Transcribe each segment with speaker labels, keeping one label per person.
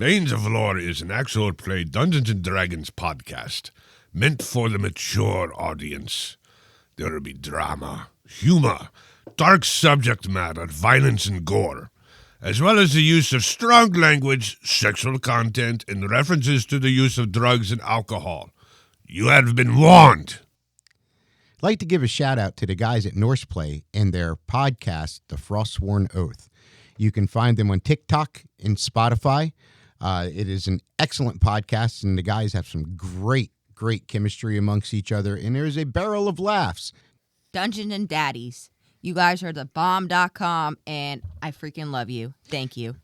Speaker 1: Veins of Lore is an actual play Dungeons & Dragons podcast meant for the mature audience. There will be drama, humor, dark subject matter, violence and gore, as well as the use of strong language, sexual content, and references to the use of drugs and alcohol. You have been warned.
Speaker 2: I'd like to give a shout out to the guys at Norseplay and their podcast, The Frostsworn Oath. You can find them on TikTok and Spotify. It is an excellent podcast, and the guys have some great chemistry amongst each other, and there's a barrel of laughs.
Speaker 3: Dungeon and Daddies. You guys are the bomb.com, and I freaking love you. Thank you.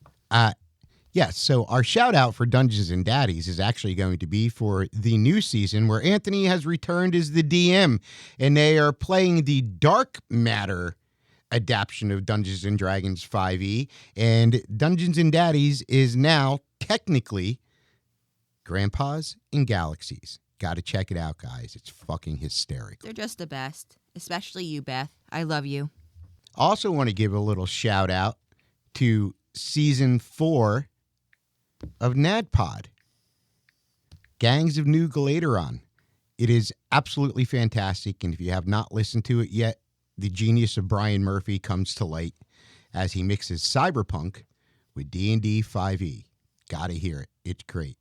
Speaker 2: Yes, so our shout out for Dungeons and Daddies is actually going to be for the new season where Anthony has returned as the DM, and they are playing the Dark Matter adaptation of Dungeons and Dragons 5e, and Dungeons and Daddies is now technically Grandpas and Galaxies. Got to check it out, guys. It's fucking hysterical.
Speaker 3: They're just the best, especially you, Beth. I love you.
Speaker 2: Also want to give a little shout out to season 4 of NADPOD, Gangs of New Galateron. It is absolutely fantastic, and if you have not listened to it yet, the genius of Brian Murphy comes to light as he mixes cyberpunk with D&D 5e. Gotta hear it. It's great.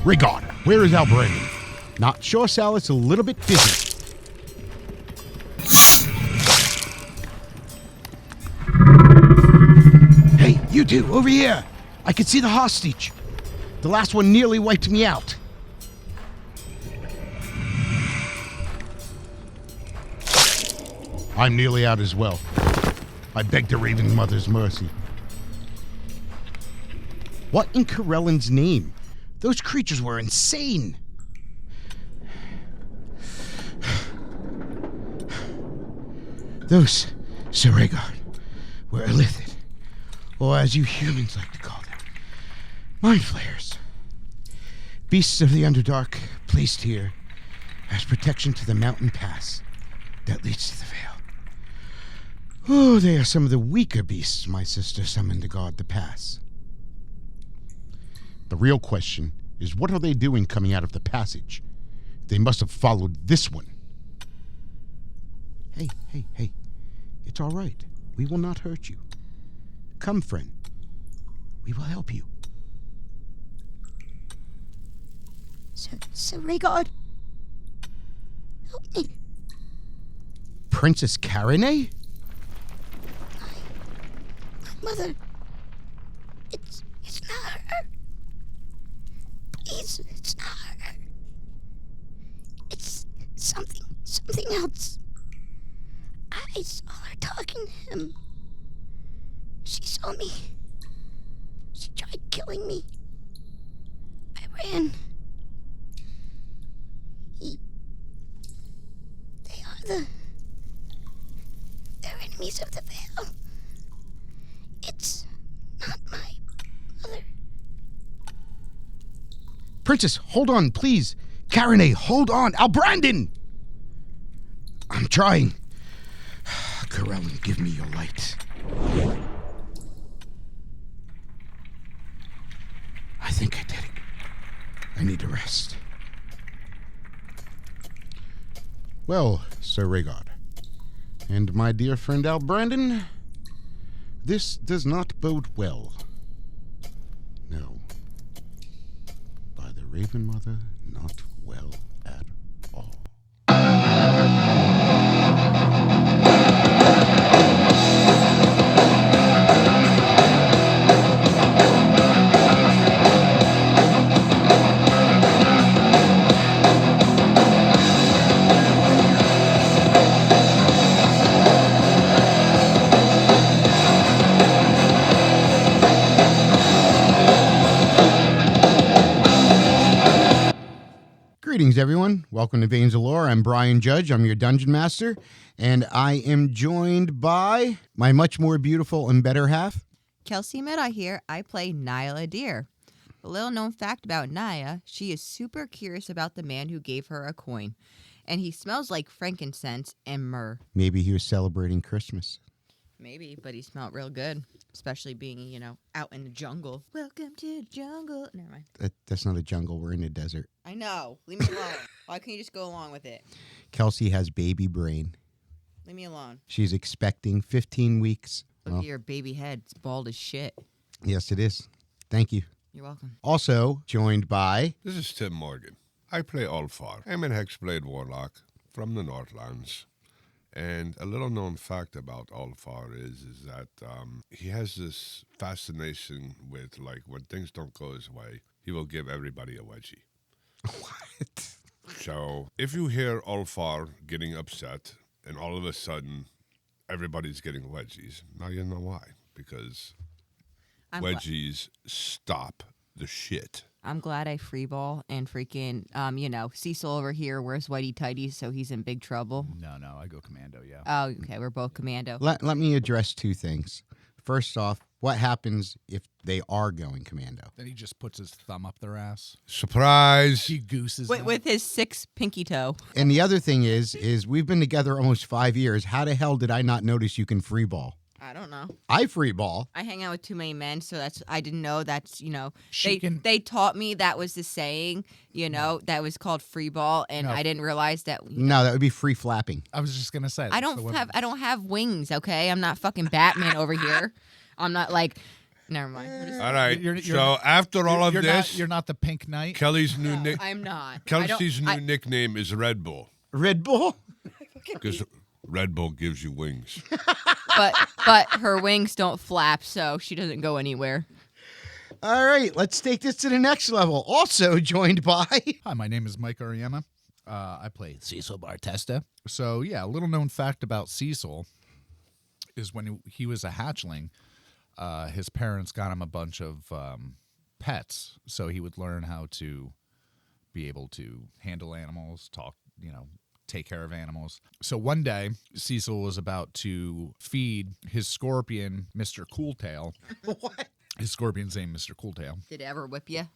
Speaker 4: Regard, where is our brain?
Speaker 2: Not sure, Sal. It's a little bit busy.
Speaker 4: Hey, you two, over here. I can see the hostage. The last one nearly wiped me out. I'm nearly out as well. I beg the Raven Mother's mercy.
Speaker 2: What in Corellan's name?
Speaker 4: Those creatures were insane. Those, Sir Rhaegar, were illithid, or as you humans like to call them, mind flayers. Beasts of the Underdark placed here as protection to the mountain pass that leads to the Vale. Oh, they are some of the weaker beasts my sister summoned to guard the pass.
Speaker 2: The real question is, what are they doing coming out of the passage? They must have followed this one. Hey. It's all right. We will not hurt you. Come, friend. We will help you.
Speaker 5: Sir Rhaegar, help me.
Speaker 2: Princess Karenay?
Speaker 5: My mother. It's not her. Please, it's not her. It's something else. I saw her talking to him. She saw me. She tried killing me. I ran. They're enemies of the Vale. It's not my mother.
Speaker 4: Princess, hold on, please. Karenay, hold on. Brandon! I'm trying. Corellan, give me your light. I think I did it. I need to rest.
Speaker 2: Well, Sir Rhaegar, and my dear friend Brandon, this does not bode well. No. By the Raven Mother, not well at all. Greetings, everyone. Welcome to Veins of Lore. I'm Brian Judge. I'm your Dungeon Master, and I am joined by my much more beautiful and better half.
Speaker 3: Kelsey Meadow here. I play Nyla Deer. A little known fact about Naya, she is super curious about the man who gave her a coin. And he smells like frankincense and myrrh.
Speaker 2: Maybe he was celebrating Christmas.
Speaker 3: Maybe, but he smelled real good. Especially being, out in the jungle. Welcome to the jungle. Never mind.
Speaker 2: That's not a jungle. We're in a desert.
Speaker 3: I know. Leave me alone. Why can't you just go along with it?
Speaker 2: Kelsey has baby brain.
Speaker 3: Leave me alone.
Speaker 2: She's expecting 15 weeks.
Speaker 3: Look at your baby head. It's bald as shit.
Speaker 2: Yes, it is. Thank you.
Speaker 3: You're welcome.
Speaker 2: Also joined by...
Speaker 1: This is Tim Morgan. I play Ulfar. I'm an Hexblade Warlock from the Northlands. And a little known fact about Ulfar is that he has this fascination with, when things don't go his way, he will give everybody a wedgie.
Speaker 2: What?
Speaker 1: So if you hear Ulfar getting upset and all of a sudden everybody's getting wedgies, now you know why. Because wedgies stop the shit.
Speaker 3: I'm glad I freeball and freaking, Cecil over here wears whitey tighties, so he's in big trouble.
Speaker 6: No, I go commando, yeah.
Speaker 3: Oh, okay, we're both commando.
Speaker 2: Let me address two things. First off, what happens if they are going commando?
Speaker 6: Then he just puts his thumb up their ass.
Speaker 1: Surprise!
Speaker 6: He gooses them.
Speaker 3: With his 6 pinky toe.
Speaker 2: And the other thing is we've been together almost 5 years. How the hell did I not notice you can free ball?
Speaker 3: I don't know.
Speaker 2: I free ball.
Speaker 3: I hang out with too many men, so I didn't know that's,
Speaker 6: She can-
Speaker 3: they taught me that was the saying, that was called free ball, and
Speaker 6: No.
Speaker 3: I didn't realize that.
Speaker 2: No, that would be free flapping.
Speaker 6: I was just gonna say.
Speaker 3: I don't have wings, okay? I'm not fucking Batman over here. I'm not never mind.
Speaker 1: All right.
Speaker 6: You're-
Speaker 1: So after all of
Speaker 6: you're
Speaker 1: this,
Speaker 6: you're not the Pink Knight.
Speaker 1: Kelly's new
Speaker 3: No, I'm not.
Speaker 1: Kelsey's
Speaker 3: I
Speaker 1: new nickname is Red Bull
Speaker 2: Red Bull?
Speaker 1: because Red Bull gives you wings.
Speaker 3: but her wings don't flap, so she doesn't go anywhere.
Speaker 2: All right, let's take this to the next level. Also joined by...
Speaker 6: Hi, my name is Mike Ariema. I play Cecil Bartesta. So, yeah, a little known fact about Cecil is when he was a hatchling, his parents got him a bunch of pets, so he would learn how to be able to handle animals, talk, take care of animals. So one day, Cecil was about to feed his scorpion, Mr. Cooltail.
Speaker 2: What?
Speaker 6: His scorpion's name, Mr. Cooltail.
Speaker 3: Did it ever whip you?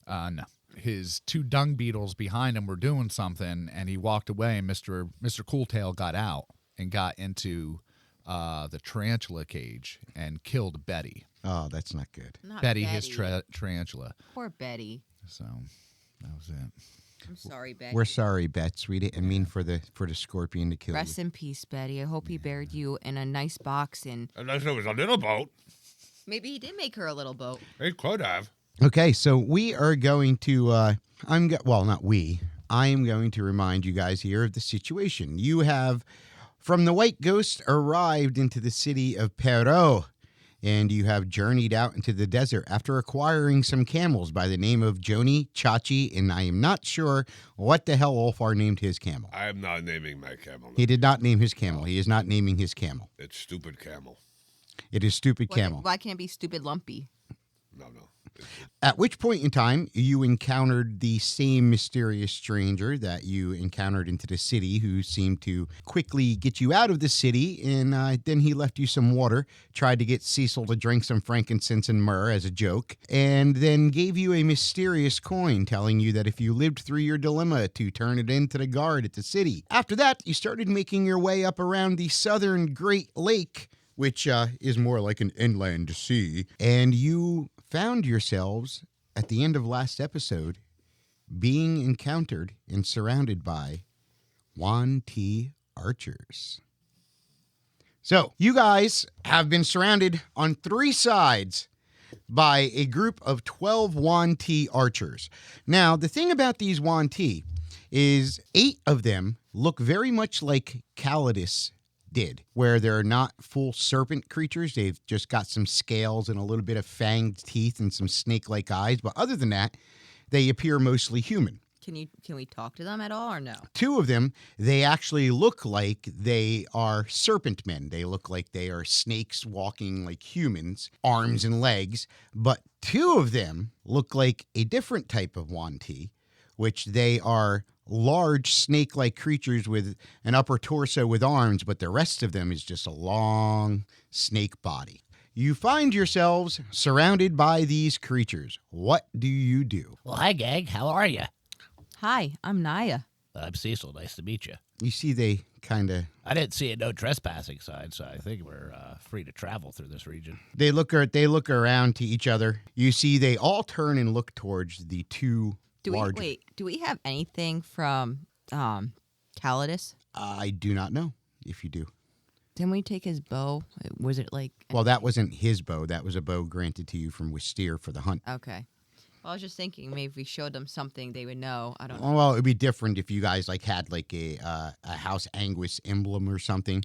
Speaker 6: No. His 2 dung beetles behind him were doing something, and he walked away, and Mr. Cooltail got out and got into the tarantula cage and killed Betty.
Speaker 2: Oh, that's not good.
Speaker 3: Not
Speaker 6: Betty, his tarantula.
Speaker 3: Poor Betty.
Speaker 6: So that was it.
Speaker 3: I'm sorry, Betty.
Speaker 2: We're sorry, Bets. We didn't mean for the scorpion to kill
Speaker 3: Rest
Speaker 2: you.
Speaker 3: in peace, Betty. I hope he buried you in a nice box, and
Speaker 1: Unless it was a little boat.
Speaker 3: maybe he did make her a little boat.
Speaker 1: He could have.
Speaker 2: Okay, so we are going to... not we. I am going to remind you guys here of the situation. You have, from the White Ghost, arrived into the city of Perot, and you have journeyed out into the desert after acquiring some camels by the name of Joni, Chachi, and I am not sure what the hell Ulfar named his camel.
Speaker 1: I am not naming my camel.
Speaker 2: He did not name his camel. He is not naming his camel.
Speaker 1: It's Stupid Camel.
Speaker 2: It is Stupid Camel.
Speaker 3: Why can't it be Stupid Lumpy?
Speaker 1: No.
Speaker 2: At which point in time, you encountered the same mysterious stranger that you encountered into the city who seemed to quickly get you out of the city, and then he left you some water, tried to get Cecil to drink some frankincense and myrrh as a joke, and then gave you a mysterious coin telling you that if you lived through your dilemma to turn it into the guard at the city. After that, you started making your way up around the southern Great Lake, which is more like an inland sea, and you found yourselves, at the end of last episode, being encountered and surrounded by Yuan Ti archers. So, you guys have been surrounded on 3 sides by a group of 12 Yuan Ti archers. Now, the thing about these Yuan Ti is 8 of them look very much like Calidus did, where they're not full serpent creatures. They've just got some scales and a little bit of fanged teeth and some snake-like eyes. But other than that, they appear mostly human.
Speaker 3: Can we talk to them at all or no?
Speaker 2: 2 of them, they actually look like they are serpent men. They look like they are snakes walking like humans, arms and legs. But 2 of them look like a different type of Yuan Ti, which they are large snake-like creatures with an upper torso with arms, but the rest of them is just a long snake body. You find yourselves surrounded by these creatures. What do you do?
Speaker 7: Well, hi, gang. How are you?
Speaker 3: Hi, I'm Naya.
Speaker 7: I'm Cecil. Nice to meet you.
Speaker 2: You see they kind of...
Speaker 7: I didn't see a no trespassing sign, so I think we're free to travel through this region.
Speaker 2: They look around to each other. You see they all turn and look towards the two larger...
Speaker 3: Do we have anything from Calidus?
Speaker 2: I do not know if you do.
Speaker 3: Didn't we take his bow? Was it like...
Speaker 2: Well, that wasn't his bow. That was a bow granted to you from Wisteer for the hunt.
Speaker 3: Okay. Well, I was just thinking maybe if we showed them something they would know. I don't know.
Speaker 2: Well, it'd be different if you guys had a House Anguis emblem or something.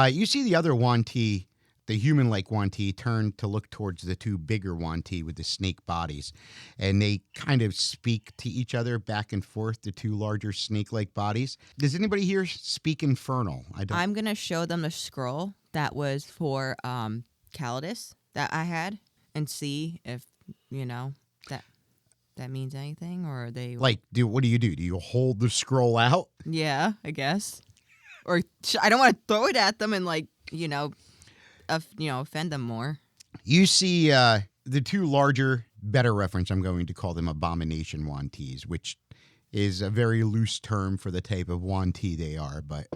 Speaker 2: You see the other Yuan Ti, the human-like Yuan Ti, turn to look towards the two bigger Yuan Ti with the snake bodies, and they kind of speak to each other back and forth. The two larger snake-like bodies. Does anybody here speak Infernal?
Speaker 3: I'm gonna show them the scroll that was for Calidus that I had, and see if that means anything, or are they
Speaker 2: what do you do? Do you hold the scroll out?
Speaker 3: Yeah, I guess. Or I don't want to throw it at them and offend them more.
Speaker 2: You see the two larger, better reference, I'm going to call them abomination Yuan Tis, which is a very loose term for the type of Yuan Ti they are. But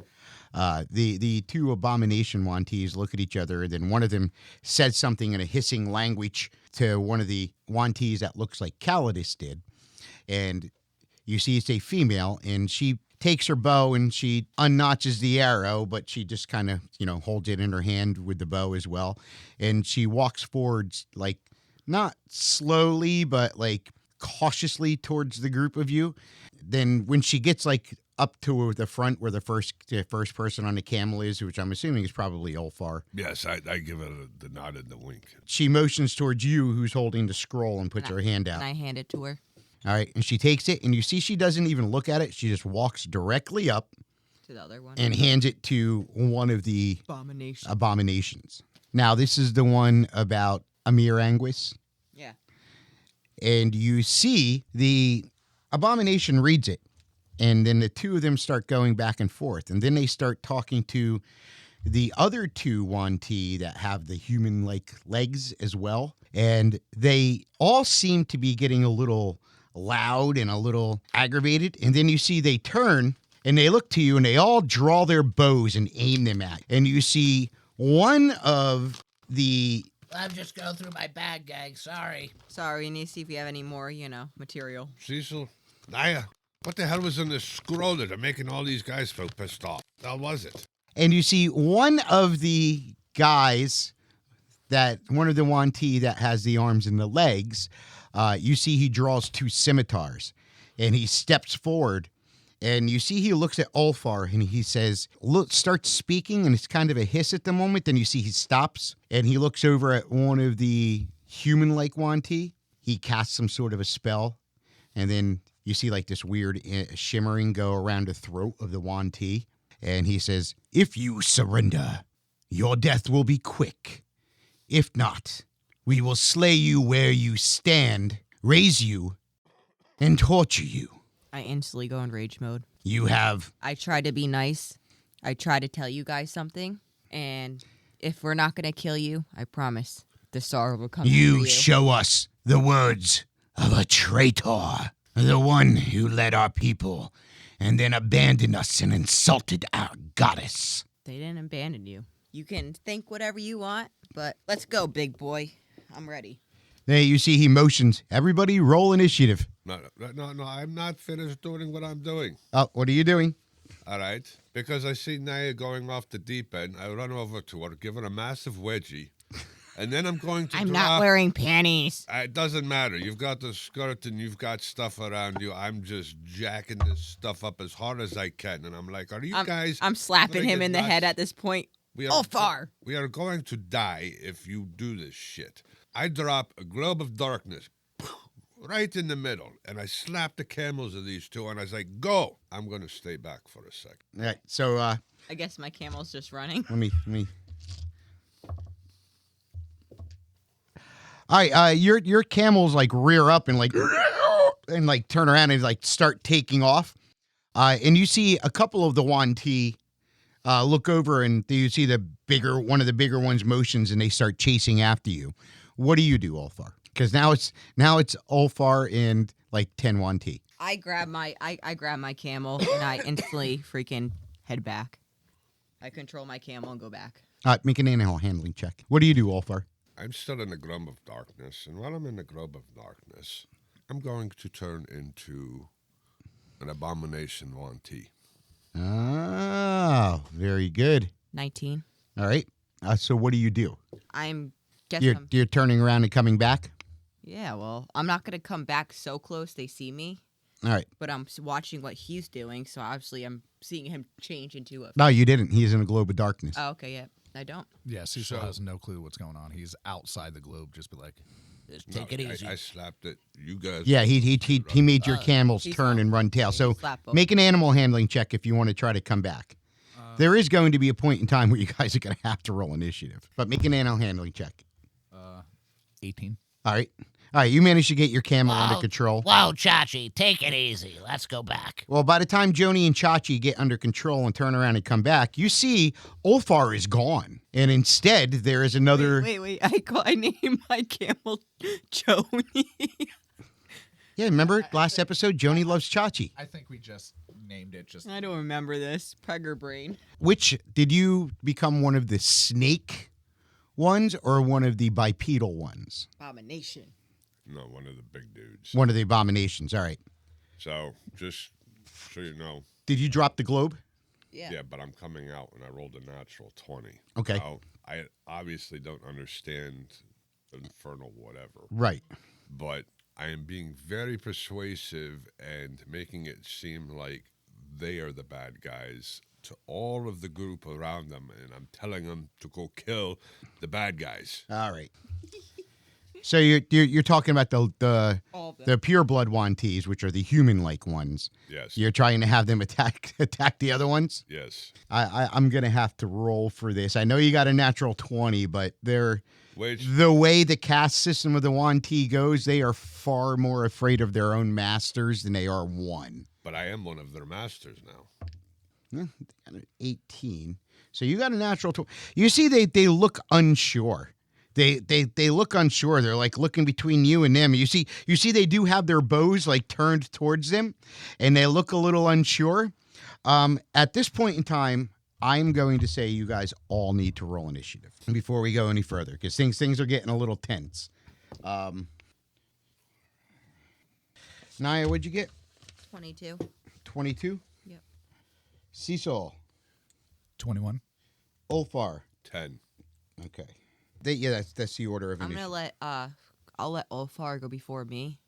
Speaker 2: the two abomination Yuan Tis look at each other, and then one of them said something in a hissing language to one of the Yuan Tis that looks like Calidus did. And you see it's a female, and she takes her bow and she unnotches the arrow, but she just kind of, holds it in her hand with the bow as well. And she walks forward, not slowly, but cautiously towards the group of you. Then when she gets up to the front where the first person on the camel is, which I'm assuming is probably Ulfar.
Speaker 1: Yes, I give it the nod and the wink.
Speaker 2: She motions towards you, who's holding the scroll, and puts her hand out.
Speaker 3: And I hand it to her.
Speaker 2: All right, and she takes it, and you see she doesn't even look at it. She just walks directly up
Speaker 3: To the other one.
Speaker 2: and hands it to one of the
Speaker 3: Abomination.
Speaker 2: abominations. Now, this is the one about Amir Anguis.
Speaker 3: Yeah.
Speaker 2: And you see the abomination reads it. And then the two of them start going back and forth. And then they start talking to the other two Yuan Ti that have the human-like legs as well. And they all seem to be getting a little loud and a little aggravated. And then you see they turn and they look to you and they all draw their bows and aim them at you. And you see one of the...
Speaker 7: I'm just going through my bag, gang. Sorry.
Speaker 3: Sorry, we need to see if we have any more, material.
Speaker 1: Cecil, Naya, what the hell was in this scroll that are making all these guys so pissed off? How was it?
Speaker 2: And you see one of the guys, one of the Yuan Ti that has the arms and the legs, you see he draws two scimitars and he steps forward and you see he looks at Ulfar and he says, starts speaking, and it's kind of a hiss at the moment. Then you see he stops and he looks over at one of the human-like Yuan Ti. He casts some sort of a spell, and then you see this weird shimmering go around the throat of the Yuan Ti. And he says, "If you surrender, your death will be quick. If not, we will slay you where you stand, raise you, and torture you."
Speaker 3: I instantly go in rage mode.
Speaker 2: You have...
Speaker 3: I try to be nice. I try to tell you guys something. And if we're not going to kill you, I promise the sorrow will come.
Speaker 4: You show us the words of a traitor, the one who led our people and then abandoned us and insulted our goddess.
Speaker 3: They didn't abandon you. You can think whatever you want, but let's go, big boy. I'm ready.
Speaker 2: There you see he motions. Everybody roll initiative.
Speaker 1: No, I'm not finished doing what I'm doing.
Speaker 2: Oh, what are you doing?
Speaker 1: All right? Because I see Naya going off the deep end, I run over to her, give her a massive wedgie, and then I'm going to
Speaker 3: I'm
Speaker 1: drop...
Speaker 3: not wearing panties.
Speaker 1: It doesn't matter. You've got the skirt and you've got stuff around you. I'm just jacking this stuff up as hard as I can. And I'm like, are you guys...
Speaker 3: I'm slapping
Speaker 1: gonna
Speaker 3: him
Speaker 1: get
Speaker 3: in the
Speaker 1: nuts?
Speaker 3: head at this point. Ulfar!
Speaker 1: We are going to die if you do this shit. I drop a globe of darkness right in the middle, and I slap the camels of these two, and I was like, go! I'm going to stay back for a second.
Speaker 2: All right, so
Speaker 3: I guess my camel's just running.
Speaker 2: let me. All right, your camels rear up and and turn around and start taking off. And you see a couple of the Yuan Ti look over, and you see one of the bigger ones motions, and they start chasing after you. What do you do, Ulfar? Because now it's Ulfar and like 10 Yuan Ti.
Speaker 3: I grab my camel and I instantly freaking head back. I control my camel and go back.
Speaker 2: Make an animal handling check. What do you do, Ulfar?
Speaker 1: I'm still in the Grove of Darkness, and while I'm in the Grove of Darkness, I'm going to turn into an abomination Yuan Ti.
Speaker 2: Oh, very good.
Speaker 3: 19.
Speaker 2: All right. So what do you do? You're turning around and coming back?
Speaker 3: Yeah, well, I'm not going to come back so close they see me.
Speaker 2: All right.
Speaker 3: But I'm watching what he's doing, so obviously I'm seeing him change into a...
Speaker 2: No, you didn't. He's in a globe of darkness.
Speaker 3: Oh, okay, yeah. I don't.
Speaker 6: Yeah, Cecil has no clue what's going on. He's outside the globe, just be like,
Speaker 7: Just take it easy.
Speaker 1: I slapped it. You guys.
Speaker 2: Yeah, he made your camels turn and run tail. So make an animal handling check if you want to try to come back. There is going to be a point in time where you guys are going to have to roll initiative. But make an animal handling check.
Speaker 6: 18.
Speaker 2: All right. You managed to get your camel under control.
Speaker 7: Whoa, Chachi, take it easy. Let's go back.
Speaker 2: Well, by the time Joni and Chachi get under control and turn around and come back, you see Ulfar is gone. And instead, there is another...
Speaker 3: Wait. I named my camel Joni.
Speaker 2: Yeah, remember last episode, Joni loves Chachi.
Speaker 6: I think we just named it just...
Speaker 3: I don't remember this. Pregger brain.
Speaker 2: Which, did you become one of the snake ones or one of the bipedal ones?
Speaker 3: Abomination.
Speaker 1: No, one of the big dudes.
Speaker 2: One of the abominations, all right.
Speaker 1: So, just so you know.
Speaker 2: Did you drop the globe?
Speaker 3: Yeah,
Speaker 1: but I'm coming out, and I rolled a natural 20.
Speaker 2: Okay.
Speaker 1: Now, I obviously don't understand infernal whatever.
Speaker 2: Right.
Speaker 1: But I am being very persuasive and making it seem like they are the bad guys to all of the group around them, and I'm telling them to go kill the bad guys.
Speaker 2: All right. So you're talking about the pure blood Yuan Tis, which are the human-like ones.
Speaker 1: Yes.
Speaker 2: You're trying to have them attack the other ones?
Speaker 1: Yes.
Speaker 2: I'm going to have to roll for this. I know you got a natural 20, but the
Speaker 1: Which,
Speaker 2: way the caste system of the Yuan Ti goes, they are far more afraid of their own masters than they are one.
Speaker 1: but I am one of their masters now.
Speaker 2: 18. So you got a natural 20. You see, they look unsure. They look unsure. They're like looking between you and them. You see they do have their bows like turned towards them, and they look a little unsure. At this point in time, I'm going to say you guys all need to roll initiative before we go any further, because things are getting a little tense. Naya, what'd you get?
Speaker 3: 22.
Speaker 2: 22?
Speaker 3: Yep.
Speaker 2: Cecil.
Speaker 6: 21.
Speaker 2: Ulfar.
Speaker 1: 10.
Speaker 2: Okay. That's the order of
Speaker 3: I'm
Speaker 2: initiative.
Speaker 3: gonna I'll let Ulfar go before me,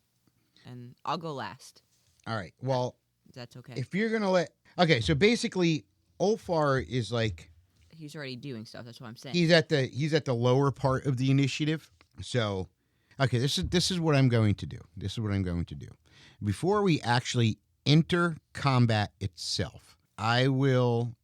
Speaker 3: and I'll go last.
Speaker 2: All right. Well,
Speaker 3: That's okay.
Speaker 2: if you're gonna okay, so basically, Ulfar is like
Speaker 3: He's already doing stuff. That's what I'm saying.
Speaker 2: he's at the lower part of the initiative. So, okay, this is what I'm going to do. Before we actually enter combat itself, I will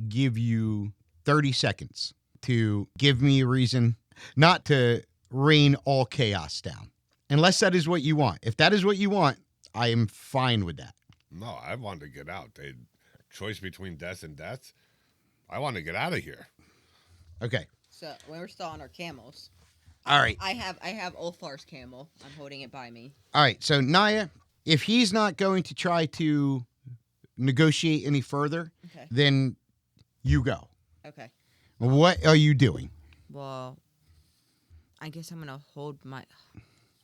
Speaker 2: give you 30 seconds to give me a reason not to rain all chaos down. Unless that is what you want. If that is what you want, I am fine with that.
Speaker 1: No, I want to get out. They choice between death and death. I want to get out of here.
Speaker 2: Okay.
Speaker 3: So when we're still on our camels,
Speaker 2: All right.
Speaker 3: I have Ulfar's camel. I'm holding it by me.
Speaker 2: All right. So, Naya, if he's not going to try to negotiate any further,
Speaker 3: Okay.
Speaker 2: then you go.
Speaker 3: Okay.
Speaker 2: What are you doing?
Speaker 3: Well, I guess I'm gonna hold my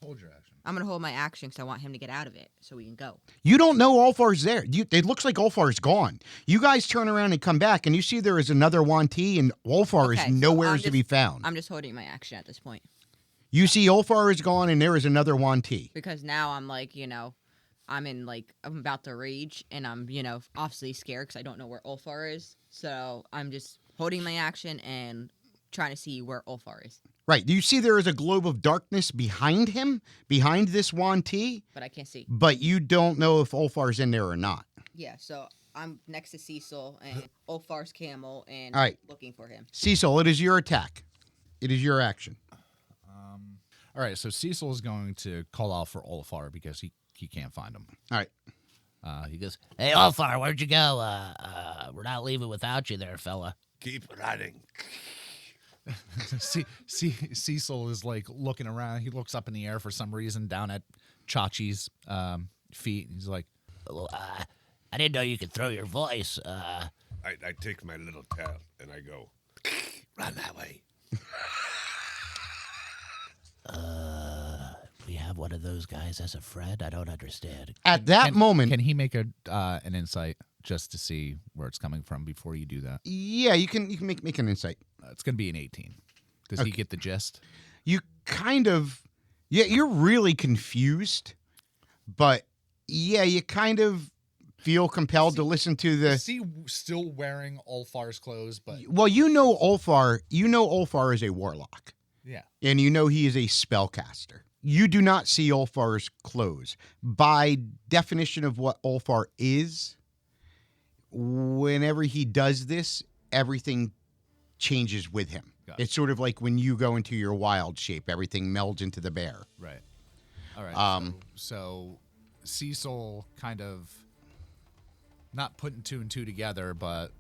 Speaker 6: Hold your action.
Speaker 3: action because I want him to get out of it so we can go.
Speaker 2: You don't know Ulfar's there. It looks like Ulfar's gone. You guys turn around and come back, and you see there is another Yuan Ti, and Ulfar
Speaker 3: Okay,
Speaker 2: is
Speaker 3: so
Speaker 2: nowhere to be found.
Speaker 3: I'm just holding my action at this point
Speaker 2: You see Ulfar is gone, and there is another Yuan Ti.
Speaker 3: because now I'm like, I'm about to rage, and I'm, obviously scared because I don't know where Ulfar is. So I'm just holding my action and trying to see where Ulfar is.
Speaker 2: Right. You see there is a globe of darkness behind him, behind this Yuan Ti,
Speaker 3: But I can't see.
Speaker 2: but you don't know if Ulfar's in there or not.
Speaker 3: Yeah, so I'm next to Cecil and Ulfar's camel and
Speaker 2: All right.
Speaker 3: looking for him.
Speaker 2: Cecil, it is your attack. It is your action.
Speaker 6: All right, so Cecil is going to call out for Ulfar because he can't find him.
Speaker 2: All right.
Speaker 7: He goes, "Hey, Ulfar, where'd you go? We're not leaving without you there, fella."
Speaker 1: Keep running.
Speaker 6: Cecil is like looking around. He looks up in the air for some reason down at Chachi's feet. And he's like,
Speaker 7: Well, I didn't know you could throw your voice.
Speaker 1: I take my little tail and I go, run that way.
Speaker 7: We have one of those guys as a friend. I don't understand.
Speaker 2: At that moment,
Speaker 6: can he make an insight just to see where it's coming from before you do that?
Speaker 2: yeah, you can make an insight.
Speaker 6: It's going to be an 18. Does he get the gist?
Speaker 2: You kind of, yeah, you're really confused, but yeah, you kind of feel compelled to listen to the.
Speaker 6: Is he still wearing Ulfar's clothes? But
Speaker 2: Well, you know Ulfar is a warlock,
Speaker 6: yeah,
Speaker 2: and you know he is a spellcaster. You do not see Ulfar's clothes. By definition of what Ulfar is, whenever he does this, everything changes with him.
Speaker 6: Got it.
Speaker 2: It's sort of like when you go into your wild shape, everything melds into the bear.
Speaker 6: right. All right. So Cecil kind of not putting two and two together, but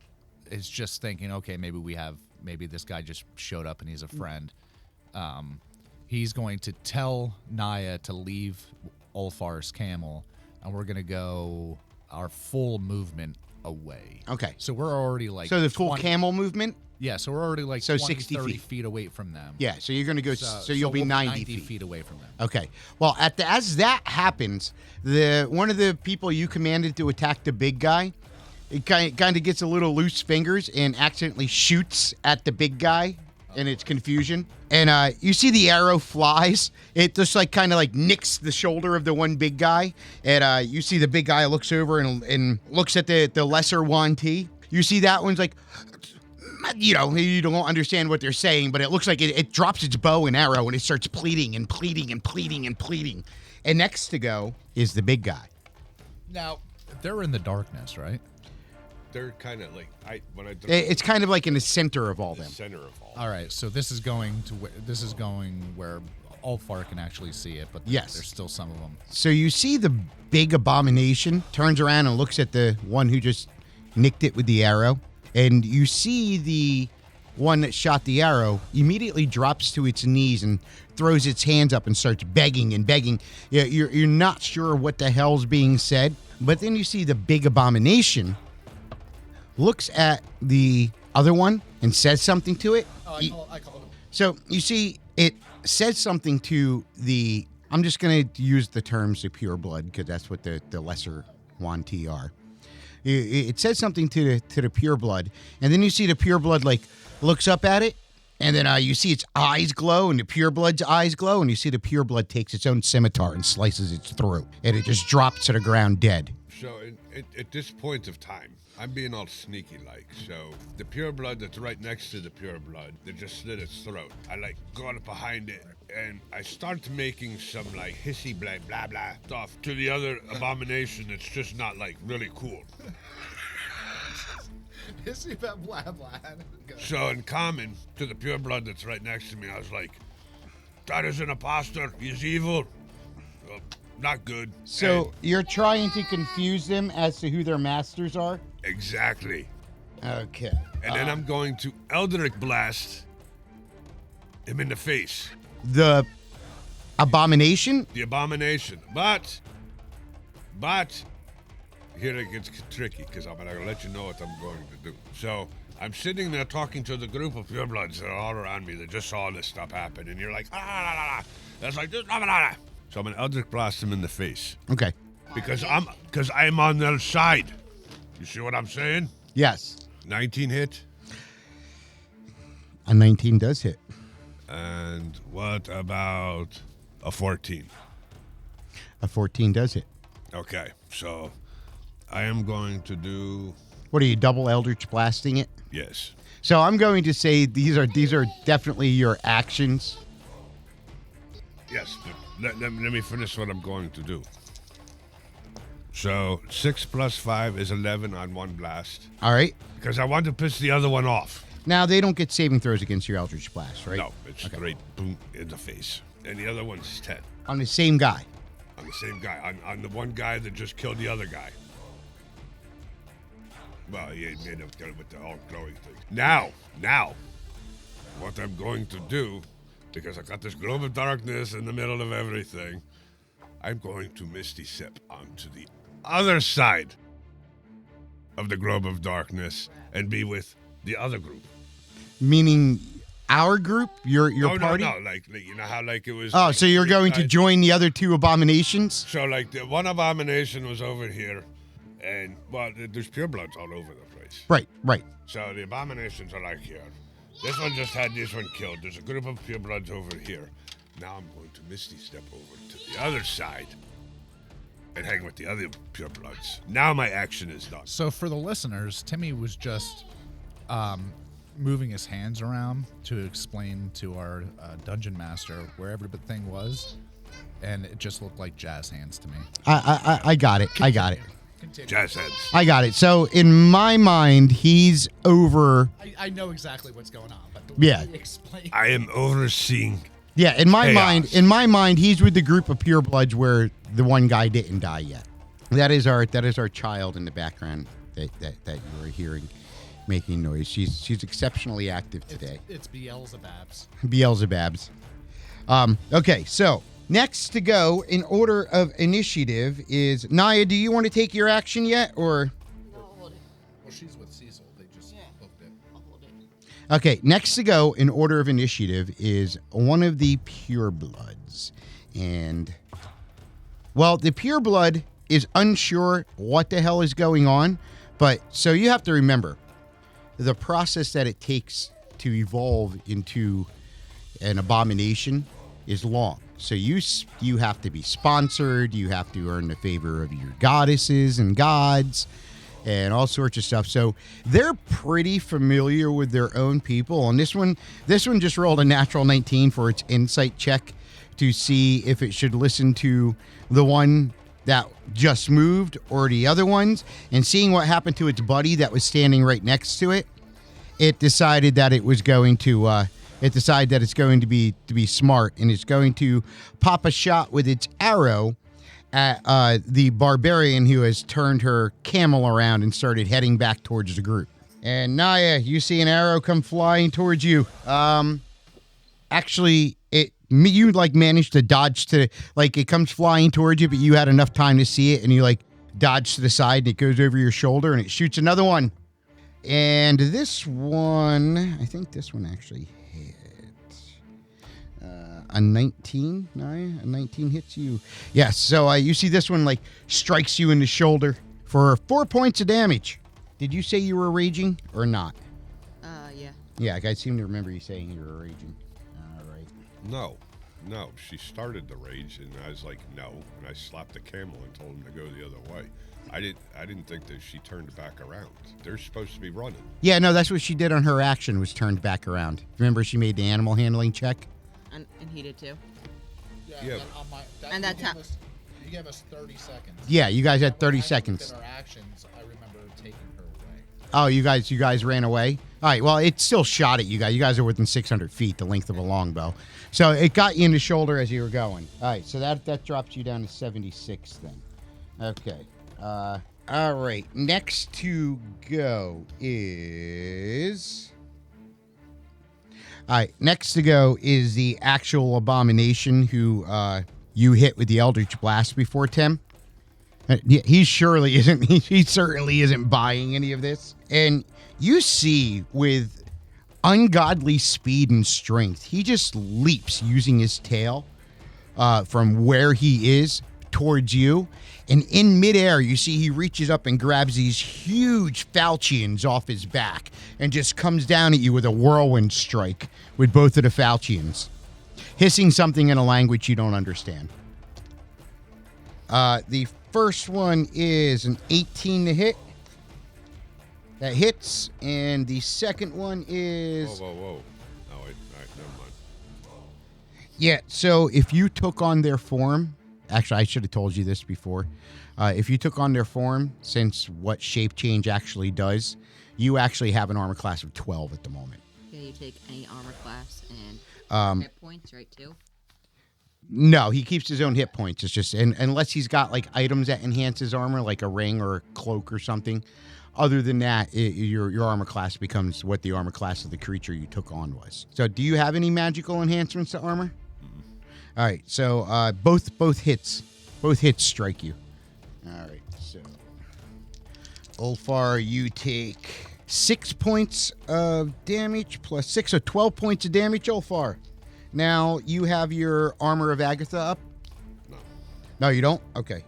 Speaker 6: is just thinking, okay, maybe this guy just showed up and he's a friend. He's going to tell Naya to leave Ulfar's camel, and we're going to go our full movement away.
Speaker 2: Okay.
Speaker 6: So we're already like...
Speaker 2: So the full
Speaker 6: 20
Speaker 2: camel movement?
Speaker 6: Yeah, so we're already like
Speaker 2: So
Speaker 6: 20,
Speaker 2: 60
Speaker 6: 30
Speaker 2: feet.
Speaker 6: away from them.
Speaker 2: Yeah, so you're going to go, so you'll be
Speaker 6: we'll
Speaker 2: 90
Speaker 6: feet away from them.
Speaker 2: Okay. Well, as that happens, one of the people you commanded to attack the big guy, it kind of gets a little loose fingers and accidentally shoots at the big guy in its confusion. And you see the arrow flies. It just like kind of like nicks the shoulder of the one big guy. And you see the big guy looks over and looks at the lesser Yuan Ti. You see that one's like, you know, you don't understand what they're saying, but it looks like it drops its bow and arrow and it starts pleading and pleading and pleading and pleading. And next to go is the big guy.
Speaker 6: Now, they're in the darkness, right?
Speaker 1: They're kind of like
Speaker 2: It's kind of like in the center of all them.
Speaker 1: center of all.
Speaker 6: All right, so this is going where Ulfar can actually see it, but
Speaker 2: Yes.
Speaker 6: there's still some of them.
Speaker 2: So you see the big abomination turns around and looks at the one who just nicked it with the arrow. And you see the one that shot the arrow immediately drops to its knees and throws its hands up and starts begging and begging. You're not sure what the hell's being said. But then you see the big abomination looks at the other one and says something to it.
Speaker 6: Oh, I call them.
Speaker 2: So you see, it says something to the. I'm just going to use the terms of pure blood because that's what the lesser Yuan Ti are. It says something to the pure blood, and then you see the pure blood like looks up at it, and then you see its eyes glow, and the pure blood's eyes glow, and you see the pure blood takes its own scimitar and slices its throat, and it just drops to the ground dead.
Speaker 1: So at this point of time, I'm being all sneaky like. So the pure blood that's right next to the pure blood that just slit its throat, I like go up behind it and I start making some like hissy blah blah blah stuff to the other abomination that's just not like really cool.
Speaker 6: blah blah.
Speaker 1: So in common to the pure blood that's right next to me, I was like, that is an imposter. He's evil. Well, not good.
Speaker 2: So you're trying to confuse them as to who their masters are?
Speaker 1: Exactly.
Speaker 2: Okay.
Speaker 1: And then I'm going to Eldritch Blast him in the face.
Speaker 2: The abomination?
Speaker 1: The abomination. But here it gets tricky because I'm going to let you know what I'm going to do. So I'm sitting there talking to the group of purebloods that are all around me that just saw this stuff happen, and you're like, that's like this, So I'm going to Eldritch Blast him in the face
Speaker 2: Okay.
Speaker 1: because I'm on their side. You see what I'm saying?
Speaker 2: Yes.
Speaker 1: 19 hit.
Speaker 2: A 19 does hit.
Speaker 1: And what about a 14?
Speaker 2: A 14 does hit.
Speaker 1: Okay, so I am going to do
Speaker 2: What are you, double Eldritch blasting it?
Speaker 1: yes.
Speaker 2: So I'm going to say these are definitely your actions.
Speaker 1: Yes, but let me finish what I'm going to do. So 6 plus 5 is 11 on one blast
Speaker 2: All right.
Speaker 1: because I want to piss the other one off.
Speaker 2: Now, they don't get saving throws against your Eldritch Blast, right?
Speaker 1: No, it's straight boom in the face. And the other one's 10
Speaker 2: On the same guy.
Speaker 1: on the same guy, on the one guy that just killed the other guy. Well, he made him get it with the all glowing thing. Now, what I'm going to do, because I got this globe of darkness in the middle of everything, I'm going to Misty Step onto the other side of the globe of darkness and be with the other group.
Speaker 2: Meaning our group, your party?
Speaker 1: No, like you know how like it was.
Speaker 2: Oh,
Speaker 1: like,
Speaker 2: so you're going to join the other two abominations?
Speaker 1: So like the one abomination was over here, and well, there's purebloods all over the place.
Speaker 2: Right.
Speaker 1: So the abominations are like here. This one just had this one killed. There's a group of purebloods over here. Now I'm going to Misty Step over to the other side and hang with the other purebloods. Now my action is done.
Speaker 6: So for the listeners, Timmy was just moving his hands around to explain to our dungeon master where everything was, and it just looked like jazz hands to me.
Speaker 2: I got it.
Speaker 6: Continue.
Speaker 1: Jazz hands.
Speaker 2: I got it. So in my mind, he's over.
Speaker 6: I know exactly what's going on, but explain.
Speaker 1: I am overseeing.
Speaker 2: Yeah, in my
Speaker 1: Chaos.
Speaker 2: mind, he's with the group of purebloods where the one guy didn't die yet. That is our child in the background that you were hearing making noise. She's exceptionally active today.
Speaker 6: It's Beelzebubs.
Speaker 2: Beelzebubs. Okay, so next to go in order of initiative is Naya. Do you want to take your action yet, or?
Speaker 6: Well, she's with Cecil. They just booked it.
Speaker 3: I'll hold it.
Speaker 2: Okay, next to go in order of initiative is one of the purebloods, and well, the pureblood is unsure what the hell is going on, but so you have to remember the process that it takes to evolve into an abomination is long. So you have to be sponsored, you have to earn the favor of your goddesses and gods and all sorts of stuff. So they're pretty familiar with their own people. And this one just rolled a natural 19 for its insight check to see if it should listen to the one that just moved or the other ones, and seeing what happened to its buddy that was standing right next to it, it decided that it was going to it's going to be smart, and it's going to pop a shot with its arrow at the barbarian who has turned her camel around and started heading back towards the group. And Naya, you see an arrow come flying towards you. Actually, you like managed to dodge to, like, it comes flying towards you, but you had enough time to see it, and you like dodge to the side, and it goes over your shoulder, and it shoots another one. And this one, I think this one actually hit. A 19, Naya? A 19 hits you. Yes, so you see this one like strikes you in the shoulder for 4 points of damage. Did you say you were raging or not?
Speaker 3: Yeah.
Speaker 2: Yeah, I seem to remember you saying you were raging. All right.
Speaker 1: No. She started the rage, and I was like, no. And I slapped the camel and told him to go the other way. I didn't think that she turned back around. They're supposed to be running.
Speaker 2: Yeah, no, that's what she did on her action, was turned back around. Remember she made the animal handling check?
Speaker 3: And he did too.
Speaker 1: Yeah.
Speaker 3: And that's how.
Speaker 6: You gave us 30 seconds.
Speaker 2: Yeah, you guys had 30
Speaker 6: When I
Speaker 2: seconds.
Speaker 6: looked at our actions, I remember taking her away.
Speaker 2: Oh, you guys ran away? All right, well, it still shot at you guys. You guys are within 600 feet, the length of a longbow. So it got you in the shoulder as you were going. All right, so that drops you down to 76 then. Okay. All right, next to go is... All right, next to go is the actual abomination who you hit with the Eldritch Blast before, Tim. He certainly isn't buying any of this. And you see, with ungodly speed and strength, he just leaps using his tail from where he is towards you. And in midair, you see he reaches up and grabs these huge falchions off his back and just comes down at you with a whirlwind strike with both of the falchions, hissing something in a language you don't understand. The first one is an 18 to hit. That hits. And the second one is...
Speaker 1: Whoa. No, all right, never mind.
Speaker 2: Yeah, so if you took on their form... Actually, I should have told you this before. If you took on their form, since what shape change actually does, you actually have an armor class of 12 at the moment.
Speaker 3: Yeah, you take any armor class and hit points, right, too?
Speaker 2: No, he keeps his own hit points. It's just, unless he's got like items that enhance his armor, like a ring or a cloak or something. Other than that, your armor class becomes what the armor class of the creature you took on was. So do you have any magical enhancements to armor? All right, so both hits strike you. All right, so Ulfar, you take 6 points of damage plus 6, so 12 points of damage, Ulfar. Now, you have your Armor of Agatha up? No, you don't? Okay.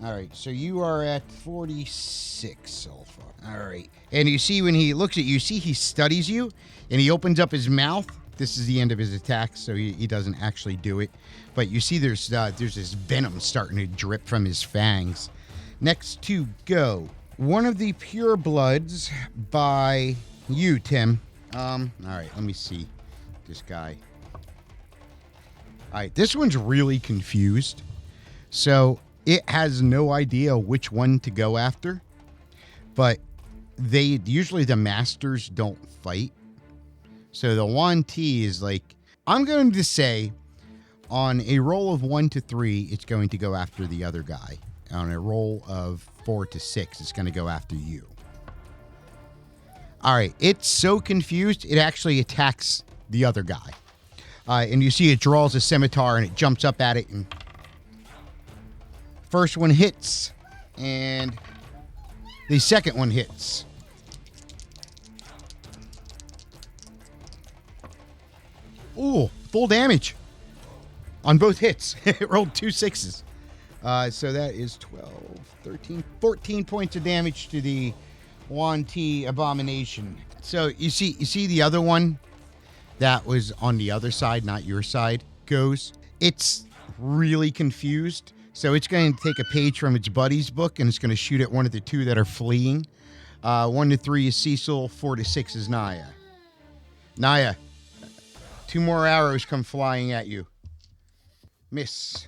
Speaker 2: All right, so you are at 46, Ulfar. All right. And you see when he looks at you, he studies you, and he opens up his mouth. This is the end of his attack, so he doesn't actually do it. But you see there's this venom starting to drip from his fangs. Next to go. One of the pure bloods by you, Tim. All right, let me see this guy. All right, this one's really confused. So it has no idea which one to go after. But usually the masters don't fight. So the Yuan Ti is like, I'm going to say on a roll of 1 to 3, it's going to go after the other guy. On a roll of 4 to 6, it's going to go after you. All right, it's so confused, it actually attacks the other guy. And you see it draws a scimitar and it jumps up at it. And first one hits, and the second one hits. Ooh, full damage on both hits. It rolled 2 6s. So that is 12, 13, 14 points of damage to the Yuan Ti abomination. So you see the other one that was on the other side, not your side, goes. It's really confused. So it's going to take a page from its buddy's book and it's going to shoot at one of the two that are fleeing. 1 to 3 is Cecil, 4 to 6 is Naya. Naya, 2 more arrows come flying at you. Miss.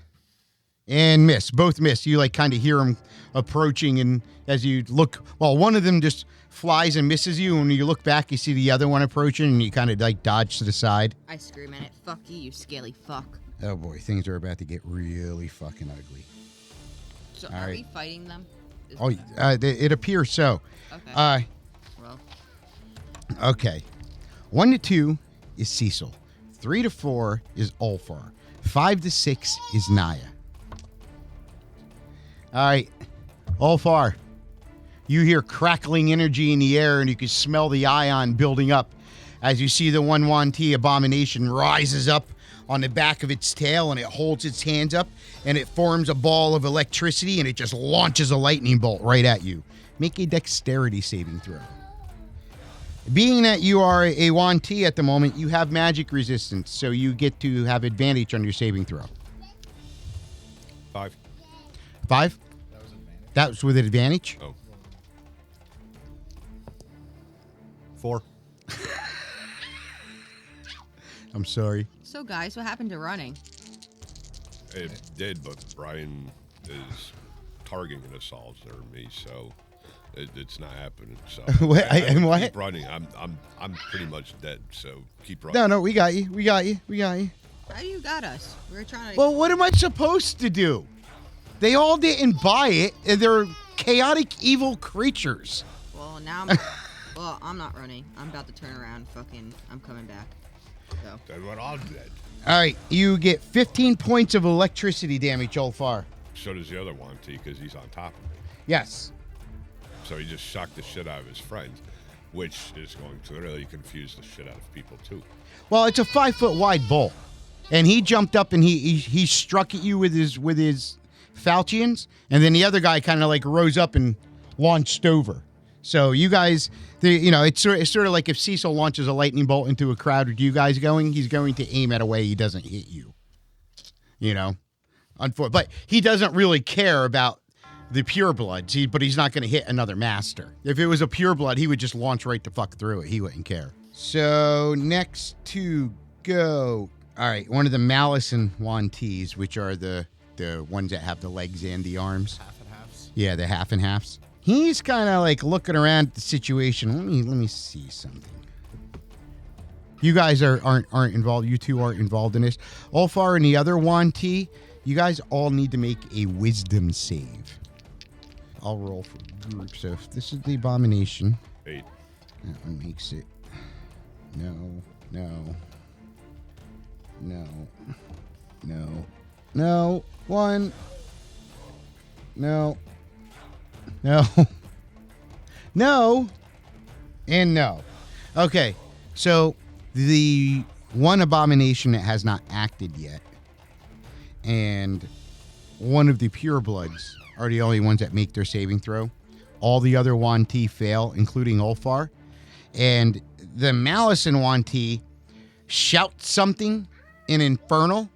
Speaker 2: And miss. Both miss. You kind of hear them approaching, and as you look, one of them just flies and misses you, and when you look back, you see the other one approaching, and you kind of dodge to the side.
Speaker 3: I scream at it. Fuck you, you scaly fuck.
Speaker 2: Oh boy, things are about to get really fucking ugly.
Speaker 3: So
Speaker 2: All
Speaker 3: are
Speaker 2: right.
Speaker 3: we fighting them?
Speaker 2: It appears so.
Speaker 3: Okay. Well.
Speaker 2: Okay. 1 to 2 is Cecil. 3 to 4 is Ulfar. 5 to 6 is Naya. All right, Ulfar, you hear crackling energy in the air, and you can smell the ion building up as you see the Yuan Ti abomination rises up on the back of its tail, and it holds its hands up, and it forms a ball of electricity, and it just launches a lightning bolt right at you. Make a dexterity saving throw. Being that you are a Yuan Ti at the moment, you have magic resistance, so you get to have advantage on your saving throw.
Speaker 1: 5.
Speaker 2: 5? That was with advantage?
Speaker 1: Oh.
Speaker 8: 4.
Speaker 2: I'm sorry.
Speaker 3: So guys, what happened to running?
Speaker 1: It did, but Brian is targeting us all or me, so it's not happening. So
Speaker 2: What? What?
Speaker 1: Keep running. I'm pretty much dead. So keep running.
Speaker 2: No, we got you.
Speaker 3: How you got us? We were trying to.
Speaker 2: Well, what am I supposed to do? They all didn't buy it, and they're chaotic, evil creatures.
Speaker 3: Well, now I'm not running. I'm about to turn around. I'm coming back. So.
Speaker 1: Then we're all dead.
Speaker 2: All right, you get 15 points of electricity damage, Ulfar.
Speaker 1: So does the other Yuan Ti because he's on top of me.
Speaker 2: Yes.
Speaker 1: So he just shocked the shit out of his friends, which is going to really confuse the shit out of people too.
Speaker 2: Well, it's a 5-foot wide bolt, and he jumped up and he struck at you with his falchions, and then the other guy kind of rose up and launched over. So you guys, it's sort of like if Cecil launches a lightning bolt into a crowd with you guys going, he's going to aim at a way he doesn't hit you. But he doesn't really care about the purebloods, but he's not going to hit another master. If it was a pureblood, he would just launch right the fuck through it. He wouldn't care. So next to go. All right, one of the Malison Yuan Tis, which are the ones that have the legs and the arms.
Speaker 6: Half and halves.
Speaker 2: Yeah, the half and halves. He's kind of looking around at the situation. Let me see something. You guys aren't involved. You two aren't involved in this. Ulfar and the other Yuan Ti, you guys all need to make a wisdom save. I'll roll for group. So if this is the abomination,
Speaker 1: 8.
Speaker 2: that one makes it. No, no, no, no, no. 1. No, no, no, and no. Okay, so the one abomination that has not acted yet, and one of the purebloods are the only ones that make their saving throw. All the other Yuan Ti fail, including Ulfar. And the malice in Yuan Ti shouts something infernal.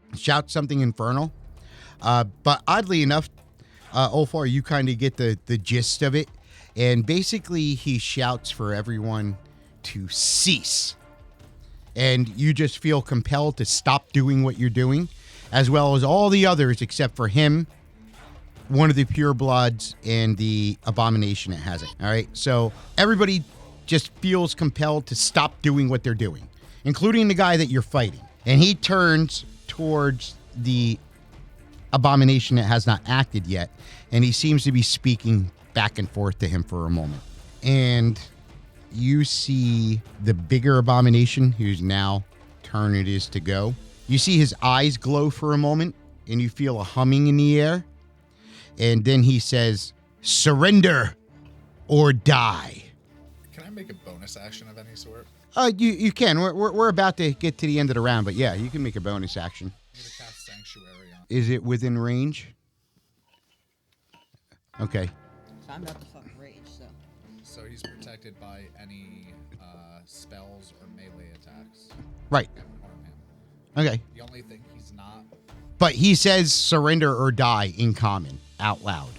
Speaker 2: But oddly enough, Ulfar, you kind of get the gist of it. And basically, he shouts for everyone to cease. And you just feel compelled to stop doing what you're doing, as well as all the others except for him, one of the purebloods, and the abomination that has it. All right, so everybody just feels compelled to stop doing what they're doing, including the guy that you're fighting. And he turns towards the abomination that has not acted yet, and he seems to be speaking back and forth to him for a moment. And you see the bigger abomination, whose now turn it is to go. You see his eyes glow for a moment, and you feel a humming in the air. And then he says, "Surrender or die."
Speaker 6: Can I make a bonus action of any sort?
Speaker 2: You can. We're about to get to the end of the round, but yeah, you can make a bonus action.
Speaker 6: I'm going to cast Sanctuary on.
Speaker 2: Is it within range? Okay.
Speaker 3: So I'm about to fucking rage, so.
Speaker 6: So he's protected by any spells or melee attacks.
Speaker 2: Right.
Speaker 6: That would harm him.
Speaker 2: Okay.
Speaker 6: The only thing he's not.
Speaker 2: But he says surrender or die in common, out loud.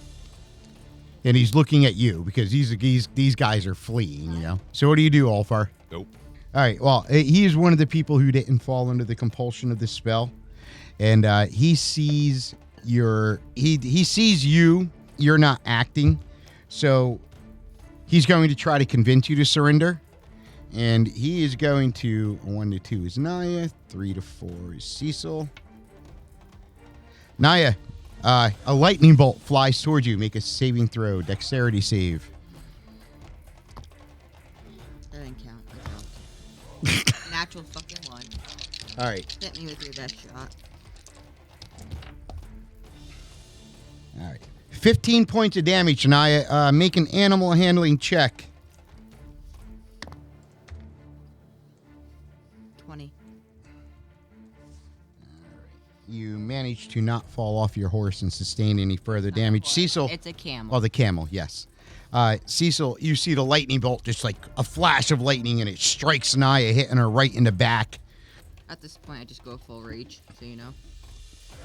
Speaker 2: And he's looking at you because these guys are fleeing, you know? So what do you do, Ulfar?
Speaker 1: Nope.
Speaker 2: All right, well, he is one of the people who didn't fall under the compulsion of this spell. And he sees he sees you. You're not acting. So he's going to try to convince you to surrender. And he is going to, 1 to 2 is Naya, 3 to 4 is Cecil. Naya, a lightning bolt flies towards you. Make a saving throw, dexterity save.
Speaker 3: That didn't count. That counts. Natural fucking 1.
Speaker 2: All right.
Speaker 3: Hit me with your best shot.
Speaker 2: All right. 15 points of damage, Naya. Make an animal handling check.
Speaker 3: 20.
Speaker 2: You manage to not fall off your horse and sustain any further damage. Cecil.
Speaker 3: It's a camel.
Speaker 2: Oh, the camel, yes. Cecil, you see the lightning bolt, just like a flash of lightning, and it strikes Naya, hitting her right in the back.
Speaker 3: At this point, I just go full rage, so you know.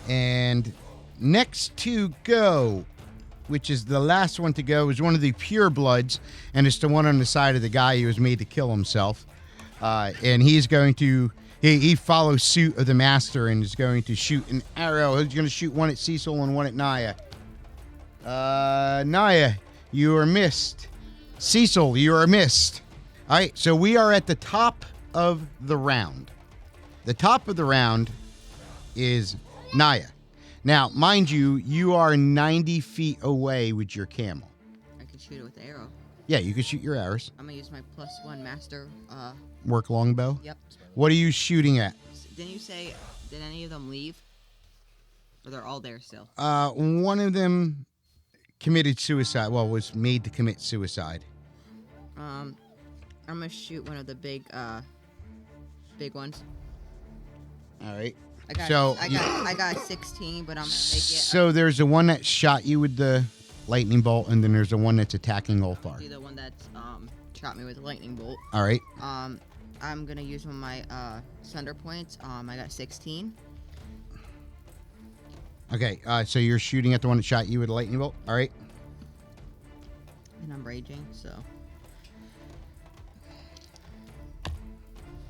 Speaker 2: And next to go, which is the last one to go, is one of the purebloods, and it's the one on the side of the guy who was made to kill himself. And he's going to... He follows suit of the master and is going to shoot an arrow. He's going to shoot one at Cecil and one at Naya. Naya, you are missed. Cecil, you are missed. All right, so we are at the top of the round. The top of the round is Naya. Now, mind you, you are 90 feet away with your camel.
Speaker 3: I can shoot it with the arrow.
Speaker 2: Yeah, you can shoot your arrows.
Speaker 3: I'm gonna use my +1 master.
Speaker 2: Work longbow?
Speaker 3: Yep.
Speaker 2: What are you shooting at?
Speaker 3: Didn't you say, did any of them leave? Or they're all there still?
Speaker 2: One of them committed suicide. Well, was made to commit suicide.
Speaker 3: I'm gonna shoot one of the big ones.
Speaker 2: All right.
Speaker 3: I got 16, but I'm gonna make it.
Speaker 2: So there's the one that shot you with the lightning bolt, and then there's the one that's attacking Ulfar.
Speaker 3: The one that's shot me with a lightning bolt.
Speaker 2: All right.
Speaker 3: I'm gonna use one of my thunder points. I got 16.
Speaker 2: Okay. So you're shooting at the one that shot you with a lightning bolt. All right.
Speaker 3: And I'm raging, so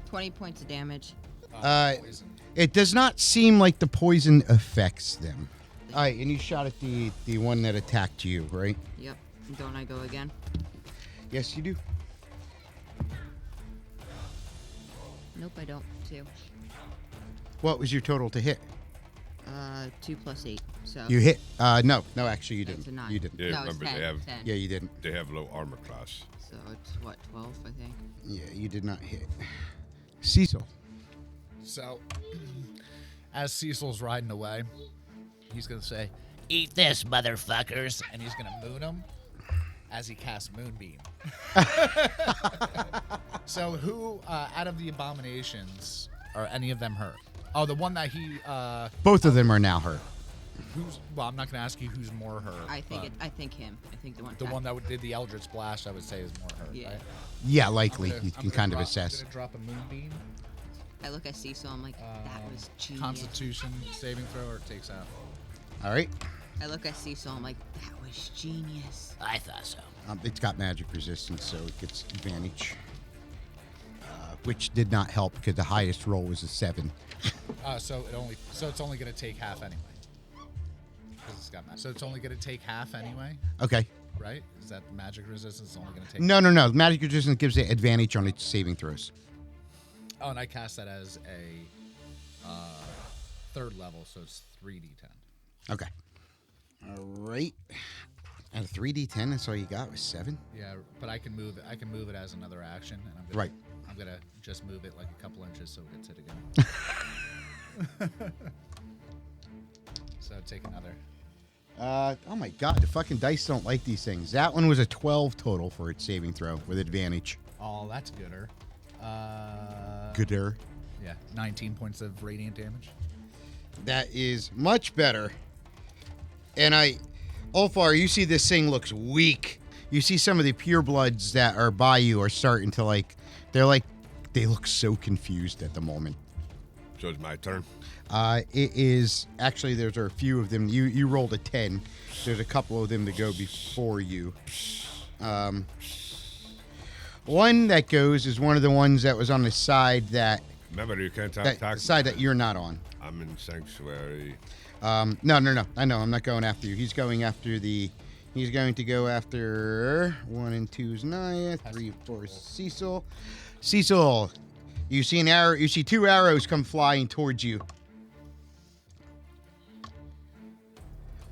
Speaker 3: 20 points of damage.
Speaker 6: Poison.
Speaker 2: It does not seem like the poison affects them. All right, and you shot at the one that attacked you, right?
Speaker 3: Yep. Don't I go again?
Speaker 2: Yes, you do.
Speaker 3: Nope, I don't. 2.
Speaker 2: What was your total to hit?
Speaker 3: 2 plus 8. So
Speaker 2: You hit. No, actually you
Speaker 3: it's
Speaker 2: didn't.
Speaker 3: a 9.
Speaker 2: You didn't.
Speaker 1: Yeah,
Speaker 3: No, it's
Speaker 1: remember
Speaker 3: 10.
Speaker 1: they have
Speaker 3: 10.
Speaker 2: Yeah, you didn't.
Speaker 1: they have low armor class.
Speaker 3: So it's what, 12, I think.
Speaker 2: Yeah, you did not hit. Cecil.
Speaker 6: So, as Cecil's riding away, he's going to say,
Speaker 7: Eat this, motherfuckers.
Speaker 6: and he's going to moon him as he casts Moonbeam. So, who out of the abominations are any of them hurt? Oh, the one that he.
Speaker 2: Both of them are now hurt.
Speaker 6: Well, I'm not going to ask you who's more hurt.
Speaker 3: I think
Speaker 6: but
Speaker 3: I think him. I think the one.
Speaker 6: the one that did the Eldritch Blast, I would say, is more hurt.
Speaker 3: Yeah.
Speaker 6: Right?
Speaker 2: Yeah, likely.
Speaker 6: I'm
Speaker 2: You
Speaker 6: gonna
Speaker 2: can kind of
Speaker 6: drop-
Speaker 2: assess.
Speaker 6: I'm going to drop a Moonbeam.
Speaker 3: I look at Cecil. I'm like, that was genius.
Speaker 6: Constitution saving throw, or it takes out.
Speaker 2: All right.
Speaker 3: I look at Cecil. I'm like, that was genius.
Speaker 7: I thought so.
Speaker 2: It's got magic resistance, so it gets advantage. Which did not help because the highest roll was a 7.
Speaker 6: So it's only going to take half anyway. 'Cause it's got so it's only going to take half anyway,
Speaker 2: Okay.
Speaker 6: right? Is that magic resistance? Is only going to take.
Speaker 2: No. Magic resistance gives it advantage on its saving throws.
Speaker 6: Oh, and I cast that as a 3rd level, so it's 3d10.
Speaker 2: Okay. All right. And a 3d10, that's all you got was 7?
Speaker 6: Yeah, but I can move it. I can move it as another action, and
Speaker 2: Right.
Speaker 6: I'm gonna just move it like a couple inches so it gets hit again. So take another.
Speaker 2: Oh my god, the fucking dice don't like these things. That one was a 12 total for its saving throw with advantage.
Speaker 6: Oh, that's gooder.
Speaker 2: Gooder.
Speaker 6: Yeah, 19 points of radiant damage.
Speaker 2: That is much better. And Ulfar, you see this thing looks weak. You see some of the purebloods that are by you are starting to they look so confused at the moment.
Speaker 1: So it's my turn.
Speaker 2: It is actually there's a few of them. You rolled a 10. There's a couple of them to go before you. One that goes is one of the ones that was on the side that
Speaker 1: Remember, you can't
Speaker 2: the
Speaker 1: attack.
Speaker 2: side that you're not on.
Speaker 1: I'm in sanctuary.
Speaker 2: No. I know. I'm not going after you. He's going after He's going to go after 1 and 2's Naya, 3, 4 Cecil. Cecil, you see an arrow. You see 2 arrows come flying towards you.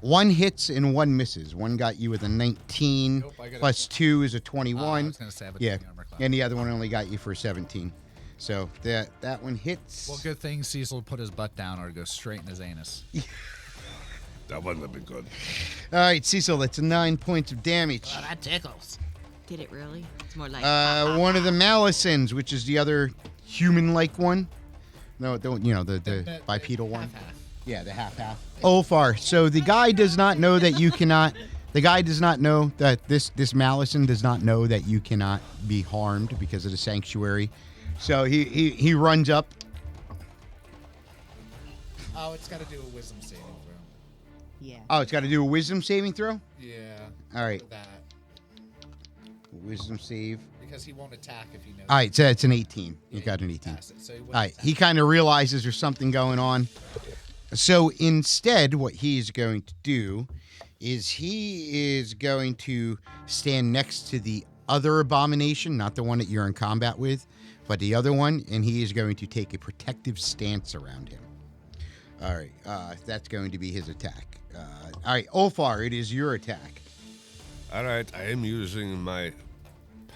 Speaker 2: One hits and one misses. One got you with a 19,
Speaker 6: Nope, I got
Speaker 2: plus 2 is a
Speaker 6: I
Speaker 2: 21.
Speaker 6: was gonna say I have a
Speaker 2: Yeah,
Speaker 6: 20 armor class.
Speaker 2: and the other one only got you for 17. So that one hits.
Speaker 6: Well, good thing Cecil put his butt down, or it goes straight in his anus.
Speaker 1: That wouldn't have been good.
Speaker 2: All right, Cecil, that's 9 points of damage.
Speaker 7: Well, that tickles.
Speaker 3: Did it really? It's more like
Speaker 2: One of the Malicins, which is the other human-like one. No, don't the bipedal one.
Speaker 6: Half.
Speaker 2: Yeah, the half. Ulfar. So the guy does not know that you cannot. The guy does not know that this Malicin does not know that you cannot be harmed because of the sanctuary. So he runs up.
Speaker 6: Oh, it's got to do a wisdom saving throw.
Speaker 3: yeah.
Speaker 2: Oh, it's got to do a wisdom saving throw.
Speaker 6: Yeah.
Speaker 2: All right,
Speaker 6: That
Speaker 2: wisdom save.
Speaker 6: because he won't attack if he knows.
Speaker 2: All right, so it's an 18. You got an 18.
Speaker 6: Pass it, so he wouldn't
Speaker 2: All right,
Speaker 6: attack.
Speaker 2: he kind of realizes there's something going on. So instead, what he's going to do is he is going to stand next to the other abomination, not the one that you're in combat with, but the other one, and he is going to take a protective stance around him. All right, that's going to be his attack. All right, Ulfar, it is your attack.
Speaker 1: All right, I am using my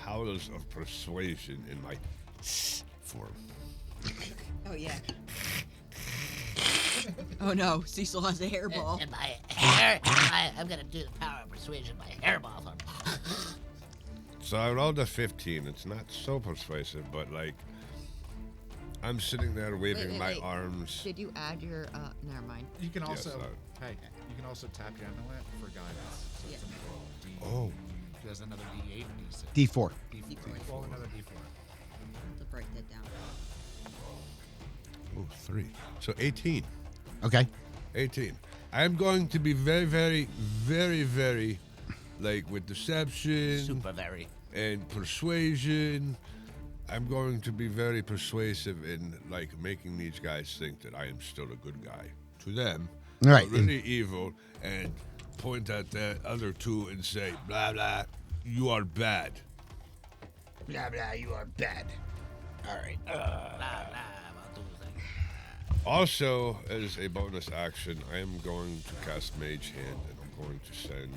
Speaker 1: powers of persuasion in my form.
Speaker 3: Oh yeah. Oh no, Cecil has a hairball.
Speaker 7: And my hair, I'm gonna do the power of persuasion. My hairball.
Speaker 1: So I rolled a 15. It's not so persuasive, but I'm sitting there waving my
Speaker 3: wait.
Speaker 1: arms.
Speaker 3: Did you add your? Never mind.
Speaker 6: You can
Speaker 1: Yes,
Speaker 6: also you can also tap your amulet for guidance. So it's
Speaker 3: Yeah.
Speaker 6: another
Speaker 1: Oh.
Speaker 6: There's another D8 and D6.
Speaker 2: D4.
Speaker 6: D4. Roll another D4.
Speaker 3: To break that down.
Speaker 1: Oh, 3. So 18.
Speaker 2: Okay.
Speaker 1: 18. I'm going to be very, very, very, very, with deception
Speaker 7: Super very.
Speaker 1: and persuasion. I'm going to be very persuasive in, making these guys think that I am still a good guy. To them,
Speaker 2: All right.
Speaker 1: I'm really evil, and point at the other two and say, blah, blah, you are bad.
Speaker 2: Blah, blah, you are bad. All right.
Speaker 7: Blah, blah, I'll do the thing.
Speaker 1: Also, as a bonus action, I am going to cast Mage Hand, and I'm going to send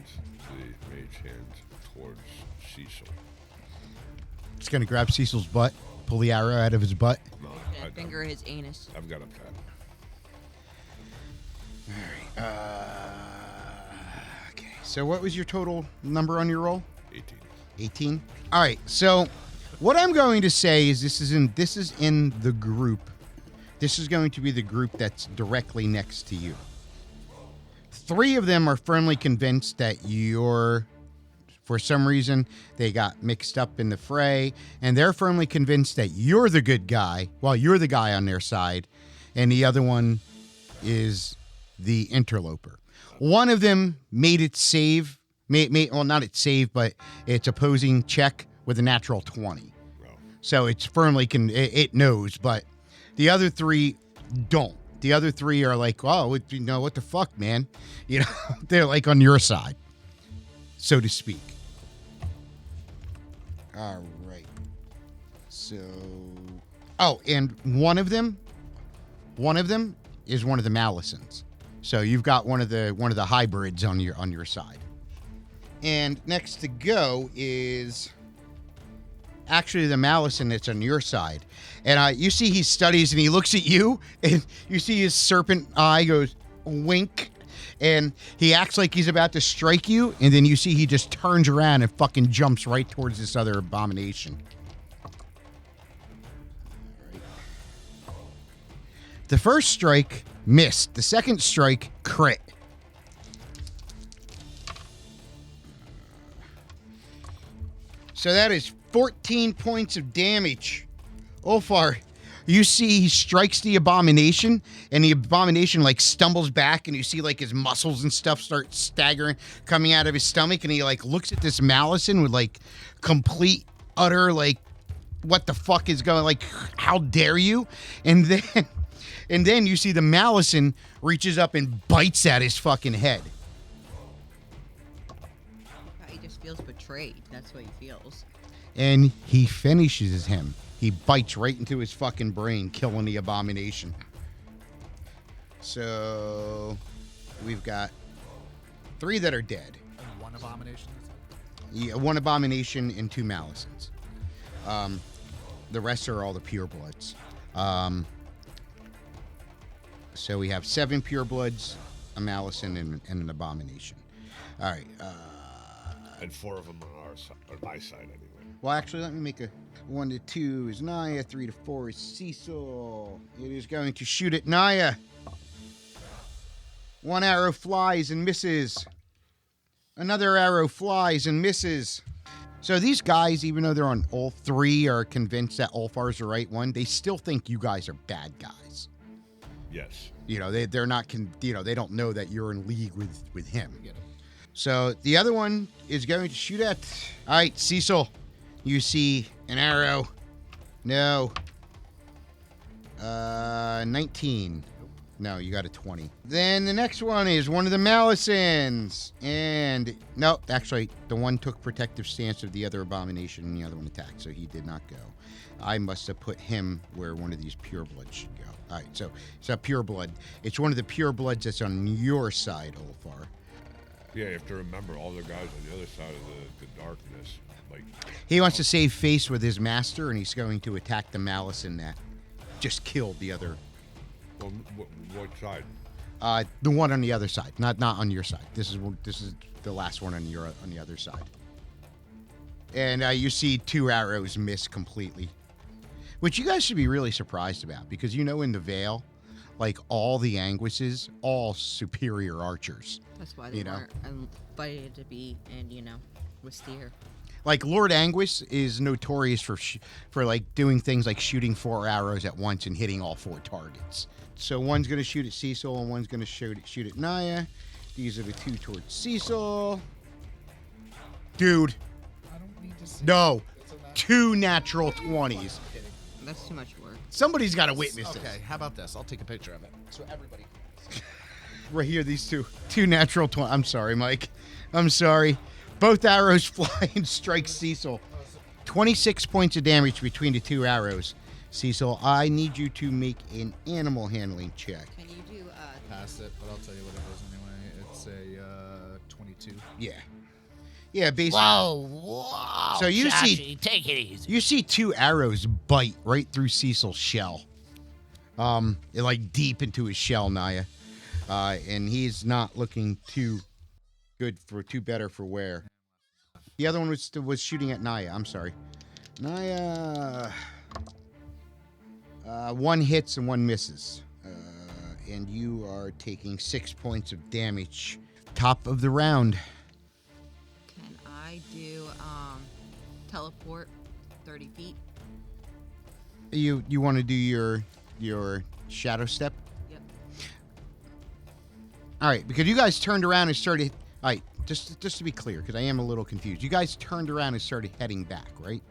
Speaker 1: the Mage Hand towards Cecil.
Speaker 2: It's going to grab Cecil's butt, pull the arrow out of his butt.
Speaker 1: No,
Speaker 3: And finger his anus.
Speaker 1: I've got a plan.
Speaker 2: Okay, so what was your total number on your roll?
Speaker 1: 18.
Speaker 2: 18. All right. So, what I'm going to say is this is in the group. This is going to be the group that's directly next to you. 3 of them are firmly convinced that you're, for some reason, they got mixed up in the fray, and they're firmly convinced that you're the good guy, while you're the guy on their side, and the other one is the interloper. One of them made it save. Well, not its save, but its opposing check with a natural 20.
Speaker 1: No.
Speaker 2: So it's firmly it knows, but the other 3 don't. The other 3 are like, oh, what the fuck, man? They're like on your side, so to speak. All right. So, and one of them is one of the Malicens. So you've got one of the hybrids on your side. And next to go is actually the Malicen that's on your side. And you see he studies and he looks at you, and you see his serpent eye goes wink, and he acts like he's about to strike you, and then you see he just turns around and fucking jumps right towards this other abomination. The first strike missed. The second strike crit. So that is 14 points of damage. Ulfar, you see he strikes the abomination, and the abomination like stumbles back, and you see like his muscles and stuff start staggering, coming out of his stomach, and he like looks at this Malicen with like complete, utter like, what the fuck is going, like, how dare you? And then you see the Malicen reaches up and bites at his fucking head.
Speaker 3: He just feels betrayed. That's what he feels.
Speaker 2: And he finishes him. He bites right into his fucking brain, killing the abomination. So we've got 3 that are dead.
Speaker 6: And 1 abomination?
Speaker 2: Yeah, 1 abomination and 2 Malicens. The rest are all the purebloods. So we have 7 purebloods, a Malicen, and an abomination. All right.
Speaker 1: And 4 of them are on my side anyway.
Speaker 2: Well, actually, let me make a 1 to 2 is Naya, 3 to 4 is Cecil. It is going to shoot at Naya. 1 arrow flies and misses. Another arrow flies and misses. So these guys, even though they're on all 3 are convinced that Ulfar is the right one, they still think you guys are bad guys.
Speaker 1: Yes.
Speaker 2: They're not, they don't know that you're in league with him. So the other one is going to shoot at. All right, Cecil, you see an arrow. No. 19. No, you got a 20. Then the next one is one of the Malicens. And no, actually, the one took protective stance of the other abomination and the other one attacked, so he did not go. I must have put him where one of these purebloods should go. All right, so it's a pureblood. It's one of the purebloods that's on your side, Ulfar.
Speaker 1: Yeah, you have to remember all the guys on the other side of the darkness. Like,
Speaker 2: he wants to save face with his master, and he's going to attack the Malicen that just killed the other.
Speaker 1: Well, what side?
Speaker 2: The one on the other side, not on your side. This is the last one on the other side. And you see 2 arrows miss completely, which you guys should be really surprised about, because in the Vale, like all the Anguisses, all superior archers.
Speaker 3: That's why they weren't invited to be in, with Steer.
Speaker 2: Like Lord Anguis is notorious for like doing things like shooting 4 arrows at once and hitting all 4 targets. So one's going to shoot at Cecil and one's going to shoot at Naya. These are the 2 towards Cecil. Dude.
Speaker 6: I don't need to say
Speaker 2: No. 2 natural 20s.
Speaker 3: That's too much work.
Speaker 2: Somebody's got to witness this.
Speaker 6: Okay, how about this? I'll take a picture of it so everybody.
Speaker 2: Right here, these 2 natural 20. I'm sorry, Mike. I'm sorry. Both arrows fly and strike Cecil. 26 points of damage between the 2 arrows. Cecil, I need you to make an animal handling check.
Speaker 3: Can you do
Speaker 6: Pass it, but I'll tell you what it is anyway. It's a 22.
Speaker 2: Yeah. Yeah, basically.
Speaker 7: Whoa.
Speaker 2: So you
Speaker 7: Chachi,
Speaker 2: see-
Speaker 7: take it easy.
Speaker 2: You see 2 arrows bite right through Cecil's shell. Like deep into his shell, Naya. And he's not looking too better for wear. The other one was shooting at Naya. I'm sorry. Naya. 1 hits and 1 misses. And you are taking 6 points of damage. Top of the round.
Speaker 3: Can I do teleport 30 feet?
Speaker 2: You want to do your shadow step?
Speaker 3: Yep.
Speaker 2: All right, because you guys turned around and started. All right, just to be clear, because I am a little confused. You guys turned around and started heading back, right?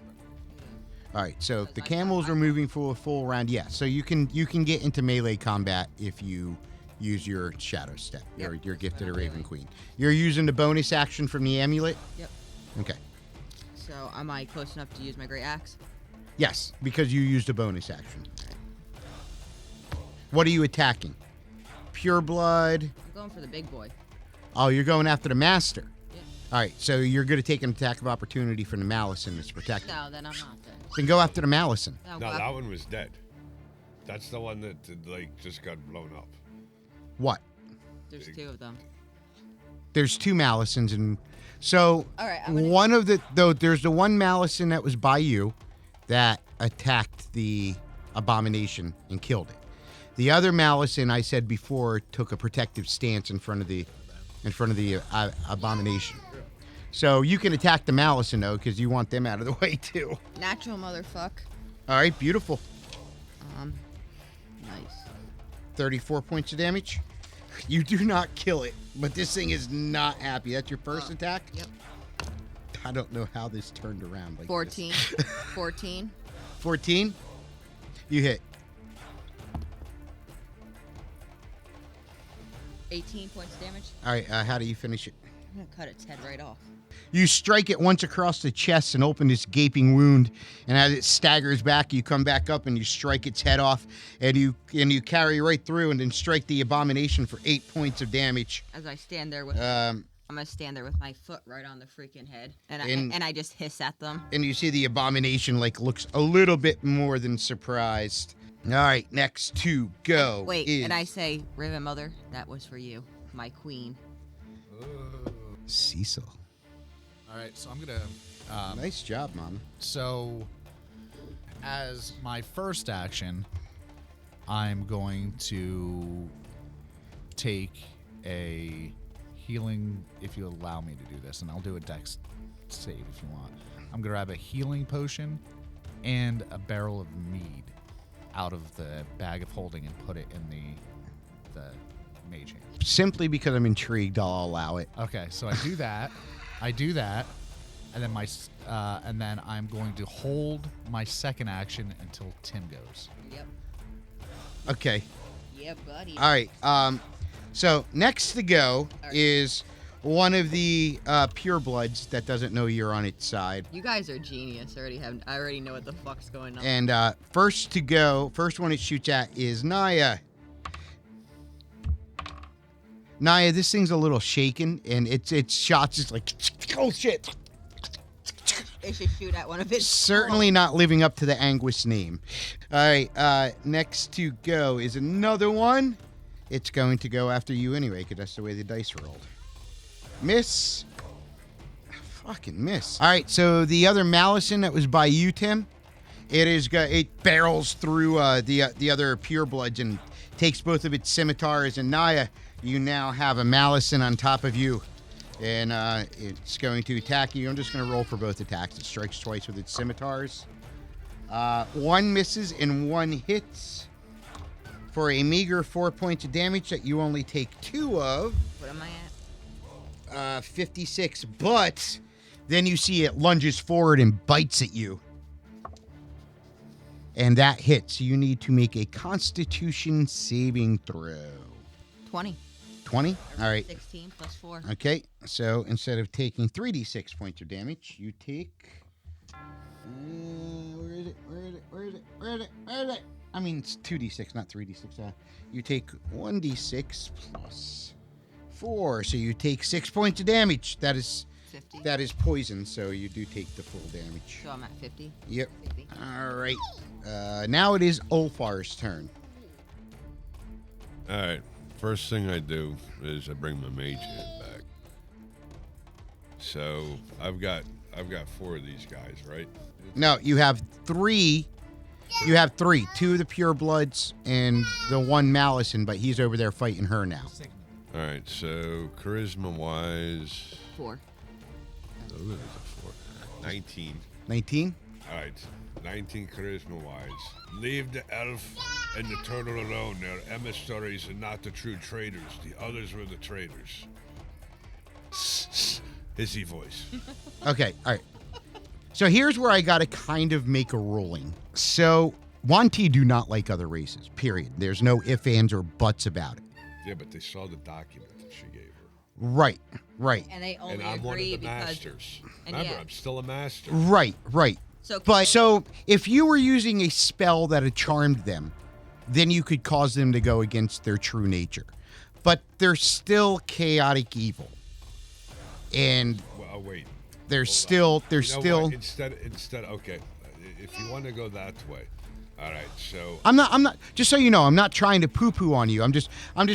Speaker 2: All right, so if the camels are moving for a full round, yeah. So you can get into melee combat if you use your shadow step, your gift of the Raven Queen. You're using the bonus action from the amulet.
Speaker 3: Yep.
Speaker 2: Okay.
Speaker 3: So am I close enough to use my great axe?
Speaker 2: Yes, because you used a bonus action. What are you attacking? Pure blood.
Speaker 3: I'm going for the big boy.
Speaker 2: Oh, you're going after the master.
Speaker 3: Yeah.
Speaker 2: All right, so you're going to take an attack of opportunity from the Malison that's protected.
Speaker 3: No, then I'm not then.
Speaker 2: Then go after the Malison.
Speaker 3: No,
Speaker 1: No,
Speaker 3: well,
Speaker 1: that one was dead. That's the one that just got blown up.
Speaker 2: What?
Speaker 3: there's 2 of them.
Speaker 2: There's 2 Malisons, and so
Speaker 3: All right, I'm gonna-
Speaker 2: one of the there's the one Malison that was by you that attacked the abomination and killed it. The other Malison, I said before, took a protective stance in front of the abomination. So you can attack the Malison though, because you want them out of the way too.
Speaker 3: Natural motherfuck.
Speaker 2: All right, beautiful.
Speaker 3: Nice.
Speaker 2: 34 points of damage. You do not kill it, but this thing is not happy. That's your first attack?
Speaker 3: Yep.
Speaker 2: I don't know how this turned around like
Speaker 3: 14. 14.
Speaker 2: 14? You hit.
Speaker 3: 18 points of damage.
Speaker 2: All right, how do you finish it?
Speaker 3: I'm gonna cut its head right off.
Speaker 2: You strike it once across the chest and open this gaping wound, and as it staggers back, you come back up and you strike its head off, and you carry right through and then strike the abomination for 8 points of damage.
Speaker 3: As I stand there with, I'm gonna stand there with my foot right on the freaking head, and I just hiss at them.
Speaker 2: And you see the abomination looks a little bit more than surprised. All right, next to go.
Speaker 3: Wait,
Speaker 2: is
Speaker 3: and I say, Riven Mother, that was for you, my queen.
Speaker 2: Cecil.
Speaker 6: All right, so I'm gonna.
Speaker 2: Nice job, Mama.
Speaker 6: So, as my first action, I'm going to take a healing, if you allow me to do this, and I'll do a dex save if you want. I'm gonna grab a healing potion and a barrel of mead out of the bag of holding and put it in the mage hand.
Speaker 2: Simply because I'm intrigued, I'll allow it.
Speaker 6: Okay, so I do that, and then I'm going to hold my second action until Tim goes.
Speaker 3: Yep.
Speaker 2: Okay.
Speaker 3: Yeah, buddy.
Speaker 2: All right. So next to go
Speaker 3: All right.
Speaker 2: is one of the purebloods that doesn't know you're on its side.
Speaker 3: You guys are genius. I already know what the fuck's going on.
Speaker 2: And first one it shoots at is Naya. Naya, this thing's a little shaken, and its shots is like, oh shit.
Speaker 3: It should shoot at one of its.
Speaker 2: Certainly not living up to the Anguis name. All right, next to go is another one. It's going to go after you anyway, because that's the way the dice rolled. Miss. Fucking miss. All right, so the other Malison that was by you, Tim, it barrels through the other purebloods and takes both of its scimitars. And Naya, you now have a Malison on top of you. And it's going to attack you. I'm just going to roll for both attacks. It strikes twice with its scimitars. One misses and one hits for a meager 4 points of damage that you only take 2 of.
Speaker 3: What am I at?
Speaker 2: 56. But then you see it lunges forward and bites at you. And that hits. You need to make a Constitution saving throw.
Speaker 3: 20.
Speaker 2: 20? All right.
Speaker 3: 16 plus 4.
Speaker 2: Okay, so instead of taking 3d6 points of damage, you take... Where is it? I mean, it's 2d6, not 3d6. You take 1d6 plus 4, so you take 6 points of damage.
Speaker 3: 50.
Speaker 2: That is poison, so you do take the full damage.
Speaker 3: So I'm at 50.
Speaker 2: Yep.
Speaker 3: 50.
Speaker 2: All right. Now it is Ulfar's turn.
Speaker 1: All right. First thing I do is I bring my mage hand back. So I've got 4 of these guys, right?
Speaker 2: No, you have 3. You have 3. 2 of the pure bloods and the 1 Malison, but he's over there fighting her now.
Speaker 1: All right. So charisma wise,
Speaker 3: 4.
Speaker 1: oh, there's a 4. 19.
Speaker 2: 19.
Speaker 1: All right. 19 charisma wise. Leave the elf and the turtle alone. They're emissaries and not the true traitors. The others were the traitors. Hissy voice.
Speaker 2: Okay, all right. So here's where I got to kind of make a ruling. So Yuan Ti do not like other races, period. There's no ifs, ands, or buts about it.
Speaker 1: Yeah, but they saw the document that she gave her.
Speaker 2: Right.
Speaker 3: And they only
Speaker 1: And I'm one of
Speaker 3: agree
Speaker 1: the
Speaker 3: because
Speaker 1: masters.
Speaker 3: and
Speaker 1: Remember,
Speaker 3: yeah.
Speaker 1: I'm still a master.
Speaker 2: Right. So if you were using a spell that had charmed them, then you could cause them to go against their true nature. But they're still chaotic evil. And
Speaker 1: Well, wait.
Speaker 2: they're
Speaker 1: Hold
Speaker 2: still
Speaker 1: on. You know what? Instead, okay. If you want to go that way, all right. So
Speaker 2: I'm not. Just so you know, I'm not trying to poo-poo on you. I'm just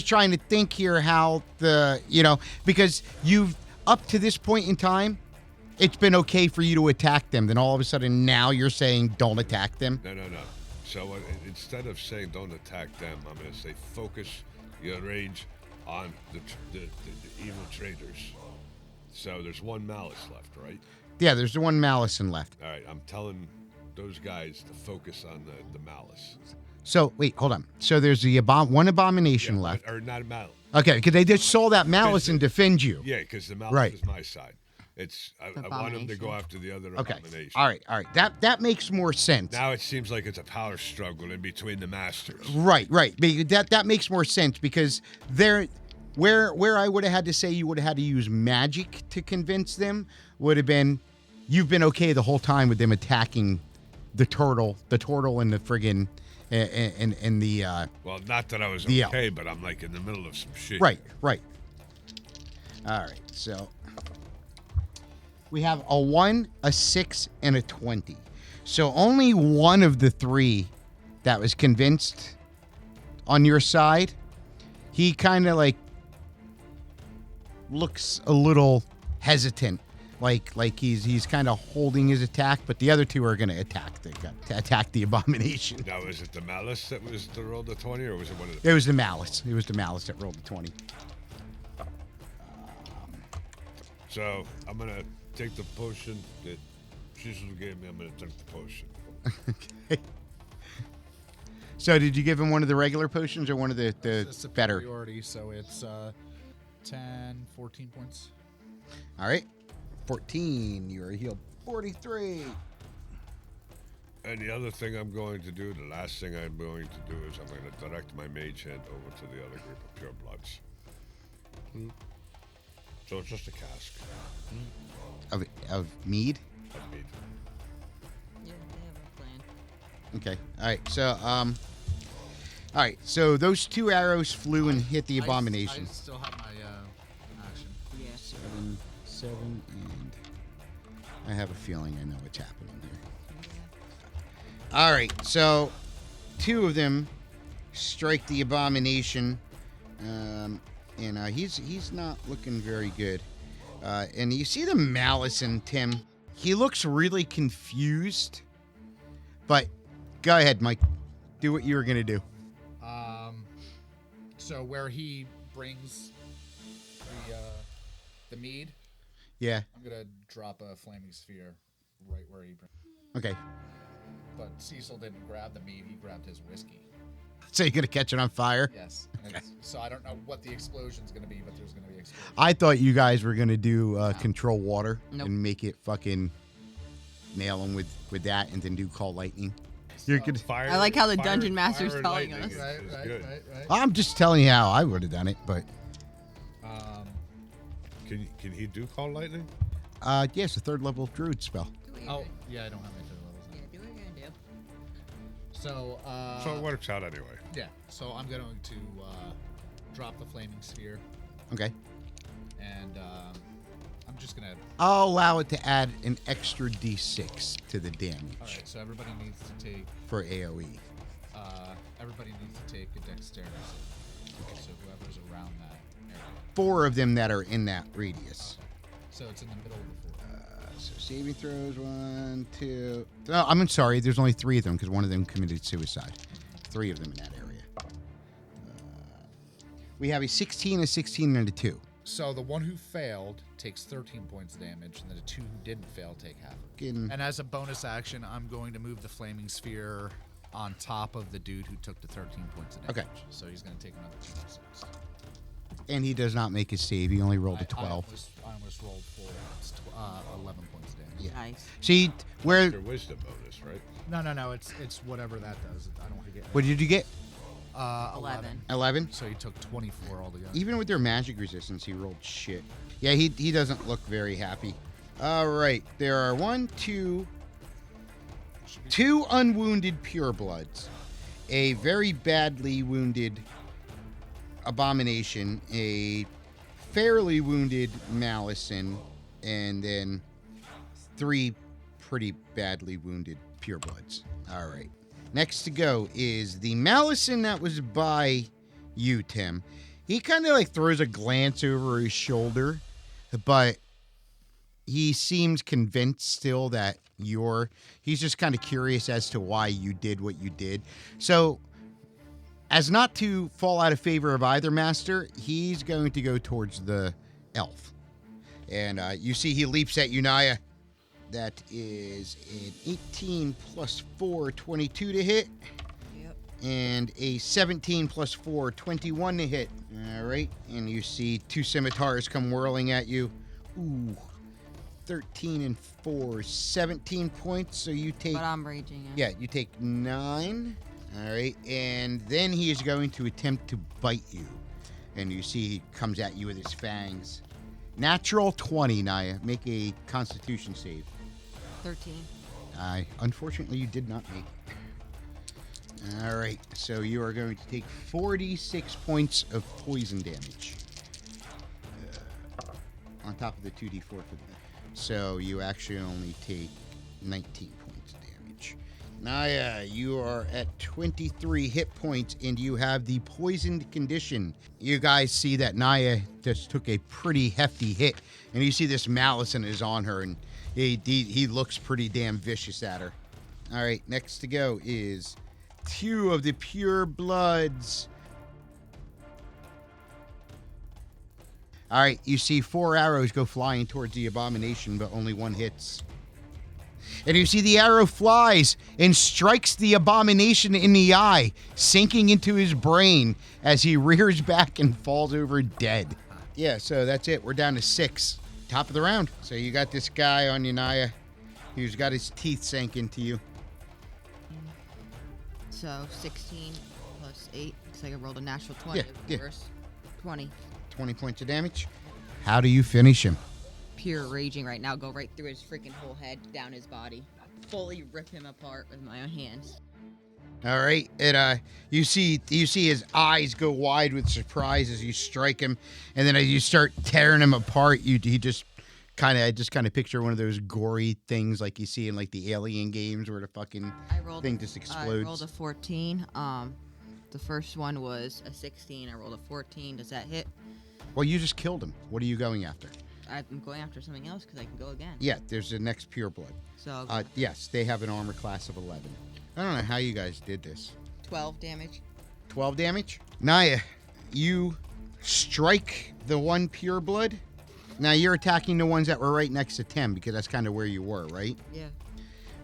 Speaker 2: trying to think here how because you've up to this point in time, it's been okay for you to attack them. Then all of a sudden now you're saying don't attack them.
Speaker 1: no. So instead of saying don't attack them, I'm going to say focus your rage on the evil traitors. So there's 1 malice left, right?
Speaker 2: Yeah, there's the 1 Malison left.
Speaker 1: All right. I'm telling those guys to focus on the malice.
Speaker 2: So wait, hold on. So there's the 1 abomination left.
Speaker 1: Or not malice.
Speaker 2: Okay, because they just saw that Malison defend you.
Speaker 1: Yeah, because the malice
Speaker 2: Right.
Speaker 1: is my side. I want them to go after the other
Speaker 2: Okay.
Speaker 1: abomination.
Speaker 2: All right. That makes more sense.
Speaker 1: Now it seems like it's a power struggle in between the masters.
Speaker 2: Right. That makes more sense because where I would have had to say you would have had to use magic to convince them would have been you've been okay the whole time with them attacking the turtle and the friggin' and the
Speaker 1: Well, not that I was
Speaker 2: The
Speaker 1: okay, but I'm like in the middle of some shit.
Speaker 2: right. All right. So we have a 1, a 6, and a 20. So only one of the 3 that was convinced on your side, he kind of like looks a little hesitant, like he's kind of holding his attack, but the other 2 are going to attack the abomination.
Speaker 1: Now, is it the malice that was the roll the 20, or was it one of the?
Speaker 2: It was the malice. It was the malice that rolled the 20.
Speaker 1: So I'm gonna take the potion that Jesus gave me. I'm gonna drink the potion.
Speaker 2: Okay. So did you give him one of the regular potions or one of the
Speaker 6: It's a
Speaker 2: better?
Speaker 6: superiority, so it's 10, 14 points.
Speaker 2: All right. 14. You are healed 43.
Speaker 1: And the other thing I'm going to do, the last thing I'm going to do is I'm going to direct my mage hand over to the other group of pure bloods. So it's just a cask
Speaker 2: Of mead?
Speaker 1: of mead.
Speaker 3: Yeah, they have a plan.
Speaker 2: Okay. All right. So all right. So those 2 arrows flew and hit the abomination.
Speaker 6: I still have my action.
Speaker 3: Yeah.
Speaker 2: 7, and I have a feeling I know what's happening here. All right. So 2 of them strike the abomination, and he's not looking very good. And you see the malice in Tim. He looks really confused. But go ahead, Mike. Do what you were gonna do.
Speaker 6: So where he brings the mead,
Speaker 2: Yeah.
Speaker 6: I'm gonna drop a flaming sphere right where he brings.
Speaker 2: Okay.
Speaker 6: But Cecil didn't grab the mead; he grabbed his whiskey.
Speaker 2: So you're gonna catch it on fire?
Speaker 6: Yes. So I don't know what the explosion's gonna be, but there's gonna be an explosion.
Speaker 2: I thought you guys were gonna do control water
Speaker 3: Nope.
Speaker 2: and make it fucking nail him with that, and then do call lightning. You're good.
Speaker 1: Fire,
Speaker 3: I like how the
Speaker 1: fire-
Speaker 3: dungeon master's
Speaker 1: fire and
Speaker 3: telling
Speaker 1: lightning
Speaker 3: us.
Speaker 1: is good.
Speaker 6: Right.
Speaker 2: I'm just telling you how I would have done it, but
Speaker 1: Can he do call lightning?
Speaker 2: yes, a 3rd level druid spell.
Speaker 3: Do what you're
Speaker 6: Oh,
Speaker 3: doing.
Speaker 6: yeah, I don't have any third levels.
Speaker 3: Yeah, do what you're gonna do.
Speaker 6: So
Speaker 1: it works out anyway.
Speaker 6: yeah. So I'm going to drop the flaming sphere,
Speaker 2: Okay.
Speaker 6: and I'm just gonna.
Speaker 2: I'll allow it to add an extra d6 to the damage
Speaker 6: All right. So everybody needs to take.
Speaker 2: for AoE.
Speaker 6: Everybody needs to take a dexterity save. Okay. So whoever's around that area.
Speaker 2: 4 of them that are in that radius.
Speaker 6: So it's in the middle of the floor.
Speaker 2: So saving throws, 1, 2. Oh, I'm sorry. There's only 3 of them because one of them committed suicide. 3 of them in that area. We have a 16, a 16, and a 2.
Speaker 6: So the one who failed takes 13 points of damage, and the 2 who didn't fail take half.
Speaker 2: Getting-
Speaker 6: And as a bonus action, I'm going to move the flaming sphere on top of the dude who took the 13 points of damage.
Speaker 2: Okay.
Speaker 6: So he's going to take another 2d6.
Speaker 2: And he does not make his save. He only rolled a 12.
Speaker 6: I almost rolled for 11 points of damage.
Speaker 2: Yeah.
Speaker 3: Nice.
Speaker 2: See, where?
Speaker 1: Your wisdom bonus, right?
Speaker 6: No. It's whatever that does. I don't forget.
Speaker 2: What did you get?
Speaker 3: 11.
Speaker 2: 11.
Speaker 6: So he took 24 altogether.
Speaker 2: Even with their magic resistance, he rolled shit. Yeah, he doesn't look very happy. All right, there are 2 unwounded purebloods, a very badly wounded abomination, a fairly wounded Malison, and then 3 pretty badly wounded purebloods. All right. Next to go is the Malison that was by you, Tim. He kind of like throws a glance over his shoulder, but he seems convinced still that he's just kind of curious as to why you did what you did. So, as not to fall out of favor of either master, he's going to go towards the elf. And you see he leaps at Unaya. That is an 18 plus 4, 22 to hit.
Speaker 3: Yep.
Speaker 2: And a 17 plus 4, 21 to hit. All right. And you see 2 scimitars come whirling at you. Ooh. 13 and 4, 17 points. So you take...
Speaker 3: But I'm raging.
Speaker 2: Yeah, you take 9. All right. And then he is going to attempt to bite you. And you see he comes at you with his fangs. Natural 20, Naya. Make a constitution save.
Speaker 3: 13.
Speaker 2: Unfortunately, you did not make it. All right, so you are going to take 46 points of poison damage. On top of the 2d4 for that. So you actually only take 19 points of damage. Naya, you are at 23 hit points, and you have the poisoned condition. You guys see that Naya just took a pretty hefty hit, and you see this Malison is on her, and he looks pretty damn vicious at her. All right, next to go is 2 of the pure bloods. All right, you see 4 arrows go flying towards the abomination, but only 1 hits. And you see the arrow flies and strikes the abomination in the eye, sinking into his brain as he rears back and falls over dead. Yeah, so that's it. We're down to 6. Top of the round. So you got this guy on you, Naya, who's got his teeth sank into you.
Speaker 3: So 16 plus 8. Looks like I rolled a natural 20.
Speaker 2: Yeah, yeah.
Speaker 3: Of course. 20.
Speaker 2: 20 points of damage. How do you finish him?
Speaker 3: Pure raging right now. Go right through his freaking whole head, down his body. Fully rip him apart with my own hands.
Speaker 2: All right, and you see his eyes go wide with surprise as you strike him, and then as you start tearing him apart, he just kind of picture one of those gory things like you see in like the Alien games where the fucking thing just explodes.
Speaker 3: I rolled a 14. The first one was a 16. I rolled a 14. Does that hit?
Speaker 2: Well, you just killed him. What are you going after?
Speaker 3: I'm going after something else because I can go again.
Speaker 2: Yeah, there's the next pureblood.
Speaker 3: So
Speaker 2: yes, they have an armor class of 11. I don't know how you guys did this.
Speaker 3: 12 damage.
Speaker 2: 12 damage? Naya, you strike the one pureblood. Now you're attacking the ones that were right next to Tim because that's kind of where you were, right?
Speaker 3: Yeah.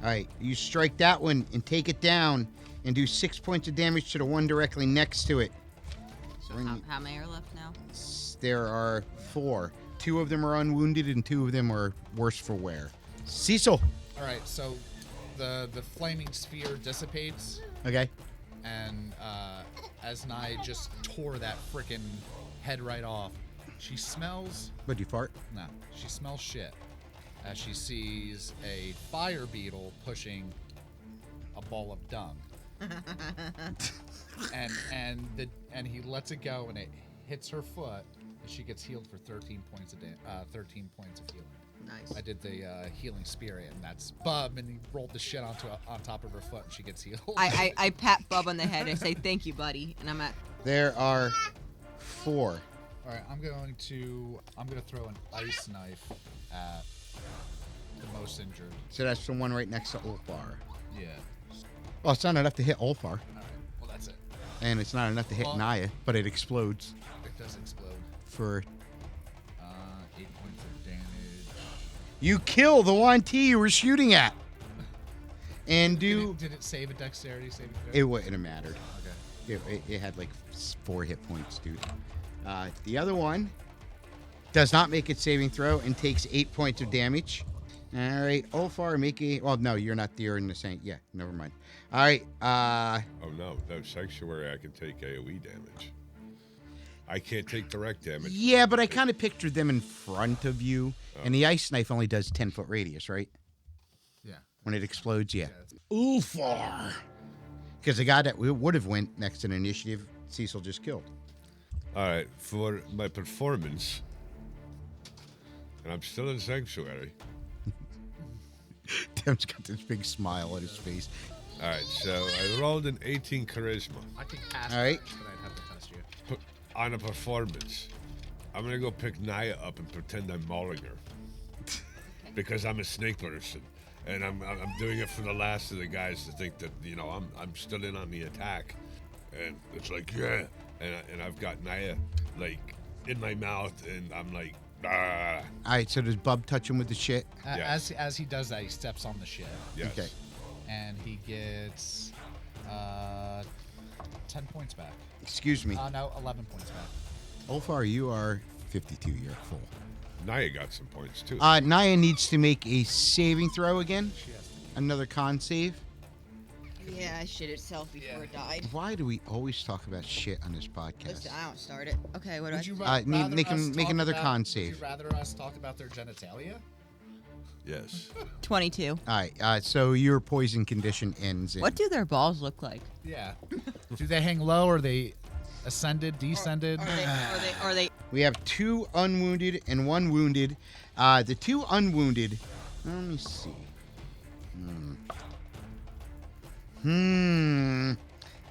Speaker 2: All right, you strike that one and take it down and do 6 points of damage to the one directly next to it.
Speaker 3: So how many are left now?
Speaker 2: There are 4. 2 of them are unwounded and 2 of them are worse for wear. Cecil.
Speaker 6: All right, so the flaming sphere dissipates,
Speaker 2: Okay.
Speaker 6: and as Nai just tore that frickin' head right off, she smells...
Speaker 2: What'd you fart?
Speaker 6: No, she smells shit as she sees a fire beetle pushing a ball of dung. and he lets it go, and it hits her foot, and she gets healed for 13 points of healing.
Speaker 3: Nice.
Speaker 6: I did the healing spirit, and that's Bub, and he rolled the shit on top of her foot, and she gets healed.
Speaker 3: I pat Bub on the head and I say, thank you, buddy. And I'm at...
Speaker 2: There are 4.
Speaker 6: All right, I'm gonna throw an ice knife at the most injured.
Speaker 2: So that's the one right next to Ulfar.
Speaker 6: Yeah.
Speaker 2: Well, it's not enough to hit Ulfar.
Speaker 6: All right. Well, that's it.
Speaker 2: And it's not enough to hit Naya, but it explodes
Speaker 6: It does explode.
Speaker 2: for...
Speaker 6: 8 points of damage.
Speaker 2: You kill the Yuan Ti you were shooting at. And
Speaker 6: Did it save a dexterity saving throw?
Speaker 2: It wouldn't have mattered.
Speaker 6: Okay.
Speaker 2: It had like 4 hit points, dude. The other one does not make its saving throw and takes 8 points of damage. All right, Ulfar, make a... Well, no, you're not there in the same... Yeah, never mind. All right,
Speaker 1: Oh, no. Sanctuary, I can take AoE damage. I can't take direct damage.
Speaker 2: yeah, but I kind of pictured them in front of you. And the ice knife only does 10-foot radius, right?
Speaker 6: Yeah.
Speaker 2: When it explodes, yeah.
Speaker 6: Yeah,
Speaker 2: Ulfar. Because the guy that would have went next in initiative, Cecil just killed.
Speaker 1: All right, for my performance, and I'm still in Sanctuary.
Speaker 2: Tim's got this big smile on his face.
Speaker 1: All right, so I rolled an 18 charisma.
Speaker 6: I can cast
Speaker 2: All right.
Speaker 6: it, but I'd have to test you.
Speaker 1: On a performance, I'm going to go pick Naya up and pretend I'm mauling her. Because I'm a snake person. And I'm doing it for the last of the guys to think that, I'm still in on the attack. And it's like, yeah. And I've got Naya, like, in my mouth, and I'm like, ah.
Speaker 2: All right, so does Bub touch him with the shit?
Speaker 1: Yes.
Speaker 6: As he does that, he steps on the shit.
Speaker 1: Yes.
Speaker 2: Okay.
Speaker 6: And he gets 10 points back.
Speaker 2: Excuse me.
Speaker 6: No, 11 points back.
Speaker 2: Ulfar, you are 52. You're full.
Speaker 1: Naya got some points, too.
Speaker 2: Naya needs to make a saving throw again.
Speaker 6: She has to.
Speaker 2: Another con save.
Speaker 3: Yeah, I shit itself before it died.
Speaker 2: Why do we always talk about shit on this podcast?
Speaker 3: Listen, I don't start it. Okay, what do I
Speaker 6: Would you
Speaker 3: do?
Speaker 6: rather
Speaker 2: make
Speaker 6: us
Speaker 2: make
Speaker 6: talk
Speaker 2: another
Speaker 6: about-
Speaker 2: con
Speaker 6: Would
Speaker 2: save.
Speaker 6: you rather us talk about their genitalia?
Speaker 1: Yes.
Speaker 3: 22.
Speaker 2: All right, so your poison condition ends.
Speaker 3: What do their balls look like?
Speaker 6: Yeah. Do they hang low? Or are they ascended, descended?
Speaker 3: Are they
Speaker 2: We have 2 unwounded and 1 wounded. The 2 unwounded. Let me see.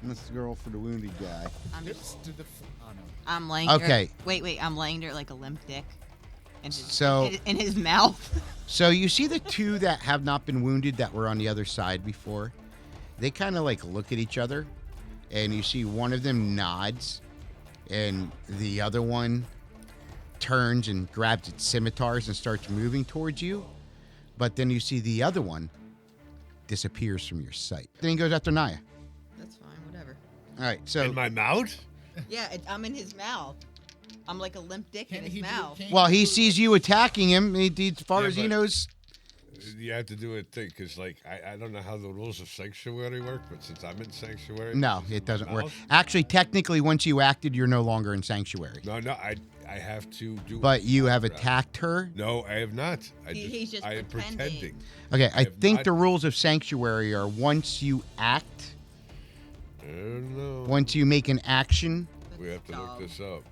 Speaker 2: Let's go for the wounded guy.
Speaker 3: I'm just
Speaker 6: Do the oh no.
Speaker 3: I'm laying
Speaker 2: Okay.
Speaker 3: Wait, I'm laying there like a limp dick. In his,
Speaker 2: So-
Speaker 3: in his mouth.
Speaker 2: So you see the 2 that have not been wounded that were on the other side before? They kind of like look at each other, and you see one of them nods, and the other one turns and grabs its scimitars and starts moving towards you. But then you see the other one disappears from your sight. Then he goes after Naya.
Speaker 3: That's fine, whatever.
Speaker 2: All right, so
Speaker 1: In my mouth?
Speaker 3: Yeah, I'm in his mouth. I'm like a limp dick in his mouth.
Speaker 2: well, he sees you attacking him. As far
Speaker 1: Yeah,
Speaker 2: as he
Speaker 1: but-
Speaker 2: knows,
Speaker 1: You have to do a thing, because, like, I don't know how the rules of Sanctuary work, but since I'm in Sanctuary...
Speaker 2: no,
Speaker 1: this is
Speaker 2: it doesn't
Speaker 1: my
Speaker 2: work.
Speaker 1: mouth.
Speaker 2: Actually, technically, once you acted, you're no longer in Sanctuary.
Speaker 1: No, I have to do...
Speaker 2: But you have
Speaker 1: Right.
Speaker 2: attacked her.
Speaker 1: No, I have not.
Speaker 3: He's just
Speaker 1: I am
Speaker 3: pretending.
Speaker 1: pretending.
Speaker 2: Okay, I
Speaker 1: have
Speaker 2: think
Speaker 1: not-
Speaker 2: the rules of Sanctuary are once you act,
Speaker 1: I don't know.
Speaker 2: once you make an action.
Speaker 1: We have to look this up.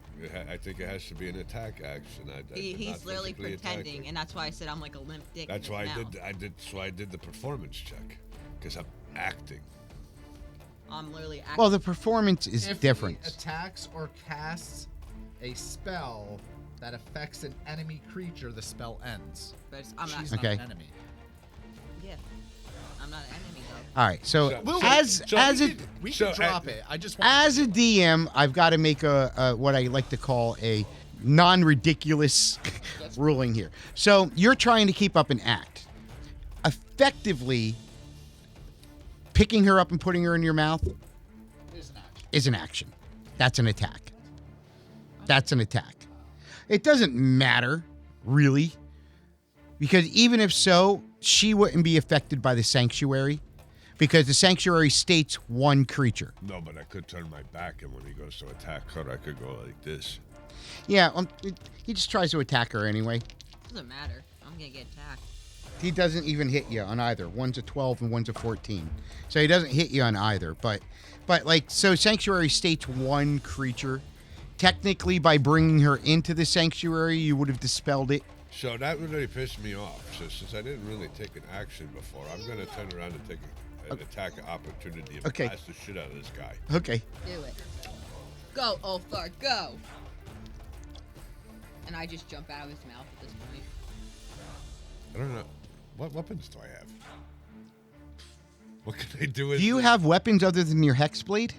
Speaker 1: I think it has to be an attack action.
Speaker 3: He's
Speaker 1: not
Speaker 3: literally
Speaker 1: physically
Speaker 3: pretending,
Speaker 1: attacking.
Speaker 3: and that's why I said I'm like a limp dick.
Speaker 1: That's
Speaker 3: in
Speaker 1: why
Speaker 3: his mouth.
Speaker 1: I did the performance check, because I'm acting.
Speaker 3: I'm literally acting.
Speaker 2: Well, the performance is
Speaker 6: If
Speaker 2: different.
Speaker 6: he attacks or casts a spell that affects an enemy creature, the spell ends.
Speaker 3: but I'm not.
Speaker 6: She's
Speaker 2: Okay.
Speaker 6: not an enemy.
Speaker 3: Yeah, I'm not an enemy though.
Speaker 2: All right, so
Speaker 1: So-
Speaker 2: as a
Speaker 6: We
Speaker 1: So,
Speaker 6: can drop it. I just want
Speaker 2: as a DM, I've got to make a what I like to call a non-ridiculous ruling here. So you're trying to keep up an act. Effectively, picking her up and putting her in your mouth is an action. That's an attack. That's an attack. It doesn't matter, really, because even if so, she wouldn't be affected by the sanctuary, because the sanctuary states one creature.
Speaker 1: No, but I could turn my back, and when he goes to attack her, I could go like this.
Speaker 2: Yeah, he just tries to attack her anyway.
Speaker 3: Doesn't matter. I'm gonna get attacked.
Speaker 2: He doesn't even hit you on either. One's a 12 and one's a 14. So he doesn't hit you on either. But like, so Sanctuary states one creature. Technically, by bringing her into the Sanctuary, you would have dispelled it.
Speaker 1: So that really pissed me off. So since I didn't really take an action before, I'm going to turn around and take an attack opportunity and blast the shit out of this guy.
Speaker 2: Okay.
Speaker 3: Do it. Go, Ulfar, go! And I just jump out of his mouth at this point.
Speaker 1: I don't know. What weapons do I have? What can I do with
Speaker 2: Do you have weapons other than your Hexblade?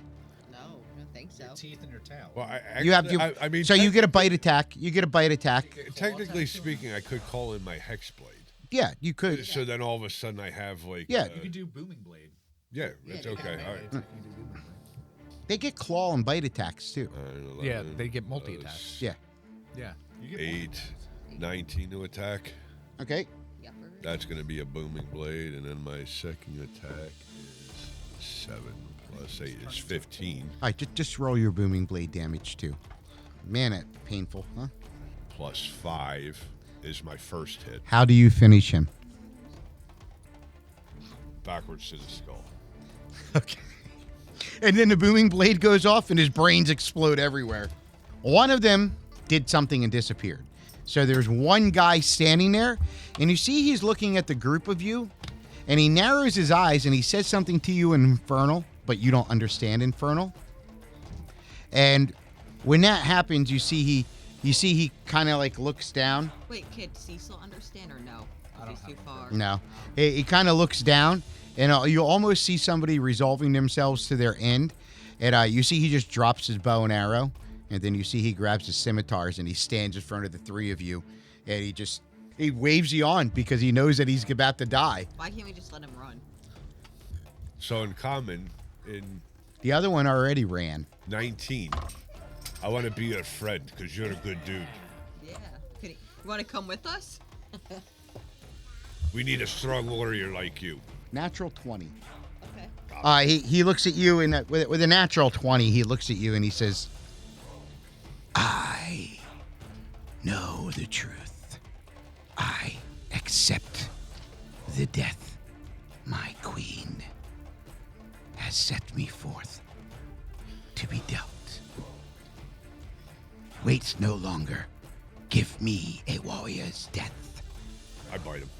Speaker 3: No, I don't think so.
Speaker 6: Teeth in your tail.
Speaker 1: Well,
Speaker 2: You have your,
Speaker 1: I mean,
Speaker 2: so you get a bite attack. You get a bite attack.
Speaker 1: technically speaking, I could call in my Hexblade.
Speaker 2: Yeah, you could.
Speaker 1: So then all of a sudden I have like...
Speaker 2: Yeah.
Speaker 6: You could do Booming Blade.
Speaker 1: Yeah, that's okay. All right.
Speaker 2: They get claw and bite attacks too.
Speaker 6: Yeah, they get multi-attacks.
Speaker 2: Yeah.
Speaker 6: Yeah. You get
Speaker 1: 8, 19 to attack.
Speaker 2: Okay.
Speaker 1: That's going to be a booming blade, and then my second attack is 7 plus 8 is 15.
Speaker 2: All right, just roll your booming blade damage too. Man, that's painful, huh?
Speaker 1: Plus 5 is my first hit.
Speaker 2: How do you finish him?
Speaker 1: Backwards to the skull.
Speaker 2: Okay. And then the booming blade goes off and his brains explode everywhere. One of them did something and disappeared. So there's one guy standing there, and you see he's looking at the group of you, and he narrows his eyes and he says something to you in Infernal, but you don't understand Infernal. And when that happens, you see he kind of like looks down.
Speaker 3: Wait, kid, Cecil understand or no? He's too far.
Speaker 2: No. He kind of looks down, and you almost see somebody resolving themselves to their end. And you see he just drops his bow and arrow, and then you see he grabs his scimitars, and he stands in front of the three of you, and he waves you on because he knows that he's about to die.
Speaker 3: Why can't we just let him run?
Speaker 1: So in common, in
Speaker 2: The other one already ran.
Speaker 1: 19, I want to be your friend because you're a good dude.
Speaker 3: Yeah. You want to come with us?
Speaker 1: We need a strong warrior like you.
Speaker 2: Natural 20.
Speaker 3: Okay.
Speaker 2: He looks at you, and with a natural 20, he looks at you and he says, I know the truth. I accept the death my queen has set me forth to be dealt. Wait no longer. Give me a warrior's death.
Speaker 1: I bite him.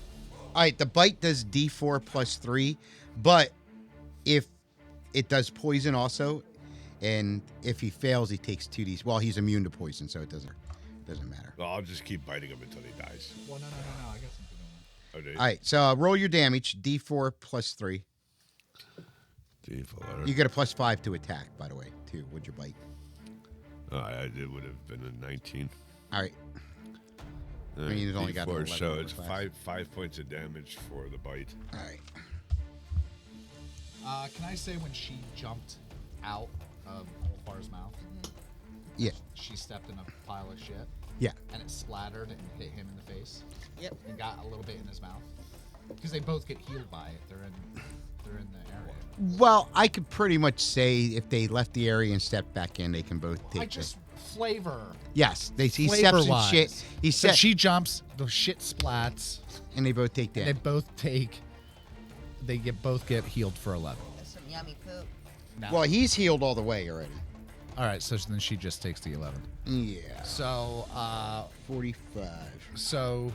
Speaker 2: All right, the bite does D4 plus 3, but if it does poison also, and if he fails, he takes 2d. Well, he's immune to poison, so it doesn't matter.
Speaker 1: Well, I'll just keep biting him until he dies.
Speaker 6: Well, no. I got something on that.
Speaker 1: Okay.
Speaker 2: All right, so roll your damage, D4 plus 3.
Speaker 1: D4.
Speaker 2: You get a plus 5 to attack, by the way, too, with your bite.
Speaker 1: It would have been a 19.
Speaker 2: All right. I mean, he's only got an
Speaker 1: D4,
Speaker 2: 11
Speaker 1: so
Speaker 2: over
Speaker 1: it's
Speaker 2: 5.
Speaker 1: 5 points of damage for the bite.
Speaker 2: All right.
Speaker 6: Can I say when she jumped out of Ulfar's mouth,
Speaker 2: Yeah.
Speaker 6: she stepped in a pile of shit?
Speaker 2: Yeah.
Speaker 6: And it splattered and hit him in the face?
Speaker 3: Yep.
Speaker 6: And got a little bit in his mouth? Because they both get healed by it. They're in the area.
Speaker 2: Well, I could pretty much say if they left the area and stepped back in, they can both take
Speaker 6: I just flavor.
Speaker 2: Yes, he steps in
Speaker 6: Flavor-wise.
Speaker 2: shit. He
Speaker 6: So
Speaker 2: steps,
Speaker 6: she jumps, the shit splats,
Speaker 2: and they both take
Speaker 6: they
Speaker 2: damage.
Speaker 6: both take. They both get healed for 11.
Speaker 3: That's some yummy poop.
Speaker 6: No.
Speaker 2: Well, he's healed all the way already.
Speaker 6: All right, so then she just takes the 11.
Speaker 2: Yeah.
Speaker 6: So
Speaker 2: 45.
Speaker 6: so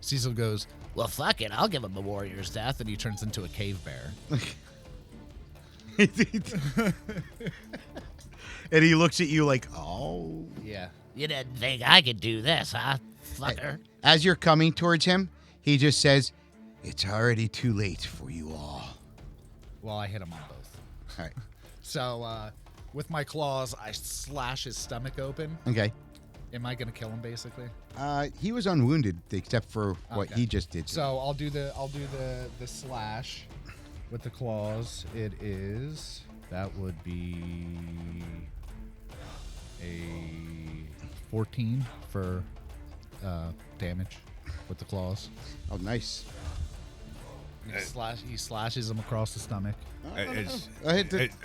Speaker 6: Cecil goes, well, fuck it, I'll give him a warrior's death, and he turns into a cave bear.
Speaker 2: And he looks at you like, oh.
Speaker 6: Yeah.
Speaker 7: You didn't think I could do this, huh, fucker?
Speaker 2: As you're coming towards him, he just says, it's already too late for you all.
Speaker 6: Well, I hit him on both.
Speaker 2: All right.
Speaker 6: So with my claws, I slash his stomach open.
Speaker 2: Okay.
Speaker 6: Am I gonna kill him basically?
Speaker 2: He was unwounded except for what
Speaker 6: Okay.
Speaker 2: he just did.
Speaker 6: So I'll do the slash with the claws. That would be a 14 for damage with the claws.
Speaker 2: Oh, nice.
Speaker 6: He slashes him across the stomach.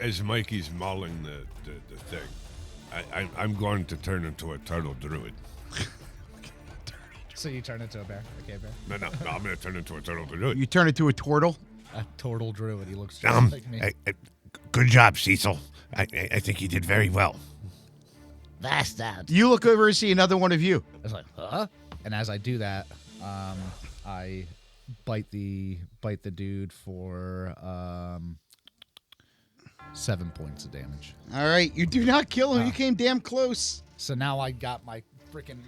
Speaker 1: As Mikey's mauling the thing, I'm going to turn into a turtle druid.
Speaker 6: So you turn into a bear, a cave bear,
Speaker 1: No, I'm gonna turn into a turtle to do it.
Speaker 2: You turn into a turtle.
Speaker 6: a turtle druid. He looks just like me.
Speaker 1: Good job, Cecil. I think you did very well.
Speaker 7: Bastard.
Speaker 2: You look over and see another one of you.
Speaker 7: I was like, huh?
Speaker 6: And as I do that, I bite the dude for 7 points of damage.
Speaker 2: All right, you do not kill him. You came damn close.
Speaker 6: So now I got my freaking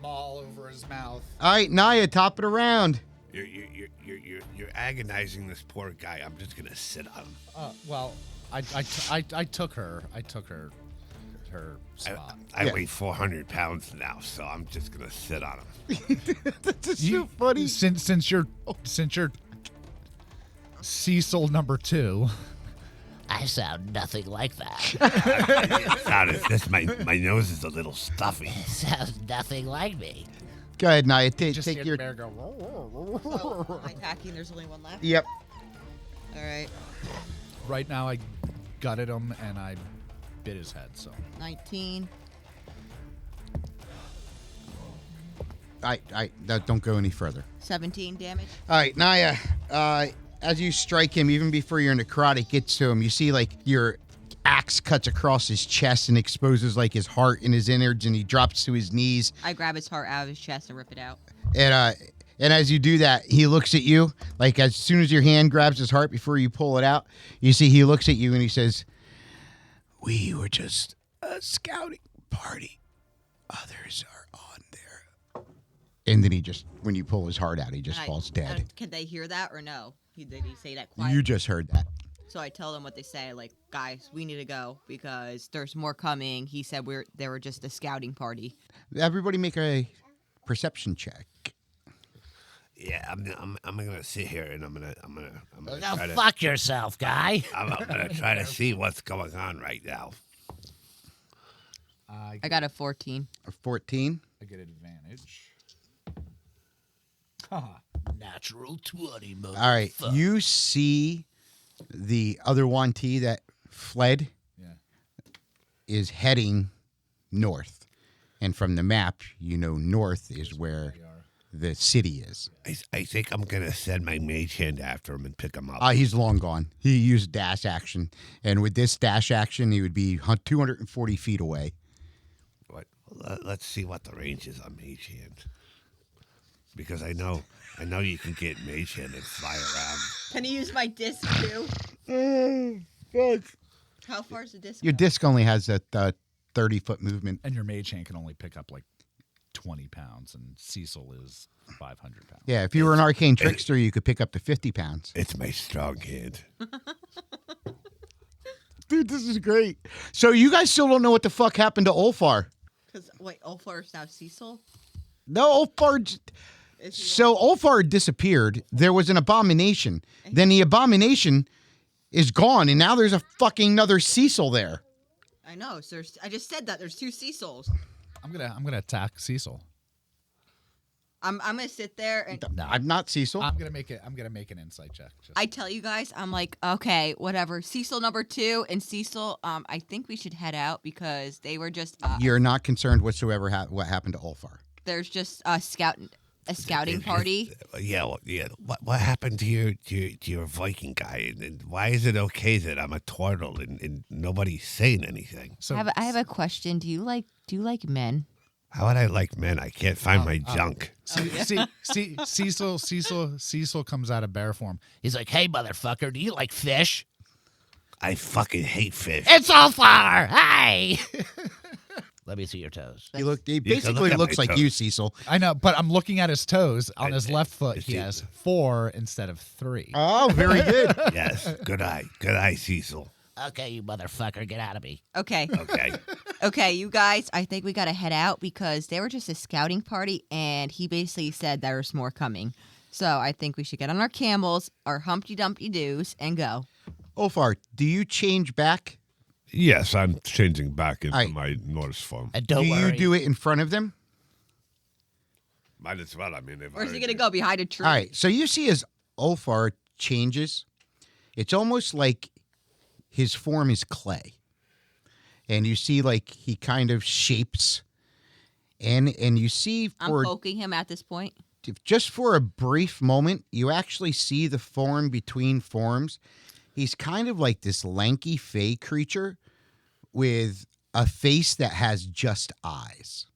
Speaker 6: maul over his mouth.
Speaker 2: All right, Naya, top it around.
Speaker 1: You're agonizing this poor guy. I'm just gonna sit on him.
Speaker 6: Well, I took her. I took her spot.
Speaker 1: I weigh 400 pounds now, so I'm just gonna sit on him.
Speaker 2: That's so funny.
Speaker 6: Since you're Cecil number 2.
Speaker 7: I sound nothing like that.
Speaker 1: My nose is a little stuffy.
Speaker 7: Sounds nothing like me.
Speaker 2: Go ahead, Naya.
Speaker 6: Just
Speaker 2: Take
Speaker 6: hear
Speaker 2: your.
Speaker 6: the bear go.
Speaker 3: So, am I attacking? There's only one left?
Speaker 2: Yep.
Speaker 3: All right.
Speaker 6: Right now, I gutted him and I bit his head. So
Speaker 3: 19.
Speaker 2: Don't go any further.
Speaker 3: 17 damage.
Speaker 2: All right, Naya. As you strike him, even before your necrotic gets to him, you see like your axe cuts across his chest and exposes like his heart and his innards, and he drops to his knees.
Speaker 3: I grab his heart out of his chest and rip it out.
Speaker 2: And as you do that, he looks at you. Like as soon as your hand grabs his heart before you pull it out, you see he looks at you and he says, "We were just a scouting party. Others are on there." And then he just, when you pull his heart out, he just falls dead.
Speaker 3: Can they hear that or no? Did he say that quietly?
Speaker 2: You just heard that.
Speaker 3: So I tell them what they say, like, guys, we need to go because there's more coming. He said they were just a scouting party.
Speaker 2: Everybody make a perception check.
Speaker 1: Yeah, I'm gonna sit here and I'm gonna
Speaker 7: Go
Speaker 1: try to,
Speaker 7: fuck yourself, guy.
Speaker 1: I'm gonna try to see what's going on right now.
Speaker 3: I got a 14.
Speaker 2: A 14.
Speaker 6: I get advantage.
Speaker 7: Natural 20, motherfucker.
Speaker 2: All right. You see the other Yuan Ti that fled is heading north. And from the map, you know north is where the city is.
Speaker 1: I think I'm gonna send my mage hand after him and pick him up.
Speaker 2: He's long gone. He used dash action. And with this dash action, he would be 240 feet away.
Speaker 1: Let's see what the range is on mage hand. Because I know you can get mage hand and fly around.
Speaker 3: Can you use my disc too? How far is the disc?
Speaker 2: Your disc only has a 30-foot movement.
Speaker 6: And your mage hand can only pick up like 20 pounds, and Cecil is 500 pounds.
Speaker 2: Yeah, if you were an arcane trickster, you could pick up to 50 pounds.
Speaker 1: It's my strong hand.
Speaker 2: Dude, this is great. So you guys still don't know what the fuck happened to Ulfar.
Speaker 3: Because, wait, Ulfar is now Cecil?
Speaker 2: No, Ulfar... So Ulfar disappeared. There was an abomination. Then the abomination is gone, and now there's a fucking another Cecil there.
Speaker 3: I know. So I just said that there's 2 Cecils.
Speaker 6: I'm gonna attack Cecil.
Speaker 3: I'm gonna sit there and
Speaker 2: No, I'm not Cecil.
Speaker 6: I'm gonna make an insight check.
Speaker 3: I tell you guys, I'm like, okay, whatever. Cecil number 2 and Cecil. I think we should head out because they were just.
Speaker 2: You're not concerned whatsoever what happened to Ulfar.
Speaker 3: There's just a scouting party.
Speaker 1: Yeah. What happened to your Viking guy? And why is it okay that I'm a turtle and nobody's saying anything?
Speaker 6: So
Speaker 3: I have a question. Do you like men?
Speaker 1: How would I like men? I can't find my junk.
Speaker 6: Cecil comes out of bear form.
Speaker 7: He's like, hey, motherfucker, do you like fish?
Speaker 1: I fucking hate fish.
Speaker 7: It's Ulfar! Hey! Let me see your toes.
Speaker 2: He basically
Speaker 1: look at
Speaker 2: looks
Speaker 1: my
Speaker 2: like
Speaker 1: toes.
Speaker 2: you, Cecil.
Speaker 6: I know, but I'm looking at his toes. On his left foot, he
Speaker 1: see-
Speaker 6: has 4 instead of 3.
Speaker 2: Oh, very good.
Speaker 1: Yes. Good eye, Cecil.
Speaker 7: Okay, you motherfucker, get out of me.
Speaker 3: Okay.
Speaker 1: Okay.
Speaker 3: Okay, you guys, I think we gotta head out because they were just a scouting party, and he basically said there's more coming. So I think we should get on our camels, our Humpty Dumpty doos, and go.
Speaker 2: Ulfar, do you change back?
Speaker 1: Yes, I'm changing back into
Speaker 2: Aye.
Speaker 1: my Norse form.
Speaker 7: And don't
Speaker 2: do
Speaker 7: worry.
Speaker 2: you do it in front of them?
Speaker 1: Might as well. I mean, they've
Speaker 3: Where's he
Speaker 1: already-
Speaker 3: gonna go? Behind a tree?
Speaker 2: All right, so you see as Ulfar changes, it's almost like his form is clay. And you see like he kind of shapes And you see
Speaker 3: I'm
Speaker 2: for
Speaker 3: poking him at this point.
Speaker 2: just for a brief moment, you actually see the form between forms. He's kind of like this lanky fey creature with a face that has just eyes.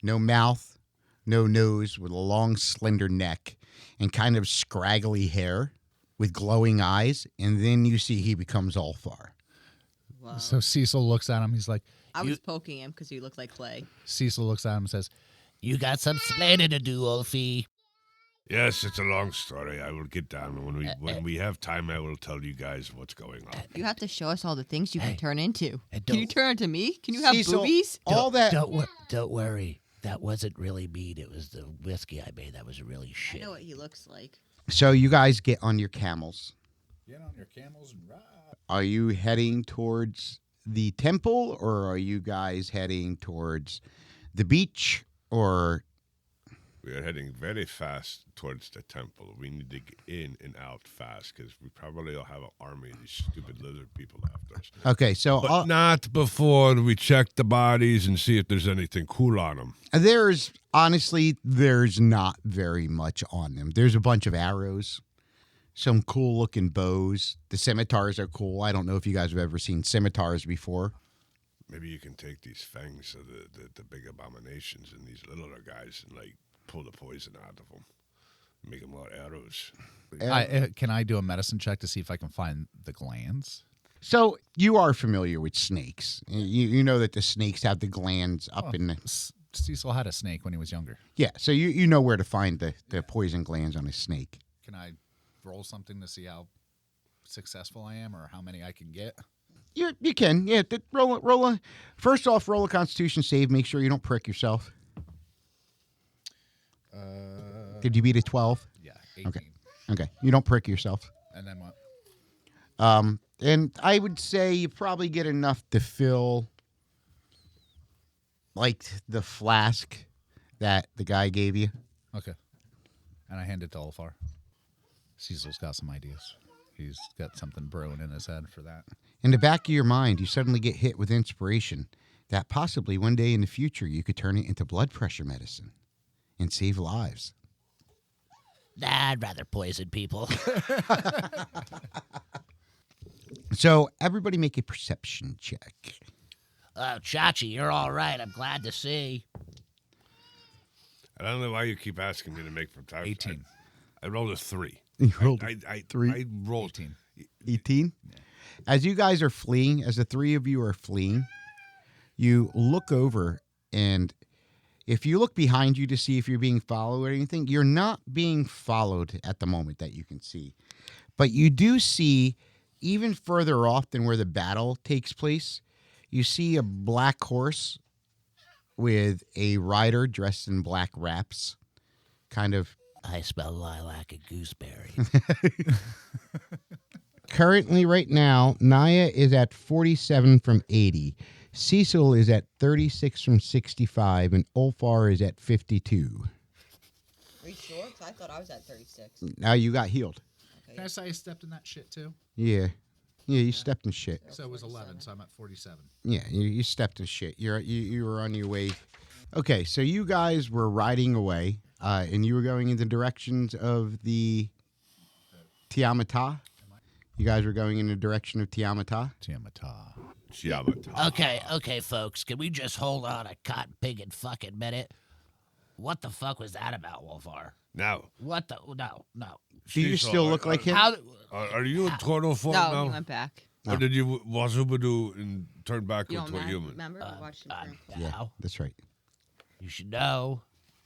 Speaker 2: No mouth, no nose, with a long, slender neck, and kind of scraggly hair with glowing eyes. And then you see he becomes Ulfar.
Speaker 3: Wow.
Speaker 6: So Cecil looks at him. He's like,
Speaker 3: I was poking him because he looked like clay.
Speaker 6: Cecil looks at him and says,
Speaker 7: You got some splaining to do, Ulfie.
Speaker 1: Yes, it's a long story. I will get down. When we have time, I will tell you guys what's going on.
Speaker 3: You have to show us all the things you can turn into.
Speaker 7: and
Speaker 3: Can you
Speaker 7: don't-
Speaker 3: turn into me? Can you have
Speaker 2: Cecil,
Speaker 3: boobies?
Speaker 2: all that.
Speaker 7: Don't worry. That wasn't really mead. It was the whiskey I made. That was really
Speaker 3: I
Speaker 7: shit.
Speaker 3: know what he looks like.
Speaker 2: So you guys get on your camels.
Speaker 6: Get on your camels and ride.
Speaker 2: Are you heading towards the temple, or are you guys heading towards the beach, or
Speaker 1: We are heading very fast towards the temple. We need to get in and out fast because we probably will have an army of these stupid lizard people after us.
Speaker 2: okay? So
Speaker 1: But not before we check the bodies and see if there's anything cool on them.
Speaker 2: there's not very much on them. There's a bunch of arrows, some cool looking bows. The scimitars are cool. I don't know if you guys have ever seen scimitars before.
Speaker 1: Maybe you can take these fangs of the big abominations and these littler guys and like pull the poison out of them, make them more arrows.
Speaker 6: Can I do a medicine check to see if I can find the glands?
Speaker 2: So you are familiar with snakes. You know that the snakes have the glands up in the...
Speaker 6: Cecil had a snake when he was younger.
Speaker 2: Yeah, so you know where to find the poison glands on a snake.
Speaker 6: Can I roll something to see how successful I am or how many I can get?
Speaker 2: You can. Yeah, first off, roll a constitution save. Make sure you don't prick yourself. Did you beat a 12?
Speaker 6: Yeah, 18.
Speaker 2: Okay. You don't prick yourself.
Speaker 6: And then what?
Speaker 2: And I would say you probably get enough to fill, like, the flask that the guy gave you.
Speaker 6: Okay. And I hand it to Ulfar. Cecil's got some ideas. He's got something brewing in his head for that.
Speaker 2: In the back of your mind, you suddenly get hit with inspiration that possibly one day in the future you could turn it into blood pressure medicine and save lives.
Speaker 7: Nah, I'd rather poison people.
Speaker 2: So everybody make a perception check.
Speaker 7: Oh, Chachi, you're all right. I'm glad to see.
Speaker 1: I don't know why you keep asking me to make from time.
Speaker 6: 18.
Speaker 1: I rolled a 3.
Speaker 2: You rolled
Speaker 1: I
Speaker 2: 3?
Speaker 1: I rolled
Speaker 6: 18.
Speaker 2: 18? As you guys are fleeing, as the three of you are fleeing, you look over, and if you look behind you to see if you're being followed or anything, you're not being followed at the moment that you can see. But you do see, even further off than where the battle takes place, you see a black horse with a rider dressed in black wraps, kind of.
Speaker 7: I smell lilac and gooseberry.
Speaker 2: Currently, right now, Naya is at 47 from 80. Cecil is at 36 from 65, and Ulfar is at 52.
Speaker 3: Are you sure? 'Cause I thought I was at 36.
Speaker 2: Now you got healed.
Speaker 6: Can I say I stepped in that shit too?
Speaker 2: Yeah. Yeah, you stepped in shit.
Speaker 6: So it was 11, so I'm at 47.
Speaker 2: Yeah, you stepped in shit. You were on your way. Okay, so you guys were riding away, and you were going in the directions of the Tiamata. You guys were going in the direction of Tiamata.
Speaker 1: Tiamat.
Speaker 7: Okay, folks. Can we just hold on a cotton picking fucking minute? What the fuck was that about, Wolfar?
Speaker 1: Now,
Speaker 7: What the... No.
Speaker 2: Do you
Speaker 1: Cecil,
Speaker 2: still look like him?
Speaker 7: How...
Speaker 1: are you in total form
Speaker 3: No,
Speaker 1: now?
Speaker 3: he went back.
Speaker 1: Or did you Wazubadu and turn back
Speaker 3: You don't
Speaker 1: into a human?
Speaker 3: remember? We watched him for-
Speaker 2: Yeah,
Speaker 7: Now,
Speaker 2: that's right.
Speaker 7: you should know.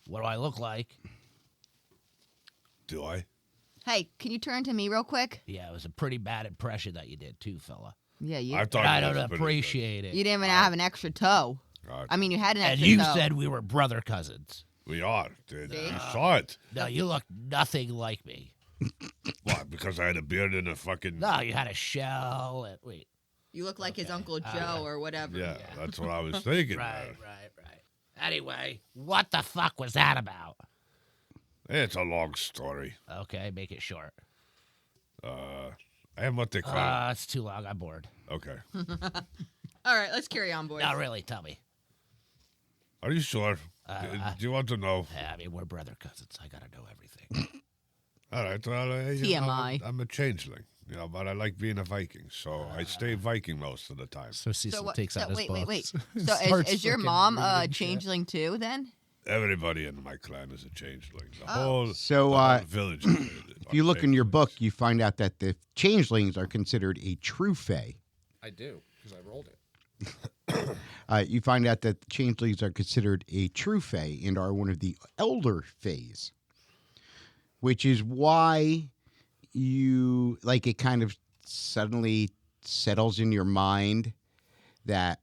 Speaker 7: What do I look like?
Speaker 1: Do I?
Speaker 3: Hey, can you turn to me real quick?
Speaker 7: Yeah, it was a pretty bad impression that you did, too, fella.
Speaker 3: Yeah, you.
Speaker 1: I thought
Speaker 7: I
Speaker 1: it
Speaker 7: don't
Speaker 1: was pretty good.
Speaker 7: appreciate it.
Speaker 3: You didn't even have an extra toe.
Speaker 1: God.
Speaker 3: I mean, you had an
Speaker 7: And
Speaker 3: extra
Speaker 7: you
Speaker 3: toe.
Speaker 7: said we were brother cousins.
Speaker 1: We are, dude.
Speaker 3: See?
Speaker 1: You saw it.
Speaker 7: No, you look nothing like me.
Speaker 1: What? Because I had a beard and a fucking.
Speaker 7: No, you had a shell. And, wait.
Speaker 3: You look like his Uncle Joe or whatever.
Speaker 1: Yeah, that's what I was thinking.
Speaker 7: Right. Anyway, what the fuck was that about?
Speaker 1: It's a long story.
Speaker 7: Okay, make it short.
Speaker 1: I have what they call
Speaker 7: It's too long. I'm bored.
Speaker 1: Okay.
Speaker 3: All right, let's carry on, boys.
Speaker 7: Not really. Tell me.
Speaker 1: Are you sure? Do you want to know?
Speaker 7: I mean, we're brother cousins. I gotta know everything.
Speaker 1: All right. Well,
Speaker 3: TMI.
Speaker 1: I'm a changeling, but I like being a Viking, so I stay Viking most of the time.
Speaker 6: So Cecil takes out his
Speaker 3: wait.
Speaker 6: books.
Speaker 3: So
Speaker 6: Starts
Speaker 3: is your
Speaker 6: fucking
Speaker 3: mom
Speaker 6: reading shit.
Speaker 3: changeling too? Then
Speaker 1: Everybody in my clan is a changeling. The
Speaker 3: Oh.
Speaker 1: whole,
Speaker 2: So,
Speaker 1: the whole village.
Speaker 2: If you look in your book, you find out that the changelings are considered a true Fey.
Speaker 6: I do because I rolled it.
Speaker 2: You find out that the changelings are considered a true Fey and are one of the elder Feys, which is why you like it kind of suddenly settles in your mind that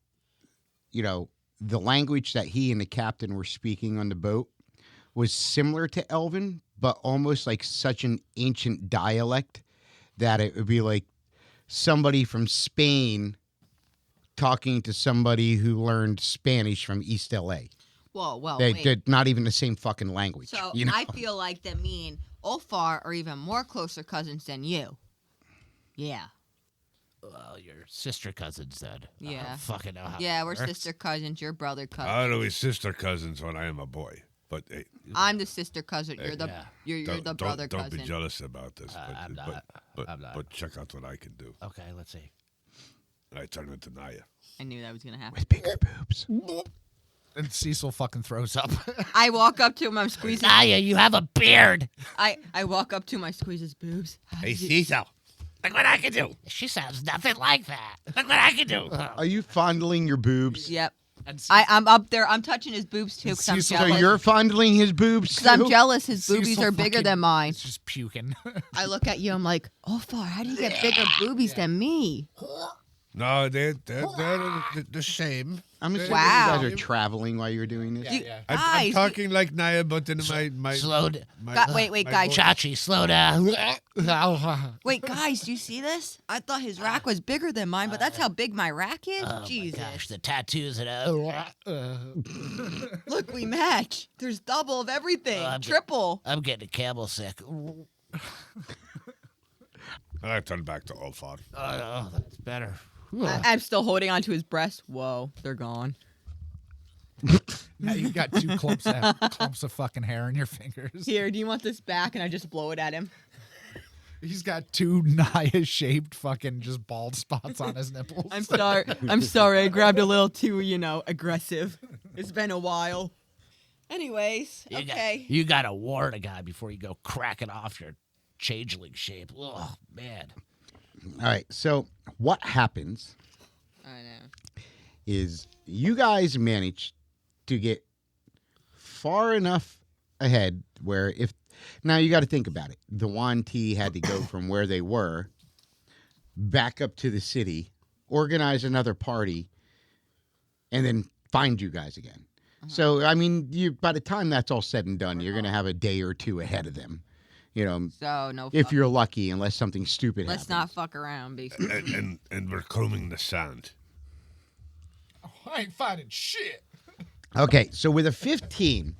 Speaker 2: the language that he and the captain were speaking on the boat was similar to Elven, but almost like such an ancient dialect that it would be like somebody from Spain talking to somebody who learned Spanish from East LA.
Speaker 3: whoa,
Speaker 2: They
Speaker 3: wait.
Speaker 2: did not even the same fucking language.
Speaker 3: So
Speaker 2: you know?
Speaker 3: I feel like that me and Ulfar are even more closer cousins than you. Yeah.
Speaker 7: Well, your sister cousins then. I
Speaker 3: Yeah.
Speaker 7: don't fucking know how.
Speaker 3: Yeah,
Speaker 7: that
Speaker 3: we're
Speaker 7: works.
Speaker 3: sister cousins. You're brother cousin.
Speaker 1: How do we sister cousins when I am a boy? But hey,
Speaker 3: I'm the sister cousin. You're the
Speaker 7: Yeah.
Speaker 3: you're the brother
Speaker 1: don't
Speaker 3: cousin.
Speaker 1: be jealous about this.
Speaker 7: I'm not.
Speaker 1: But,
Speaker 7: I'm not.
Speaker 1: but check out what I can do.
Speaker 7: Okay, let's see.
Speaker 1: I turn into Naya.
Speaker 3: I knew that was gonna happen.
Speaker 2: With bigger boobs.
Speaker 6: And Cecil fucking throws up.
Speaker 3: I walk up to him. I'm squeezing.
Speaker 7: Naya, you have a beard.
Speaker 3: I walk up to him. I squeeze his boobs.
Speaker 1: Hey, Cecil. Look what I can do.
Speaker 7: She sounds nothing like that. Look what I can do.
Speaker 2: Are you fondling your boobs?
Speaker 3: Yep.
Speaker 6: And
Speaker 3: I'm up there. I'm touching his boobs too because I'm
Speaker 6: Cecil-
Speaker 2: So
Speaker 3: jealous.
Speaker 2: you're fondling his boobs too?
Speaker 3: Because I'm jealous. His
Speaker 6: Cecil
Speaker 3: boobies are bigger
Speaker 6: fucking
Speaker 3: than mine.
Speaker 6: is just puking.
Speaker 3: I look at you. I'm like, oh, far. How do you get bigger boobies than me?
Speaker 1: No, they're the same.
Speaker 2: I'm assuming
Speaker 3: Wow.
Speaker 2: you guys are traveling while you're doing this.
Speaker 3: You-
Speaker 6: yeah.
Speaker 1: I'm
Speaker 3: Guys,
Speaker 1: talking like Naya, but in my
Speaker 7: Slow down.
Speaker 3: wait,
Speaker 1: my
Speaker 3: guys.
Speaker 1: voice.
Speaker 7: Chachi, slow down.
Speaker 3: Wait, guys, do you see this? I thought his rack was bigger than mine, but that's how big my rack is.
Speaker 7: Oh
Speaker 3: Jesus.
Speaker 7: my gosh, the tattoos and
Speaker 3: Look, we match. There's double of everything.
Speaker 7: I'm
Speaker 3: Triple.
Speaker 7: I'm getting camel sick.
Speaker 1: And I turn back to Ulfar.
Speaker 7: Oh, no, that's better.
Speaker 3: I'm still holding onto his breast. Whoa, they're gone.
Speaker 6: Now you got two clumps of fucking hair in your fingers.
Speaker 3: Here, do you want this back? And I just blow it at him.
Speaker 6: He's got two Naya-shaped fucking just bald spots on his nipples.
Speaker 3: I'm sorry. I'm sorry. I grabbed a little too, aggressive. It's been a while. Anyways, okay.
Speaker 7: You got to warn a guy before you go cracking off your changeling shape. Oh, man.
Speaker 2: All right. So what happens
Speaker 3: I know.
Speaker 2: is you guys manage to get far enough ahead where if now you got to think about it. The Yuan Ti had to go from where they were back up to the city, organize another party, and then find you guys again. So I mean, you by the time that's all said and done, you're going to have a day or two ahead of them.
Speaker 3: So no.
Speaker 2: If
Speaker 3: fuck-
Speaker 2: you're lucky, unless something stupid
Speaker 3: let's
Speaker 2: happens.
Speaker 3: not fuck around, basically.
Speaker 1: And we're combing the sand.
Speaker 6: I ain't finding shit.
Speaker 2: Okay, so with a 15,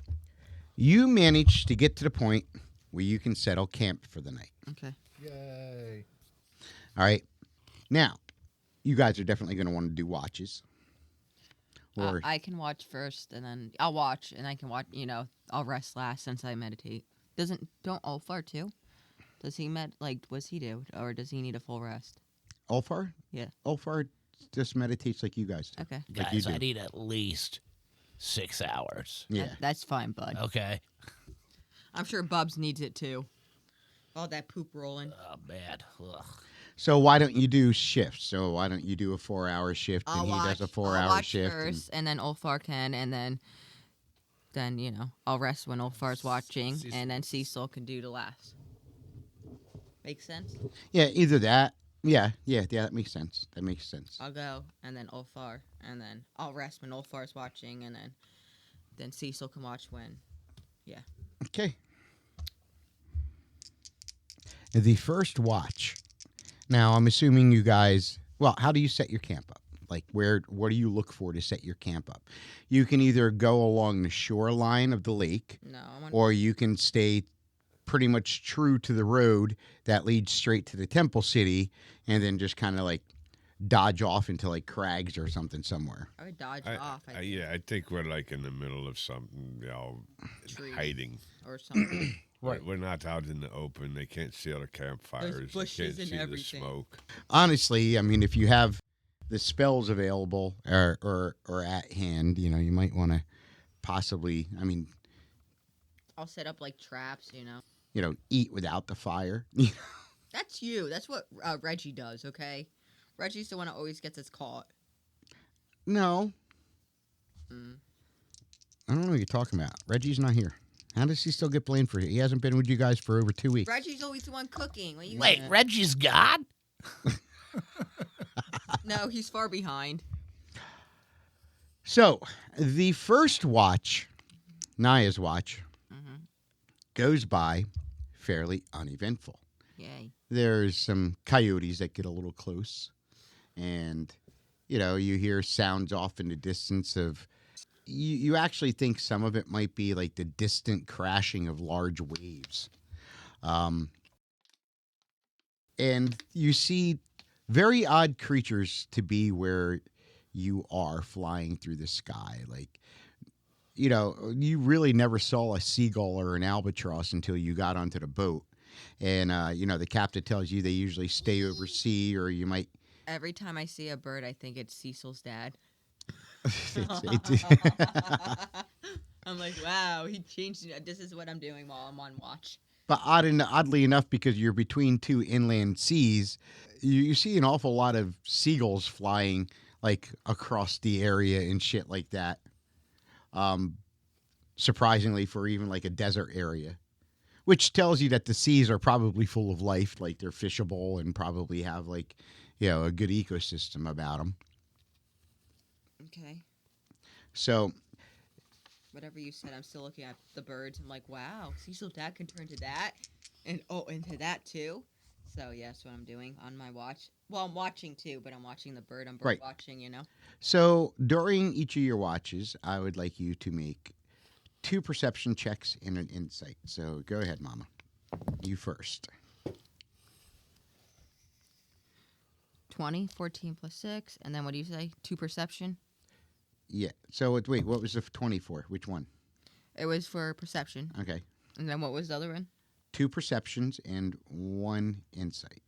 Speaker 2: you manage to get to the point where you can settle camp for the night.
Speaker 3: Okay.
Speaker 6: Yay.
Speaker 2: All right. Now, you guys are definitely going to want to do watches. Or
Speaker 3: I can watch first, and then I'll watch, and I can watch. I'll rest last since I meditate. Don't Ulfar too? Does he what's he do, or does he need a full rest?
Speaker 2: Ulfar?
Speaker 3: Yeah.
Speaker 2: Ulfar just meditates like you guys do.
Speaker 3: Okay.
Speaker 2: Like you
Speaker 7: Guys, I
Speaker 2: do.
Speaker 7: need at least 6 hours.
Speaker 2: Yeah.
Speaker 3: That's fine, bud.
Speaker 7: Okay.
Speaker 3: I'm sure Bubs needs it too. All that poop rolling.
Speaker 7: Oh, man. Ugh.
Speaker 2: So why don't you do shifts? So why don't you do a 4-hour shift
Speaker 3: I'll
Speaker 2: and he
Speaker 3: watch,
Speaker 2: does a
Speaker 3: I'll
Speaker 2: 4-hour
Speaker 3: watch
Speaker 2: shift?
Speaker 3: first, and then Ulfar can, and then I'll rest when Ulfar's watching, and then Cecil can do the last. Make sense?
Speaker 2: Yeah, either that. Yeah, that makes sense. That makes sense.
Speaker 3: I'll go, and then Ulfar, and then I'll rest when Ulfar's watching, and then Cecil can watch when.
Speaker 2: Okay. The first watch. Now, I'm assuming you guys, well, how do you set your camp up? Like, what do you look for to set your camp up? You can either go along the shoreline of the lake,
Speaker 3: No, I want.
Speaker 2: or you can stay pretty much true to the road that leads straight to the temple city, and then just kind of like dodge off into like crags or something somewhere.
Speaker 3: I would dodge off. I think,
Speaker 1: Yeah, I think we're like in the middle of something,
Speaker 3: Trees.
Speaker 1: hiding.
Speaker 3: or something.
Speaker 2: Right.
Speaker 1: We're not out in the open. They can't see all the campfires.
Speaker 3: There's
Speaker 1: They
Speaker 3: bushes
Speaker 1: can't
Speaker 3: and
Speaker 1: see
Speaker 3: everything.
Speaker 1: the smoke.
Speaker 2: Honestly, I mean, if you have the spells available or at hand, you might want to possibly,
Speaker 3: I'll set up like traps.
Speaker 2: eat without the fire.
Speaker 3: That's you. That's what Reggie does. Okay, Reggie's the one that always gets us caught.
Speaker 2: No,
Speaker 3: Mm.
Speaker 2: I don't know what you're talking about. Reggie's not here. How does he still get blamed for it? He hasn't been with you guys for over 2 weeks.
Speaker 3: Reggie's always the one cooking. What you
Speaker 7: Wait, Reggie's God?
Speaker 3: No, he's far behind.
Speaker 2: So, the first watch, Naya's watch,
Speaker 3: Mhm.
Speaker 2: goes by fairly uneventful.
Speaker 3: Yay.
Speaker 2: There's some coyotes that get a little close, and you hear sounds off in the distance of. You actually think some of it might be like the distant crashing of large waves, and you see very odd creatures to be where you are flying through the sky. Like, you really never saw a seagull or an albatross until you got onto the boat. And, the captain tells you they usually stay over sea, or you might.
Speaker 3: Every time I see a bird, I think it's Cecil's dad. I'm like, wow, he changed it. This is what I'm doing while I'm on watch.
Speaker 2: But oddly enough, because you're between two inland seas, you see an awful lot of seagulls flying like across the area and shit like that. Surprisingly, for even like a desert area, which tells you that the seas are probably full of life, like they're fishable and probably have like, a good ecosystem about them.
Speaker 3: Okay.
Speaker 2: So,
Speaker 3: Whatever you said, I'm still looking at the birds. I'm like, wow, Cecil's dad can turn to that, and into that too. So yeah, that's what I'm doing on my watch. Well, I'm watching too, but I'm watching the bird. I'm bird
Speaker 2: Right.
Speaker 3: watching.
Speaker 2: So during each of your watches, I would like you to make 2 perception checks and an insight. So go ahead, Mama. You first.
Speaker 3: 20, 14 plus 6, and then what do you say? 2 perception.
Speaker 2: Yeah. So wait, what was the 24? Which one?
Speaker 3: It was for perception,
Speaker 2: Okay.
Speaker 3: and then what was the other one?
Speaker 2: 2 perceptions and 1 insight.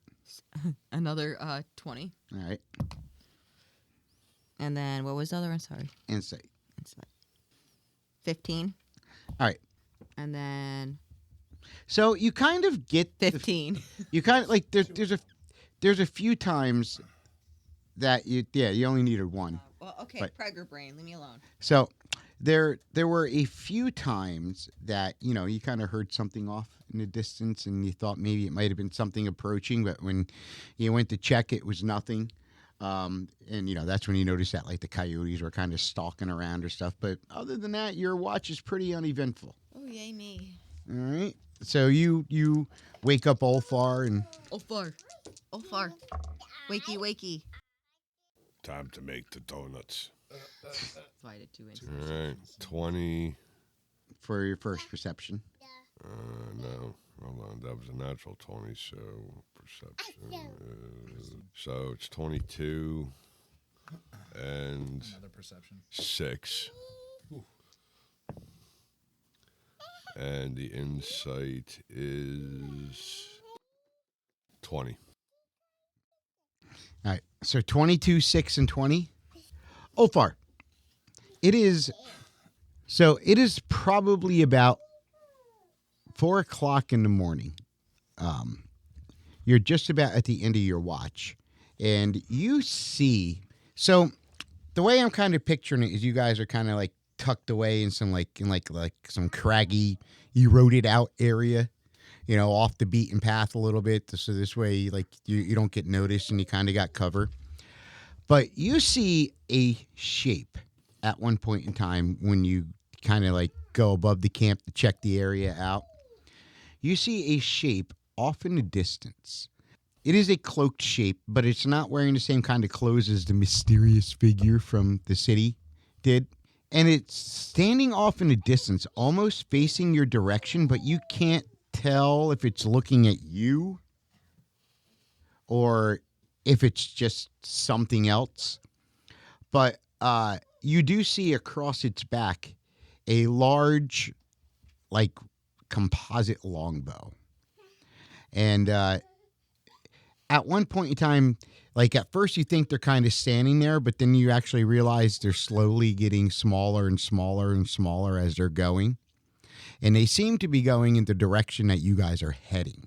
Speaker 3: Another 20,
Speaker 2: All right.
Speaker 3: and then what was the other one? Sorry,
Speaker 2: Insight.
Speaker 3: it's like 15.
Speaker 2: All right.
Speaker 3: And then
Speaker 2: So you kind of get
Speaker 3: 15.
Speaker 2: you kind of like there's a few times that you only needed 1.
Speaker 3: Well, okay,
Speaker 2: Right.
Speaker 3: Prager brain, leave me alone.
Speaker 2: So there were a few times that you kind of heard something off in the distance, and you thought maybe it might have been something approaching, but when you went to check, it was nothing. And that's when you noticed that like the coyotes were kind of stalking around or stuff. But other than that, your watch is pretty uneventful.
Speaker 3: Oh, yay me.
Speaker 2: All right. So you wake up Ulfar and
Speaker 3: Ulfar. Wakey.
Speaker 1: Time to make the donuts.
Speaker 3: That's why I did 2 inches.
Speaker 1: All right, 20.
Speaker 2: for your first perception.
Speaker 1: No, hold on. That was a natural 20, so perception. So it's 22 and
Speaker 6: Another perception.
Speaker 1: 6. And the insight is 20.
Speaker 2: All right. So 22, 6, and 20. Ulfar. It is probably about 4 o'clock in the morning. You're just about at the end of your watch. And you see, so the way I'm kind of picturing it is you guys are kind of like tucked away in some like some craggy, eroded out area, off the beaten path a little bit. So this way, like you don't get noticed and you kind of got cover. But you see a shape at one point in time when you kind of like go above the camp to check the area out. You see a shape off in the distance. It is a cloaked shape, but it's not wearing the same kind of clothes as the mysterious figure from the city did. And it's standing off in the distance, almost facing your direction, but you can't tell if it's looking at you or if it's just something else. But you do see across its back a large, like, composite longbow. And at one point in time, like, at first you think they're kind of standing there, but then you actually realize they're slowly getting smaller and smaller and smaller as they're going. And they seem to be going in the direction that you guys are heading.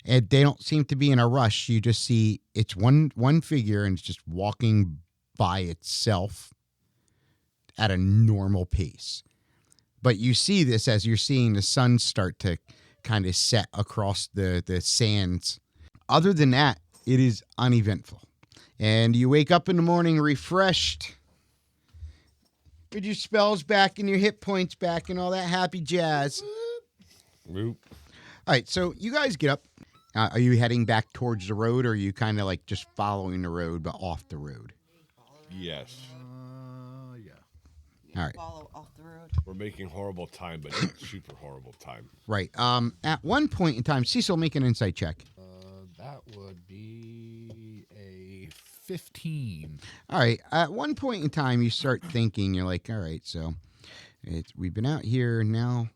Speaker 2: And they don't seem to be in a rush. You just see it's one figure, and it's just walking by itself at a normal pace. But you see this as you're seeing the sun start to kind of set across the sands. Other than that, it is uneventful. And you wake up in the morning refreshed, with your spells back and your hit points back and all that happy jazz.
Speaker 1: Whoop.
Speaker 2: All right, so you guys get up. Are you heading back towards the road, or are you kind of like just following the road but off the road?
Speaker 1: Yes.
Speaker 2: All right.
Speaker 3: Follow off the road.
Speaker 1: We're making horrible time, but not super horrible time.
Speaker 2: Right. At one point in time, Cecil, make an insight check.
Speaker 6: That would be a 15.
Speaker 2: All right. At one point in time, you start thinking, you're like, all right, so we've been out here now,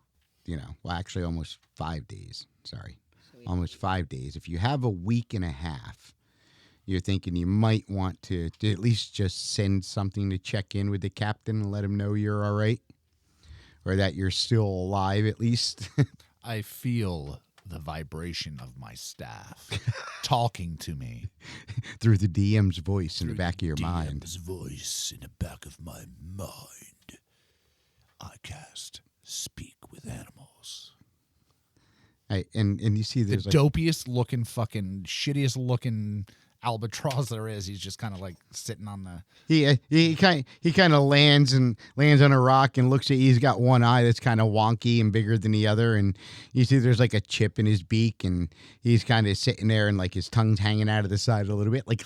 Speaker 2: well, actually almost 5 days. Sorry. Almost 5 days. If you have a week and a half, you're thinking you might want to at least just send something to check in with the captain and let him know you're all right, or that you're still alive at least.
Speaker 6: I feel the vibration of my staff talking to me
Speaker 2: through the DM's voice in the back of your mind.
Speaker 7: DM's voice in the back of my mind. I cast Speak with Animals.
Speaker 2: Right, and you see
Speaker 6: The
Speaker 2: there's
Speaker 6: dopiest looking, fucking shittiest looking albatross there is. He's just kind of like sitting on the.
Speaker 2: He kind of lands on a rock and looks at you. He's got one eye that's kind of wonky and bigger than the other, and you see there's like a chip in his beak, and he's kind of sitting there and like his tongue's hanging out of the side a little bit, like.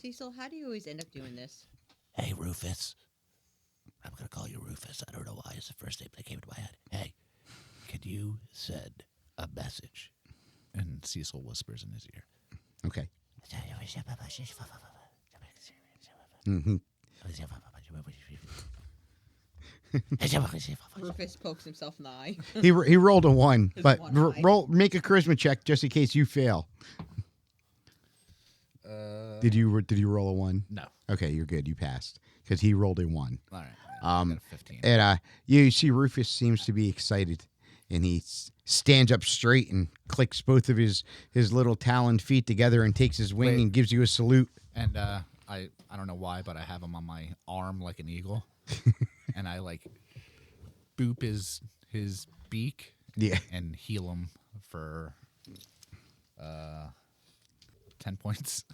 Speaker 3: Cecil, how do you always end up doing this?
Speaker 7: Hey, Rufus. I'm going to call you Rufus. I don't know why. It's the first name that came to my head. Hey, can you send a message?
Speaker 6: And Cecil whispers in his ear.
Speaker 2: Okay. Mm-hmm.
Speaker 3: Rufus pokes himself in the eye.
Speaker 2: He rolled a 1, but
Speaker 3: one eye.
Speaker 2: make a charisma check just in case you fail. Did you roll a 1?
Speaker 6: No.
Speaker 2: Okay, you're good. You passed because he rolled a 1.
Speaker 6: All right. I got a 15.
Speaker 2: And you see Rufus seems to be excited, and he stands up straight and clicks both of his little taloned feet together and takes his wing and gives you a salute.
Speaker 6: And I don't know why, but I have him on my arm like an eagle, and I like boop his beak, and heal him for 10 points.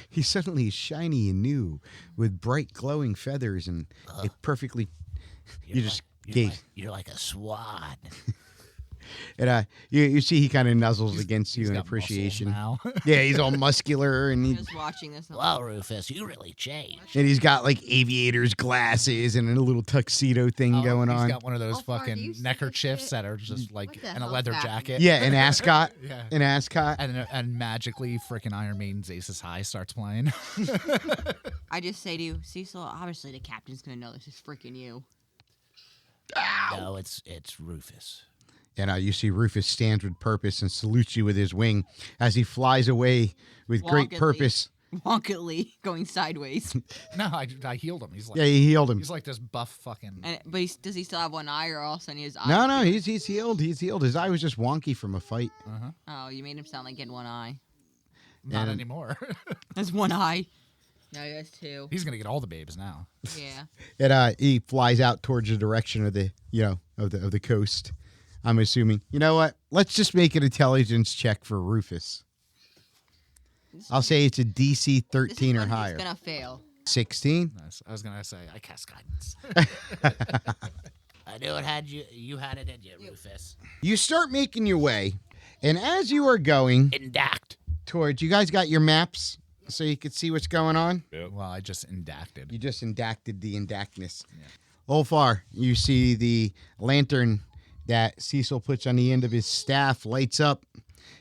Speaker 2: He's suddenly shiny and new with bright glowing feathers, and it perfectly.
Speaker 7: You're like a swan.
Speaker 2: And you see he kind of nuzzles against you
Speaker 6: He's
Speaker 2: in
Speaker 6: got
Speaker 2: appreciation.
Speaker 6: muscles now.
Speaker 2: Yeah, he's all muscular, and
Speaker 3: Just watching this.
Speaker 7: Wow, Rufus, you really changed.
Speaker 2: he's got like aviator's glasses and a little tuxedo thing going on.
Speaker 6: He's got one of those
Speaker 3: Ulfar, do
Speaker 6: fucking
Speaker 3: you see
Speaker 6: neckerchiefs
Speaker 3: this
Speaker 6: that are just like
Speaker 3: What the
Speaker 6: in a
Speaker 3: hell's
Speaker 6: leather
Speaker 3: happening?
Speaker 6: jacket.
Speaker 2: Yeah, an ascot.
Speaker 6: Yeah.
Speaker 2: An ascot.
Speaker 6: And magically, freaking Iron Maiden's Aces High starts playing.
Speaker 3: I just say to you, Cecil, obviously the captain's going to know this is freaking you.
Speaker 7: No, it's Rufus.
Speaker 2: And you see Rufus stands with purpose and salutes you with his wing as he flies away with great
Speaker 3: Wonkily.
Speaker 2: purpose.
Speaker 3: Wonkily going sideways.
Speaker 6: No, I healed him. He's like,
Speaker 2: Yeah, he healed him.
Speaker 6: he's like this buff fucking.
Speaker 3: But does he still have one eye, or all of a sudden his eye?
Speaker 2: No, he's healed. He's healed. His eye was just wonky from a fight.
Speaker 3: Oh, you made him sound like getting one eye.
Speaker 6: Not anymore.
Speaker 3: That's one eye. No, he has two.
Speaker 6: He's gonna get all the babes now.
Speaker 3: Yeah.
Speaker 2: And he flies out towards the direction of the of the coast. I'm assuming. You know what? Let's just make an intelligence check for Rufus. I'll say it's a DC 13 or higher.
Speaker 3: He's gonna fail.
Speaker 2: 16.
Speaker 6: Nice. I was gonna say I cast guidance.
Speaker 7: I knew it had you. You had it in you, Rufus.
Speaker 2: You start making your way, and as you are going
Speaker 7: Indact.
Speaker 2: towards, you guys got your maps so you could see what's going on.
Speaker 6: Well, I just indacted.
Speaker 2: You just indacted the indactness. Ulfar, you see the lantern that Cecil puts on the end of his staff lights up,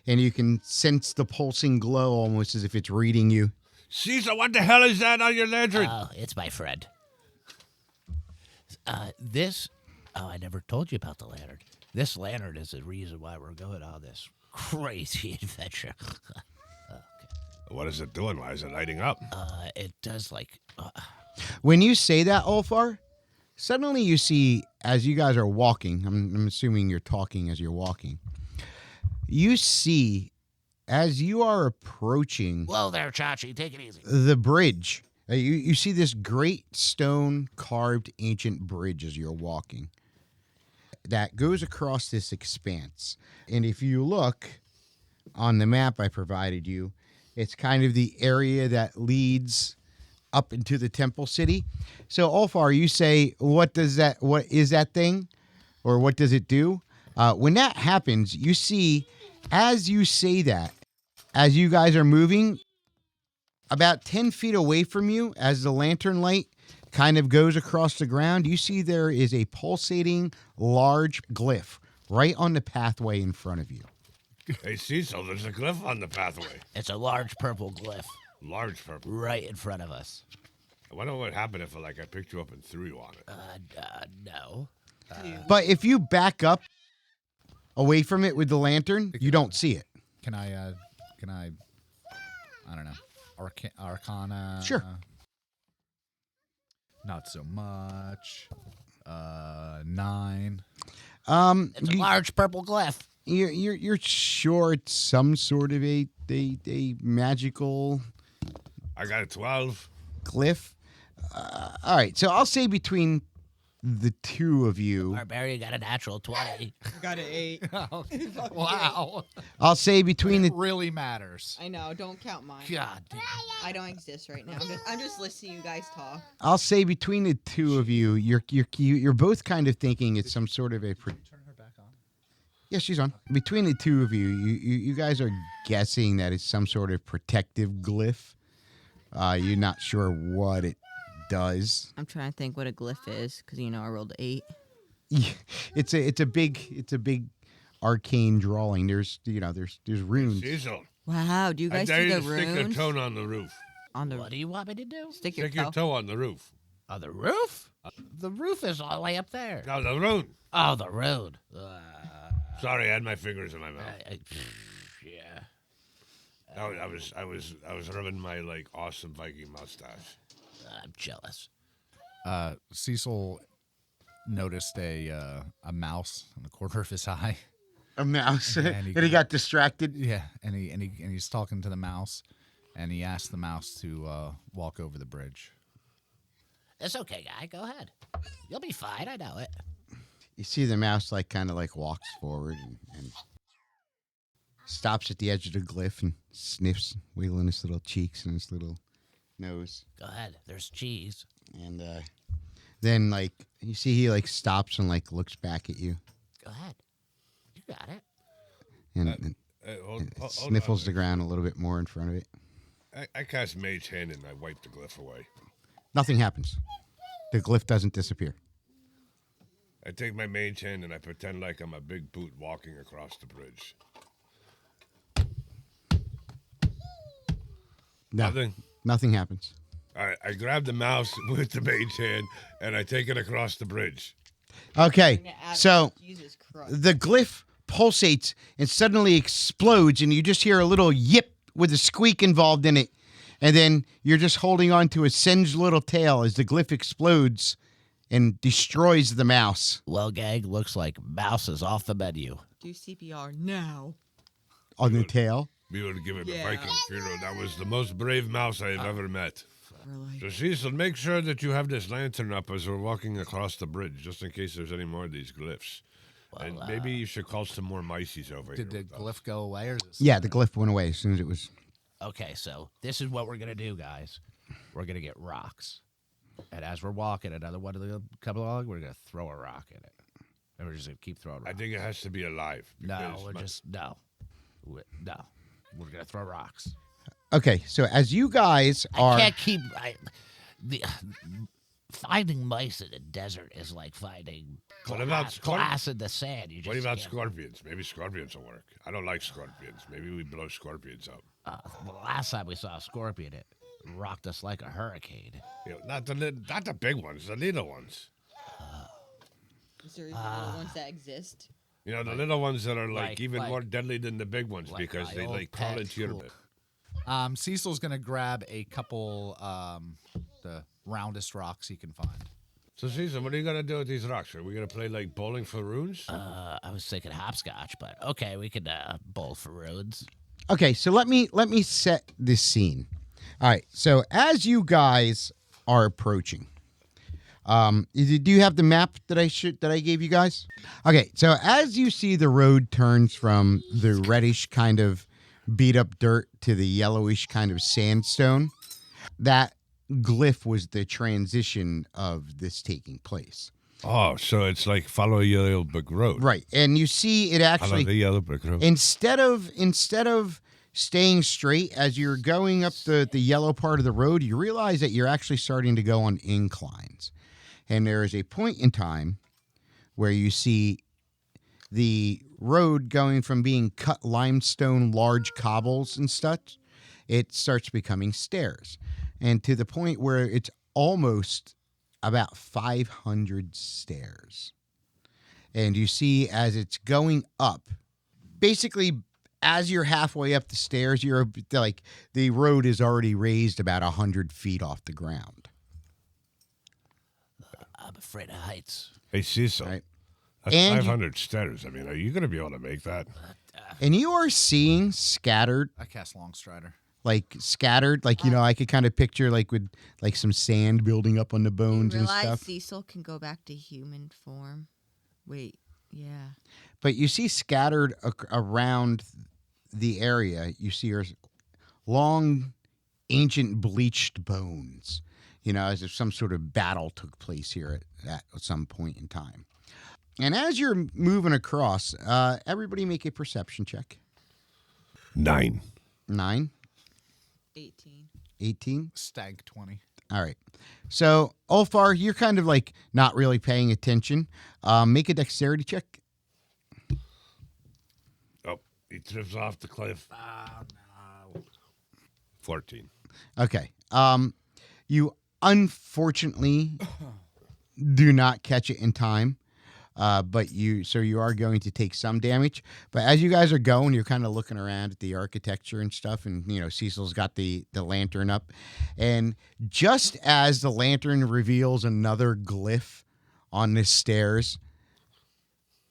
Speaker 2: and you can sense the pulsing glow almost as if it's reading you.
Speaker 1: Caesar, what the hell is that on your lantern?
Speaker 7: Oh, it's my friend. I never told you about the lantern. This lantern is the reason why we're going on this crazy adventure.
Speaker 1: What is it doing? Why is it lighting up?
Speaker 7: It does like...
Speaker 2: When you say that, Ulfar, suddenly you see, as you guys are walking, I'm assuming you're talking as you're walking, you see, as you are approaching...
Speaker 7: Whoa there, Chachi, take it easy.
Speaker 2: The bridge. You see this great stone carved ancient bridge as you're walking that goes across this expanse. And if you look on the map I provided you, it's kind of the area that leads up into the temple city. So Ulfar, you say, what is that thing? Or what does it do? When that happens, you see, as you say that, as you guys are moving, about 10 feet away from you, as the lantern light kind of goes across the ground, you see there is a pulsating large glyph right on the pathway in front of you.
Speaker 1: Hey, Cecil, there's a glyph on the pathway.
Speaker 7: It's a large purple glyph
Speaker 1: Large purple.
Speaker 7: right in front of us.
Speaker 1: I wonder what would happen if I picked you up and threw you on it.
Speaker 7: No.
Speaker 2: But if you back up away from it with the lantern, you don't see it.
Speaker 6: Can I, I don't know, Arcana?
Speaker 2: Sure.
Speaker 6: Not so much. 9.
Speaker 7: It's a large purple glyph.
Speaker 2: You're sure it's some sort of a magical
Speaker 1: I got a 12.
Speaker 2: glyph? All right, so I'll say between the two of you,
Speaker 7: Barbarian got a natural 20.
Speaker 3: Got an 8.
Speaker 6: Wow.
Speaker 2: I'll say between
Speaker 6: It
Speaker 2: the
Speaker 6: really matters.
Speaker 3: I know. Don't count mine.
Speaker 7: God damn.
Speaker 3: I don't exist right now. I'm just listening to you guys talk.
Speaker 2: I'll say between the two of you, you're both kind of thinking it's some sort of a.
Speaker 6: Turn her back on.
Speaker 2: Yeah, she's on. Between the two of you, you guys are guessing that it's some sort of protective glyph. You're not sure what it does.
Speaker 3: I'm trying to think what a glyph is because I rolled 8.
Speaker 2: Yeah, it's a big arcane drawing. There's runes.
Speaker 1: Cecil,
Speaker 3: Wow, do you
Speaker 1: I
Speaker 3: guys
Speaker 1: dare
Speaker 3: see
Speaker 1: you
Speaker 3: the
Speaker 1: to stick your
Speaker 3: runes
Speaker 1: toe on the roof.
Speaker 3: on the
Speaker 7: What do you want me to do?
Speaker 3: stick your
Speaker 1: Stick your
Speaker 3: toe?
Speaker 1: toe on the roof.
Speaker 7: On the roof? The roof is all the way up there.
Speaker 1: No, the rune.
Speaker 7: Oh, the road.
Speaker 1: Sorry, I had my fingers in my mouth.
Speaker 7: Yeah.
Speaker 1: No, I was rubbing my awesome Viking mustache.
Speaker 7: I'm jealous.
Speaker 6: Cecil noticed a mouse in the corner of his eye.
Speaker 2: A mouse,
Speaker 6: And
Speaker 2: and
Speaker 6: he-
Speaker 2: he got distracted.
Speaker 6: Yeah, and he's talking to the mouse, and he asked the mouse to walk over the bridge.
Speaker 7: It's okay, guy. Go ahead. You'll be fine. I know it.
Speaker 2: You see the mouse kind of walks forward and stops at the edge of the glyph and sniffs, wiggling his little cheeks and his little nose.
Speaker 7: Go ahead. There's cheese.
Speaker 2: And then you see he stops and looks back at you
Speaker 7: Go ahead. You got it.
Speaker 2: and
Speaker 1: Hold
Speaker 2: sniffles
Speaker 1: on.
Speaker 2: the ground a little bit more in front of it.
Speaker 1: I cast Mage Hand and I wipe the glyph away.
Speaker 2: Nothing happens. The glyph doesn't disappear.
Speaker 1: I take my Mage Hand and I pretend like I'm a big boot walking across the bridge.
Speaker 2: No, nothing happens.
Speaker 1: I grab the mouse with the Mage Hand and I take it across the bridge.
Speaker 2: Okay, so
Speaker 3: Jesus Christ.
Speaker 2: the glyph pulsates and suddenly explodes, and you just hear a little yip with a squeak involved in it. And then you're just holding on to a singed little tail as the glyph explodes and destroys the mouse
Speaker 7: Well, gang, looks like mouse is off the menu.
Speaker 3: Do CPR now.
Speaker 2: on the tail.
Speaker 1: We would give it
Speaker 3: Yeah.
Speaker 1: a Viking funeral. That was the most brave mouse I have ever met.
Speaker 3: Really?
Speaker 1: So Cecil, make sure that you have this lantern up as we're walking across the bridge, just in case there's any more of these glyphs. And maybe you should call some more mices over
Speaker 6: Did the
Speaker 1: here. with us.
Speaker 6: glyph go away, or is this?
Speaker 2: Yeah, the glyph went away as soon as it was.
Speaker 7: Okay, so this is what we're going to do, guys. We're going to get rocks. And as we're walking, another one of the couple of we're going to throw a rock in it. And we're just going to keep throwing
Speaker 1: I
Speaker 7: rocks.
Speaker 1: think it has to be alive.
Speaker 7: No,
Speaker 1: because
Speaker 7: we're
Speaker 1: my-
Speaker 7: just, no. No. We're going to throw rocks.
Speaker 2: Okay, so as you guys
Speaker 7: I
Speaker 2: are.
Speaker 7: can't keep. Finding mice in the desert is like finding
Speaker 1: What about
Speaker 7: glass in the sand. You just
Speaker 1: What about
Speaker 7: can't-
Speaker 1: scorpions? Maybe scorpions will work. I don't like scorpions. Maybe we blow scorpions up.
Speaker 7: Well, last time we saw a scorpion, it rocked us like a hurricane.
Speaker 1: You know, not the big ones, the little ones.
Speaker 3: Is there even other ones that exist?
Speaker 1: You know, the little ones that are like even
Speaker 7: like-
Speaker 1: more deadly than the big ones
Speaker 7: like
Speaker 1: because
Speaker 7: my
Speaker 1: they
Speaker 7: old
Speaker 1: like crawl
Speaker 7: pet
Speaker 1: into your.
Speaker 7: Cool.
Speaker 6: Cecil's gonna grab a couple the roundest rocks he can find.
Speaker 1: So, Caesar, what are you gonna do with these rocks? Are we gonna play like bowling for runes?
Speaker 7: I was thinking hopscotch, but okay, we could bowl for roads.
Speaker 2: Okay, so let me set this scene. All right, so as you guys are approaching, do you have the map that I gave you guys? Okay, so as you see the road turns from the reddish kind of beat up dirt to the yellowish kind of sandstone, that glyph was the transition of this taking place.
Speaker 1: Oh, so it's like follow a yellow brick road.
Speaker 2: Right, and you see it
Speaker 1: Follow
Speaker 2: actually
Speaker 1: the yellow brick road.
Speaker 2: instead of staying straight as you're going up the yellow part of the road, you realize that you're actually starting to go on inclines. And there is a point in time where you see the road going from being cut limestone, large cobbles and such, it starts becoming stairs. And to the point where it's almost about 500 stairs. And you see as it's going up, basically as you're halfway up the stairs, you're like the road is already raised about 100 feet off the ground.
Speaker 7: I'm afraid of heights.
Speaker 1: Hey, Cecil.
Speaker 2: Right.
Speaker 1: That's
Speaker 2: And you-
Speaker 1: 500 stairs. I mean, are you gonna be able to make that?
Speaker 2: And you are seeing scattered,
Speaker 6: I cast Longstrider.
Speaker 2: you know, I could kind of picture like with like some sand building up on the bones
Speaker 3: You
Speaker 2: and
Speaker 3: realize
Speaker 2: stuff.
Speaker 3: Cecil can go back to human form? Wait, yeah.
Speaker 2: But you see scattered around the area, you see are long, ancient bleached bones, you know, as if some sort of battle took place here at some point in time. And as you're moving across, everybody make a perception check.
Speaker 1: 9.
Speaker 2: 9,
Speaker 3: 18.
Speaker 2: 18.
Speaker 6: Stag 20.
Speaker 2: All right. So, Ulfar, you're kind of like not really paying attention. Make a dexterity check.
Speaker 1: Oh, he trips off the cliff. 14.
Speaker 2: Okay. You unfortunately do not catch it in time. But you are going to take some damage. But as you guys are going, you're kind of looking around at the architecture and stuff, and you know Cecil's got the lantern up, and just as the lantern reveals another glyph on the stairs,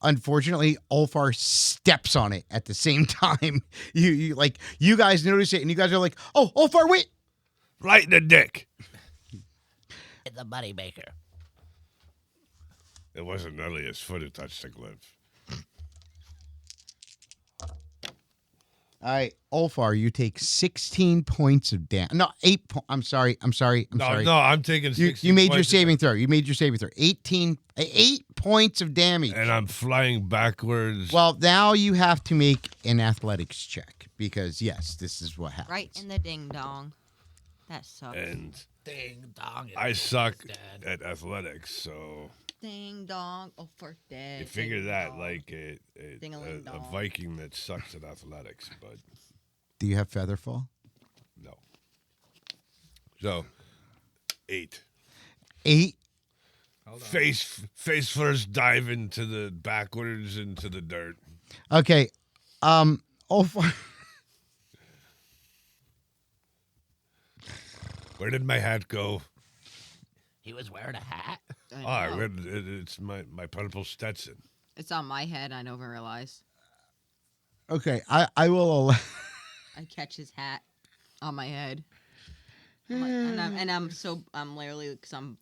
Speaker 2: unfortunately, Ulfar steps on it at the same time. You guys notice it, and you guys are like, "Oh, Ulfar, wait!"
Speaker 1: Right in the dick.
Speaker 7: The moneymaker.
Speaker 1: It wasn't nearly his foot who touched the glyph.
Speaker 2: All right, Ulfar, you take 16 points of damage. No, 8 I'm sorry. I'm sorry.
Speaker 1: No, I'm taking 16
Speaker 2: You made your
Speaker 1: points
Speaker 2: saving throw. You made your saving throw. 8 points of damage.
Speaker 1: and I'm flying backwards.
Speaker 2: Well, now you have to make an athletics check because, yes, this is what happens.
Speaker 3: Right in the ding dong. That sucks.
Speaker 1: and
Speaker 7: Ding dong.
Speaker 1: I suck
Speaker 7: Dead.
Speaker 1: at athletics, so
Speaker 3: Ding dong. Oh, for dead.
Speaker 1: you figure
Speaker 3: ding
Speaker 1: that
Speaker 3: dong.
Speaker 1: like a
Speaker 3: Ding-a-ling-dong.
Speaker 1: Viking that sucks at athletics, but
Speaker 2: Do you have Featherfall?
Speaker 1: no. So 8.
Speaker 2: 8.
Speaker 1: Face first, dive into the backwards into the dirt.
Speaker 2: Okay. Ulfar.
Speaker 1: Where did my hat go?
Speaker 7: He was wearing a hat.
Speaker 3: I know.
Speaker 1: It's my purple Stetson.
Speaker 3: It's on my head. I don't even realize.
Speaker 2: Okay, I will allow.
Speaker 3: I catch his hat on my head. I'm literally because I'm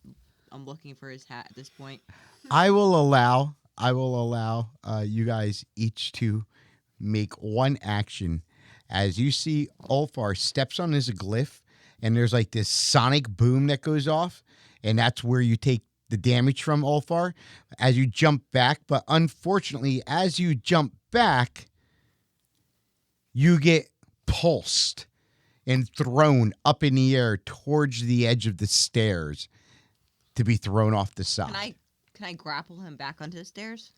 Speaker 3: looking for his hat at this point.
Speaker 2: I will allow you guys each to make one action as you see Ulfar steps on his glyph and there's like this sonic boom that goes off and that's where you take the damage from Ulfar as you jump back. But unfortunately, as you jump back, you get pulsed and thrown up in the air towards the edge of the stairs. to be thrown off the side.
Speaker 3: Can I grapple him back onto the stairs?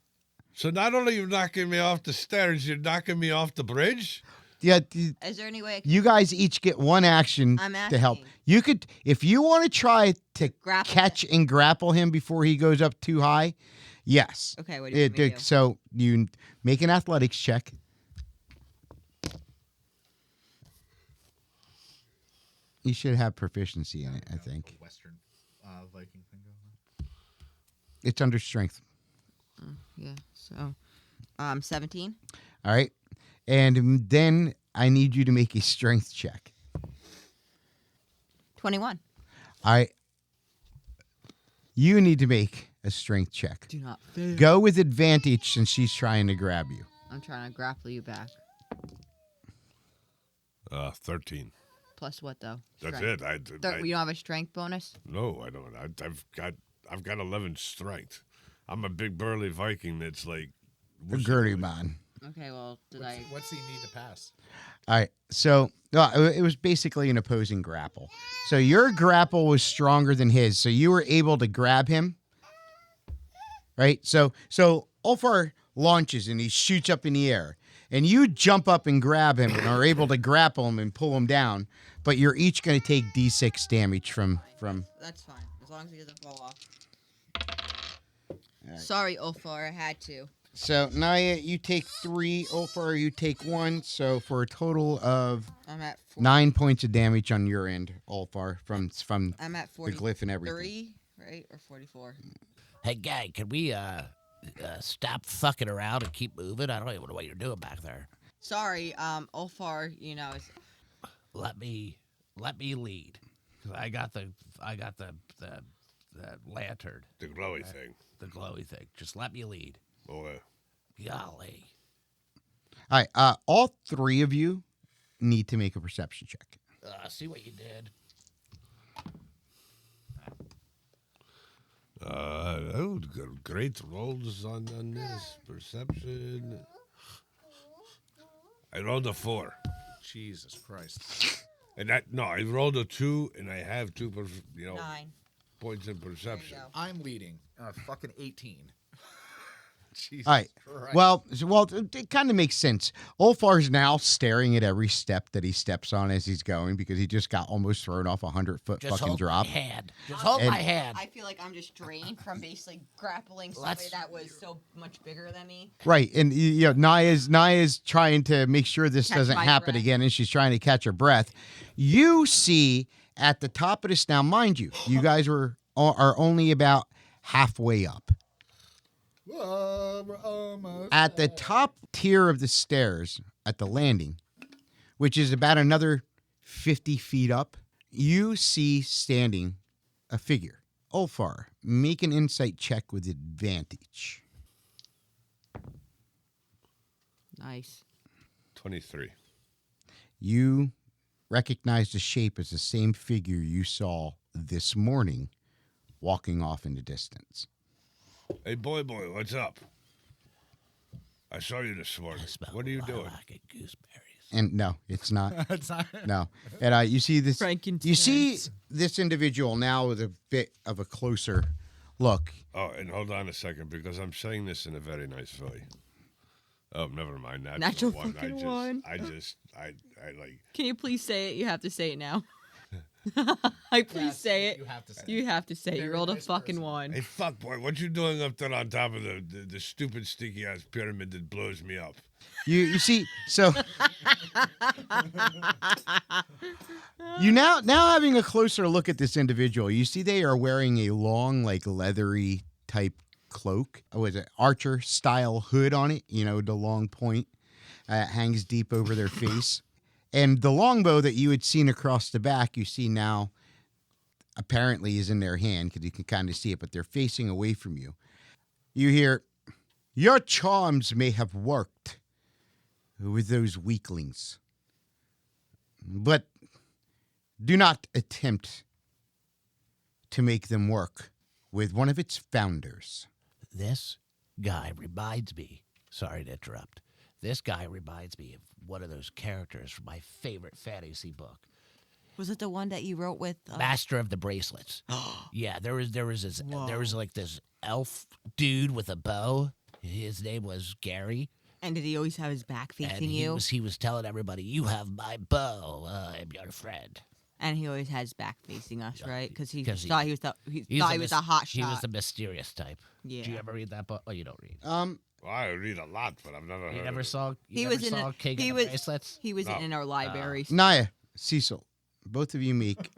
Speaker 1: So not only are you knocking me off the stairs, you're knocking me off the bridge?
Speaker 2: Yeah,
Speaker 3: Is there any way I can
Speaker 2: you guys each get one action
Speaker 3: I'm
Speaker 2: to help.
Speaker 3: asking.
Speaker 2: You could, if you want to try to
Speaker 3: Grapple
Speaker 2: catch and grapple him before he goes up too high, yes.
Speaker 3: Okay, what do you want me to do?
Speaker 2: So you make an athletics check. You should have proficiency in it, I think.
Speaker 6: Western Viking thing going on.
Speaker 2: It's under strength.
Speaker 3: Yeah, so 17.
Speaker 2: All right. And then I need you to make a strength check.
Speaker 3: 21.
Speaker 2: All right. You need to make a strength check.
Speaker 3: Do not fail.
Speaker 2: Go with advantage since she's trying to grab you.
Speaker 3: I'm trying to grapple you back.
Speaker 1: 13.
Speaker 3: Plus what though?
Speaker 1: That's
Speaker 3: Strength.
Speaker 1: it.
Speaker 3: You don't have a strength bonus?
Speaker 1: No, I don't. I've got 11 strength. I'm a big burly Viking that's like
Speaker 2: A Gertie man.
Speaker 3: Okay, well,
Speaker 6: What's he need to pass?
Speaker 2: All right. So it was basically an opposing grapple. So your grapple was stronger than his. So you were able to grab him. Right? So Ulfar launches and he shoots up in the air. And you jump up and grab him and are able to grapple him and pull him down. But you're each going to take D6 damage from.
Speaker 3: That's fine, as long as he doesn't fall off. Right. Sorry, Ulfar, I had to.
Speaker 2: So Naya, you take 3. Ulfar, you take 1. So for a total of
Speaker 3: I'm at 40.
Speaker 2: 9 points of damage on your end, Ulfar, from
Speaker 3: I'm at
Speaker 2: the glyph and everything.
Speaker 3: 43, right? Or 44.
Speaker 7: Hey, gang, can we stop fucking around and keep moving? I don't even know what you're doing back there.
Speaker 3: Sorry, Ulfar, is...
Speaker 7: Let me lead. 'Cause I got the lantern.
Speaker 1: the glowy thing.
Speaker 7: The glowy thing. Just let me lead.
Speaker 1: Okay.
Speaker 7: Golly.
Speaker 2: All right. All 3 of you need to make a perception check.
Speaker 7: See what you did.
Speaker 1: Great rolls on this perception. I rolled a 4.
Speaker 6: Jesus Christ.
Speaker 1: And I rolled a 2, and I have 2,
Speaker 3: 9.
Speaker 1: points in perception.
Speaker 3: go.
Speaker 6: I'm leading. Fucking 18. Jesus
Speaker 2: All right.
Speaker 6: Christ.
Speaker 2: Well, it kind of makes sense. Ulfar's now staring at every step that he steps on as he's going because he just got almost thrown off a 100-foot
Speaker 7: Just
Speaker 2: fucking
Speaker 7: hold
Speaker 2: drop.
Speaker 7: my hand. Just hold
Speaker 2: And-
Speaker 7: my hand.
Speaker 3: I feel like I'm just drained from basically grappling somebody that was so much bigger than me.
Speaker 2: Right, and Naya's trying to make sure this
Speaker 3: Catch
Speaker 2: doesn't
Speaker 3: my
Speaker 2: happen
Speaker 3: breath.
Speaker 2: again, and she's trying to catch her breath. You see at the top of this now, mind you, you guys are only about halfway up.
Speaker 6: We're almost
Speaker 2: At the
Speaker 6: there.
Speaker 2: top tier of the stairs at the landing, which is about another 50 feet up, you see standing a figure. Ulfar, make an insight check with advantage.
Speaker 3: Nice.
Speaker 1: 23.
Speaker 2: You recognize the shape as the same figure you saw this morning walking off in the distance.
Speaker 1: Hey, boy, what's up? I saw you this morning.
Speaker 7: Smell
Speaker 1: What are you doing?
Speaker 7: lilac and gooseberries.
Speaker 2: And no, it's not.
Speaker 6: It's not.
Speaker 2: No. And you see this.
Speaker 3: Frankenstein.
Speaker 2: You see this individual now with a bit of a closer look.
Speaker 1: Oh, and hold on a second, because I'm saying this in a very nice way. Oh, never mind. That's
Speaker 3: Natural
Speaker 1: the one.
Speaker 3: fucking one.
Speaker 1: I like.
Speaker 3: Can you please say it? You have to say it now. Please say it.
Speaker 6: You have to say
Speaker 3: You have to say it. You
Speaker 6: Very
Speaker 3: rolled a
Speaker 6: nice
Speaker 3: fucking
Speaker 6: person.
Speaker 3: one.
Speaker 1: Hey, fuck, boy, what you doing up there on top of the stupid sticky ass pyramid that blows me up?
Speaker 2: You see, so you now having a closer look at this individual, you see they are wearing a long, like leathery type cloak. Oh, is it archer style hood on it? The long point hangs deep over their face. And the longbow that you had seen across the back, you see now apparently is in their hand because you can kind of see it, but they're facing away from you. You hear, "Your charms may have worked with those weaklings, but do not attempt to make them work with one of its founders."
Speaker 7: This guy reminds me. Sorry to interrupt. This guy reminds me of one of those characters from my favorite fantasy book.
Speaker 3: Was it the one that you wrote with?
Speaker 7: Master of the Bracelets. Yeah, there was like this elf dude with a bow. His name was Gary.
Speaker 3: And did he always have his back
Speaker 7: And
Speaker 3: facing you?
Speaker 7: he was telling everybody, "You have my bow. I'm your friend."
Speaker 3: And he always has back facing us, right? Because he
Speaker 7: 'Cause
Speaker 3: thought he was a hot shot.
Speaker 7: He was the mysterious type.
Speaker 3: Yeah.
Speaker 7: Did you ever read that book? Oh, you don't read.
Speaker 1: Well, I read a lot, but I've never
Speaker 7: You
Speaker 1: heard
Speaker 7: never
Speaker 1: of it.
Speaker 7: saw.
Speaker 3: He
Speaker 7: You
Speaker 3: was
Speaker 7: never
Speaker 3: in
Speaker 7: saw
Speaker 3: a-
Speaker 7: King
Speaker 3: he
Speaker 7: of
Speaker 3: was-
Speaker 7: the Bracelets.
Speaker 3: He was
Speaker 1: No.
Speaker 3: in our library.
Speaker 2: Naya, Cecil, both of you make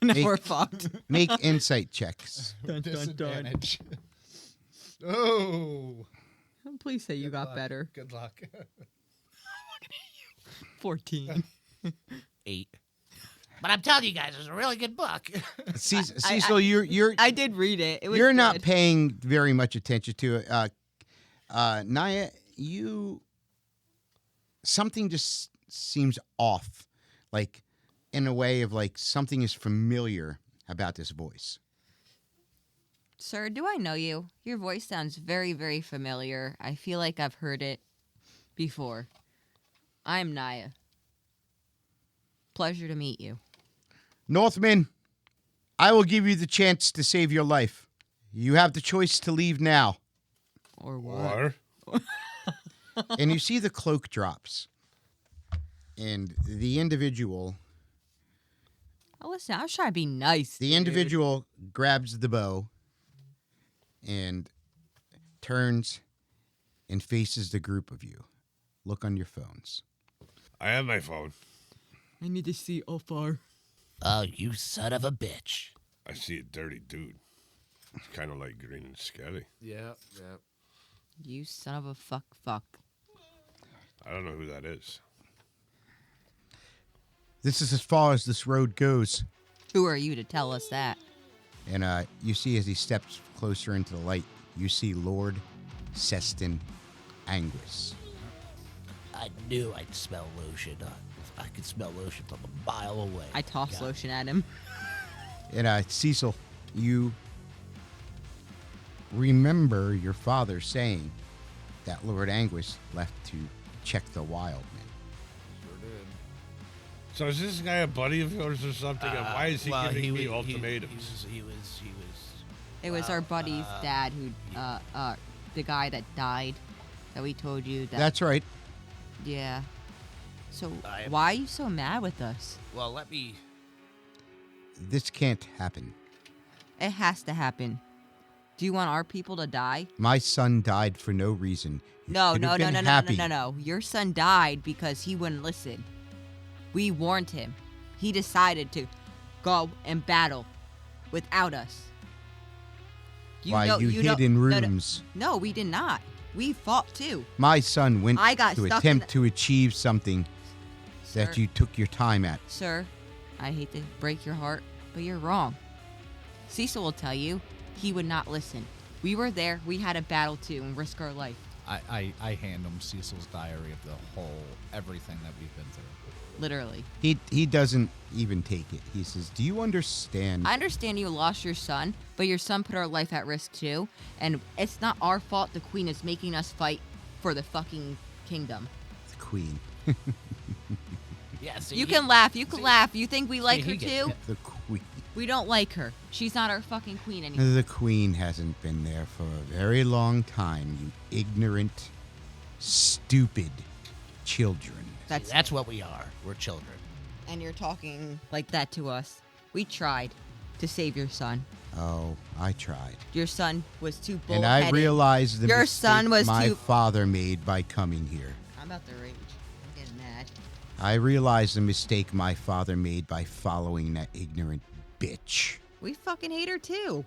Speaker 3: Now
Speaker 2: Make-
Speaker 3: we're fucked.
Speaker 2: make insight checks.
Speaker 6: Disadvantage. Oh.
Speaker 3: Please say you got better.
Speaker 6: Good luck.
Speaker 3: 14.
Speaker 7: 8. But I'm telling you guys, it's a really good book.
Speaker 2: Cecil, you're
Speaker 3: I did read it. It was
Speaker 2: you're not
Speaker 3: good.
Speaker 2: paying very much attention to it. Naya, something just seems off, like in a way of like something is familiar about this voice.
Speaker 3: Sir, do I know you? Your voice sounds very, very familiar. I feel like I've heard it before. I'm Naya. Pleasure to meet you.
Speaker 2: Northman, I will give you the chance to save your life. You have the choice to leave now.
Speaker 3: Or what?
Speaker 1: Or
Speaker 2: And you see the cloak drops. And the individual
Speaker 3: Oh, listen, I was trying to be nice.
Speaker 2: The
Speaker 3: dude.
Speaker 2: individual grabs the bow and turns and faces the group of you. Look on your phones.
Speaker 1: I have my phone.
Speaker 3: I need to see Ulfar.
Speaker 7: Oh, you son of a bitch.
Speaker 1: I see a dirty dude. It's kind of like green and scary.
Speaker 6: Yeah.
Speaker 3: You son of a fuck.
Speaker 1: I don't know who that is.
Speaker 2: This is as far as this road goes.
Speaker 3: Who are you to tell us that?
Speaker 2: And you see as he steps closer into the light, you see Lord Seston Anguis.
Speaker 7: I knew I'd smell lotion. I could smell lotion from a mile away.
Speaker 3: I toss
Speaker 7: God.
Speaker 3: lotion at him.
Speaker 2: And Cecil, you remember your father saying that Lord Anguis left to check the wild men.
Speaker 1: So is this guy a buddy of yours or something? And why is he
Speaker 7: Well,
Speaker 1: giving me
Speaker 7: wa-
Speaker 1: ultimatums?
Speaker 7: He was.
Speaker 3: It was our buddy's dad who, the guy that died, that we told you that.
Speaker 2: That's right.
Speaker 3: Yeah. So
Speaker 7: I-
Speaker 3: why are you so mad with us?
Speaker 7: Well, let me.
Speaker 2: This can't happen.
Speaker 3: It has to happen. Do you want our people to die?
Speaker 2: My son died for no reason. You
Speaker 3: No.
Speaker 2: could have been happy.
Speaker 3: Your son died because he wouldn't listen. We warned him. He decided to go and battle without us.
Speaker 2: Why, you hid
Speaker 3: don't-
Speaker 2: in
Speaker 3: no,
Speaker 2: rooms.
Speaker 3: No, we did not. We fought too.
Speaker 2: My son went
Speaker 3: I got
Speaker 2: to
Speaker 3: stuck in
Speaker 2: attempt
Speaker 3: the-
Speaker 2: to achieve something that
Speaker 3: Sir.
Speaker 2: you took your time at.
Speaker 3: Sir, I hate to break your heart, but you're wrong. Cecil will tell you he would not listen. We were there. We had a battle too and risk our life.
Speaker 6: I hand him Cecil's diary of the whole everything that we've been through.
Speaker 3: Literally.
Speaker 2: He doesn't even take it. He says, "Do you understand?"
Speaker 3: I understand you lost your son, but your son put our life at risk too. And it's not our fault the queen is making us fight for the fucking kingdom.
Speaker 2: The queen.
Speaker 7: Yeah. See,
Speaker 3: You can laugh. You can laugh. You think we like
Speaker 7: he
Speaker 3: her
Speaker 7: gets
Speaker 3: too?
Speaker 7: it.
Speaker 2: The queen.
Speaker 3: We don't like her. She's not our fucking queen anymore.
Speaker 2: The queen hasn't been there for a very long time, you ignorant, stupid children.
Speaker 7: That's what we are. We're children.
Speaker 3: And you're talking like that to us. We tried to save your son.
Speaker 2: Oh, I tried.
Speaker 3: Your son was too
Speaker 2: And
Speaker 3: bullheaded.
Speaker 2: I realized the
Speaker 3: Your
Speaker 2: mistake
Speaker 3: son was
Speaker 2: my
Speaker 3: too-
Speaker 2: father made by coming here.
Speaker 3: I'm about to rage. I'm getting mad.
Speaker 2: I realized the mistake my father made by following that ignorant bitch.
Speaker 3: We fucking hate her too.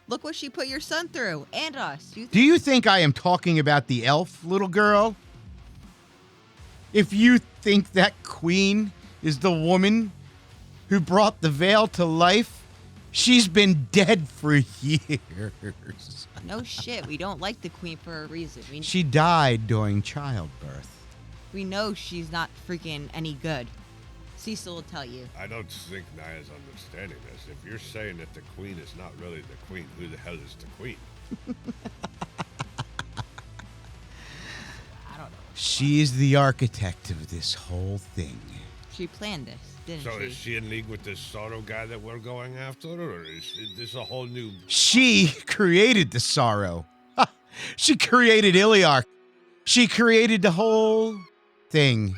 Speaker 3: Look what she put your son through and us.
Speaker 2: Do you think I am talking about the elf, little girl? If you think that queen is the woman who brought the veil to life, she's been dead for years.
Speaker 3: No shit. We don't like the queen for a reason.
Speaker 2: She died during childbirth.
Speaker 3: We know she's not freaking any good. Cecil will tell you.
Speaker 1: I don't think Naya's understanding this. If you're saying that the queen is not really the queen, who the hell is the queen?
Speaker 7: I don't know.
Speaker 2: She is the architect of this whole thing.
Speaker 3: She planned this, didn't
Speaker 1: So
Speaker 3: she?
Speaker 1: is she in league with this Sorrow guy that we're going after, or is this a whole new...
Speaker 2: She created the sorrow. She created Iliark. She created the whole thing.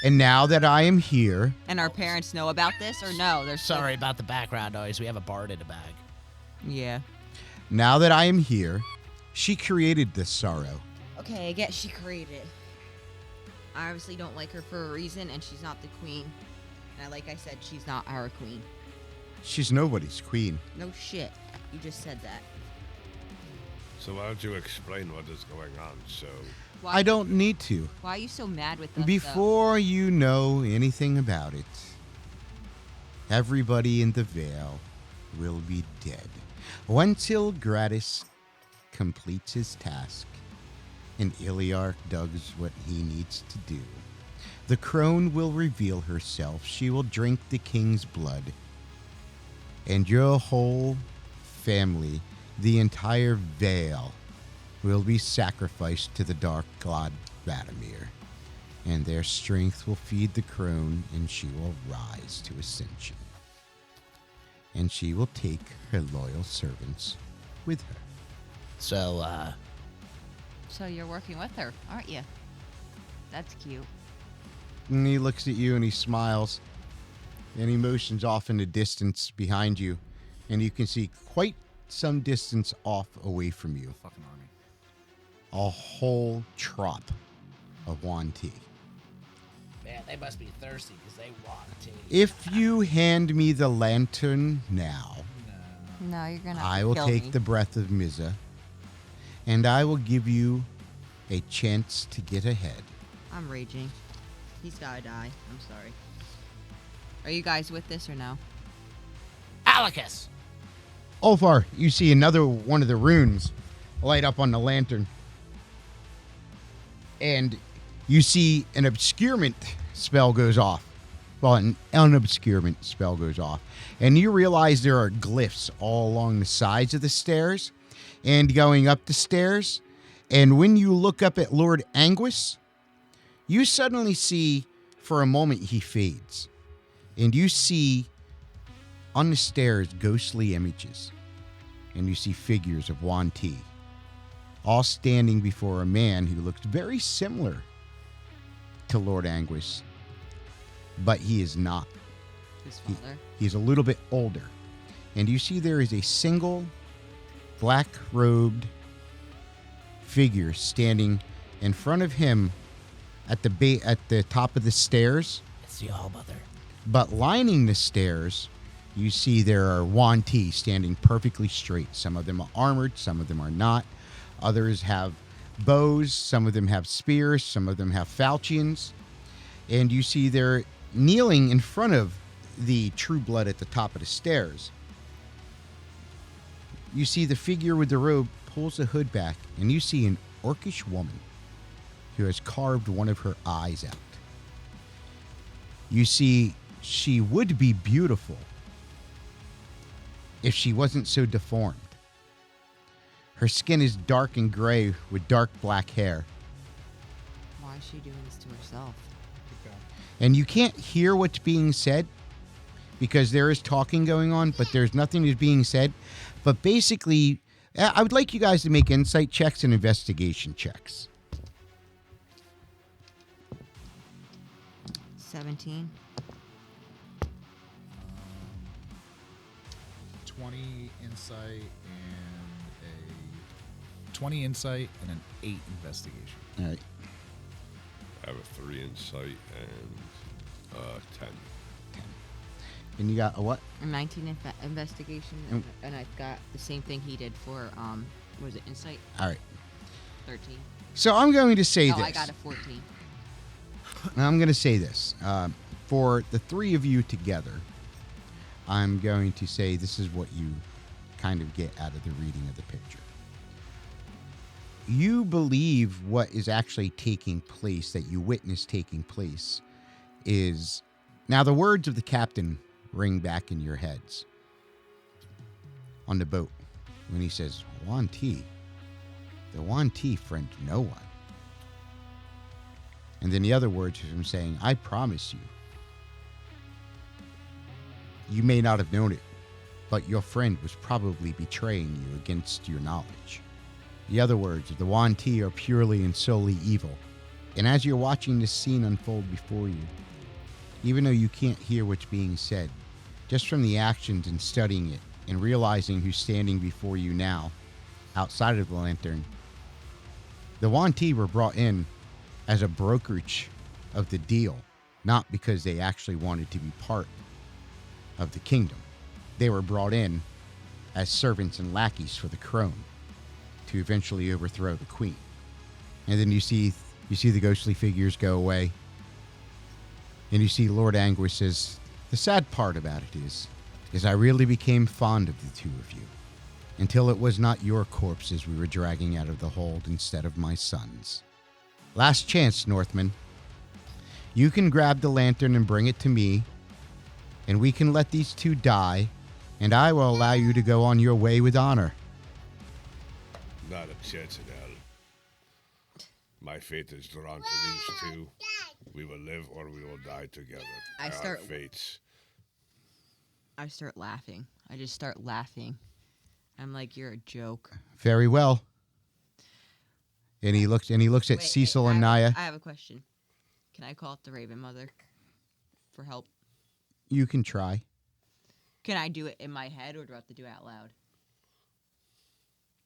Speaker 2: And now that I am here,
Speaker 3: And our parents know about this, or no? They're still-
Speaker 7: Sorry about the background noise. We have a bard in the bag.
Speaker 3: Yeah.
Speaker 2: now that I am here, she created the sorrow.
Speaker 3: Okay, I guess she created. I obviously don't like her for a reason, and she's not the queen. And like I said, she's not our queen.
Speaker 2: She's nobody's queen.
Speaker 3: No shit. You just said that.
Speaker 1: So why don't you explain what is going on? So
Speaker 3: Why,
Speaker 2: I don't need to.
Speaker 3: Why are you so mad with us? though?
Speaker 2: Before you know anything about it, everybody in the Vale will be dead. Until Gratis completes his task and Iliark does what he needs to do. The crone will reveal herself. She will drink the king's blood. And your whole family, the entire Vale, will be sacrificed to the dark god Vladimir. And their strength will feed the crone, and she will rise to ascension. And she will take her loyal servants with her.
Speaker 7: So,
Speaker 3: So you're working with her, aren't you? That's cute.
Speaker 2: And he looks at you and he smiles. And he motions off in the distance behind you. And you can see quite some distance off away from you
Speaker 6: Fucking army.
Speaker 2: a whole trop of Yuan Ti.
Speaker 7: man, they must be thirsty because they want tea.
Speaker 2: If you hand me the lantern now,
Speaker 3: No, you're gonna.
Speaker 2: I will
Speaker 3: kill
Speaker 2: take
Speaker 3: me.
Speaker 2: the breath of Miza, and I will give you a chance to get ahead.
Speaker 3: I'm raging. He's gotta die. I'm sorry. Are you guys with this or no?
Speaker 7: Alicus!
Speaker 2: Ulfar, you see another one of the runes light up on the lantern. And you see an obscurement spell goes off. Well, an unobscurement spell goes off. And you realize there are glyphs all along the sides of the stairs and going up the stairs. And when you look up at Lord Anguis, you suddenly see, for a moment, he fades. And you see on the stairs ghostly images. And you see figures of Yuan Ti, all standing before a man who looks very similar to Lord Anguis, but he is not.
Speaker 3: His father.
Speaker 2: He's a little bit older. And you see there is a single black-robed figure standing in front of him at the top of the stairs.
Speaker 7: It's the All-Mother.
Speaker 2: But lining the stairs, you see there are Yuan Ti standing perfectly straight. Some of them are armored, some of them are not. Others have bows, some of them have spears, some of them have falchions. And you see they're kneeling in front of the True Blood at the top of the stairs. You see the figure with the robe pulls the hood back, and you see an orcish woman who has carved one of her eyes out. You see she would be beautiful if she wasn't so deformed. Her skin is dark and gray with dark black hair.
Speaker 3: Why is she doing this to herself?
Speaker 2: And you can't hear what's being said because there is talking going on, but there's nothing that's being said. But basically, I would like you guys to make insight checks and investigation checks.
Speaker 3: 17.
Speaker 6: 20 insight and a 20 insight and an 8 investigation.
Speaker 2: All right.
Speaker 1: I have a 3 insight and 10.
Speaker 2: And you got a what?
Speaker 3: A 19 investigation, and I've got the same thing he did for what was it, insight?
Speaker 2: All right.
Speaker 3: 13.
Speaker 2: So I'm going to say
Speaker 3: Oh,
Speaker 2: this.
Speaker 3: I got a 14.
Speaker 2: I'm going to say this. For the three of you together, I'm going to say this is what you kind of get out of the reading of the picture. You believe what is actually taking place, that you witness taking place, is... Now, the words of the captain ring back in your heads on the boat when he says, Yuan Ti. The Yuan Ti friend no one. And then the other words is him saying, I promise you. You may not have known it, but your friend was probably betraying you against your knowledge. The other words of the Yuan Ti are purely and solely evil. And as you're watching this scene unfold before you, even though you can't hear what's being said, just from the actions and studying it and realizing who's standing before you now, outside of the lantern, the Yuan Ti were brought in as a brokerage of the deal, not because they actually wanted to be part of the kingdom. They were brought in as servants and lackeys for the crown to eventually overthrow the queen. And then you see the ghostly figures go away, and you see Lord Anguish says, the sad part about it is I really became fond of the two of you, until it was not your corpses we were dragging out of the hold instead of my son's. Last chance, Northman. You can grab the lantern and bring it to me, and we can let these two die, and I will allow you to go on your way with honor.
Speaker 1: Not a chance in hell. My fate is drawn to these two. We will live or we will die together. Our fates.
Speaker 3: I start laughing. I just start laughing. I'm like, you're a joke.
Speaker 2: Very well. And he looks at Cecil and Naya.
Speaker 3: I have a question. Can I call up the Raven Mother for help?
Speaker 2: You can try.
Speaker 3: Can I do it in my head, or do I have to do it out loud?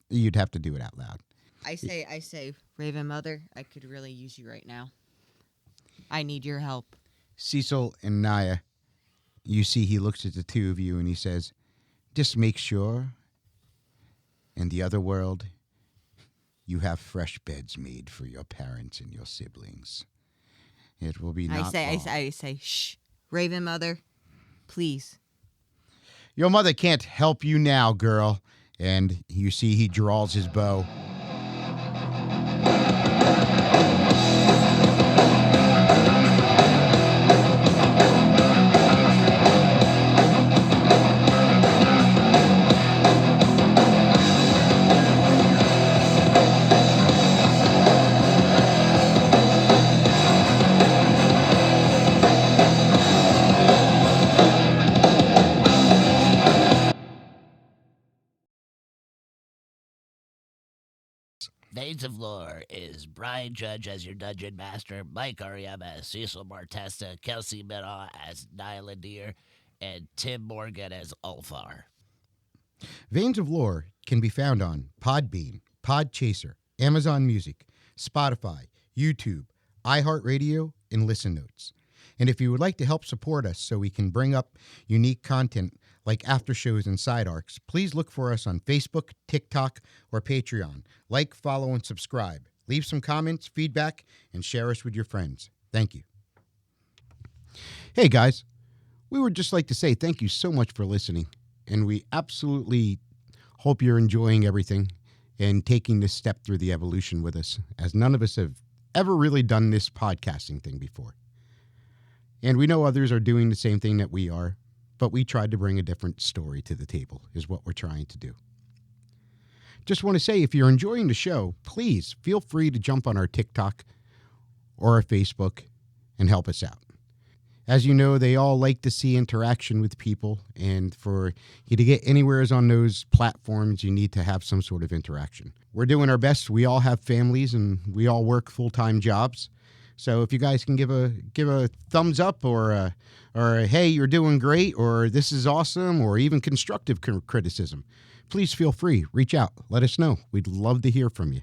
Speaker 2: You'd have to do it out loud.
Speaker 3: I say, Raven Mother, I could really use you right now. I need your help.
Speaker 2: Cecil and Naya, you see he looks at the two of you and he says, just make sure, in the other world, you have fresh beds made for your parents and your siblings. It will be not long.
Speaker 3: I say, shh, Raven Mother, please.
Speaker 2: Your mother can't help you now, girl. And you see he draws his bow.
Speaker 7: Veins of Lore is Brian Judge as your dungeon master, Mike Ariema as Cecil Martesta, Kelsey Minow as Nyla Deer, and Tim Morgan as Ulfar.
Speaker 2: Veins of Lore can be found on Podbean, Podchaser, Amazon Music, Spotify, YouTube, iHeartRadio, and Listen Notes. And if you would like to help support us so we can bring up unique content like after shows and side arcs, please look for us on Facebook, TikTok, or Patreon. Like, follow, and subscribe. Leave some comments, feedback, and share us with your friends. Thank you. Hey, guys. We would just like to say thank you so much for listening, and we absolutely hope you're enjoying everything and taking this step through the evolution with us, as none of us have ever really done this podcasting thing before. And we know others are doing the same thing that we are, but we tried to bring a different story to the table, is what we're trying to do. Just want to say, if you're enjoying the show, please feel free to jump on our TikTok or our Facebook and help us out. As you know, they all like to see interaction with people, and for you to get anywhere on those platforms, you need to have some sort of interaction. We're doing our best. We all have families, and we all work full-time jobs. So if you guys can give a thumbs up or a hey, you're doing great, or this is awesome, or even constructive criticism, please feel free. Reach out. Let us know. We'd love to hear from you.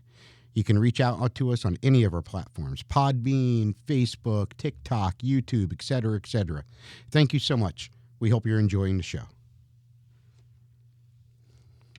Speaker 2: You can reach out to us on any of our platforms: Podbean, Facebook, TikTok, YouTube, etc., etc. Thank you so much. We hope you're enjoying the show.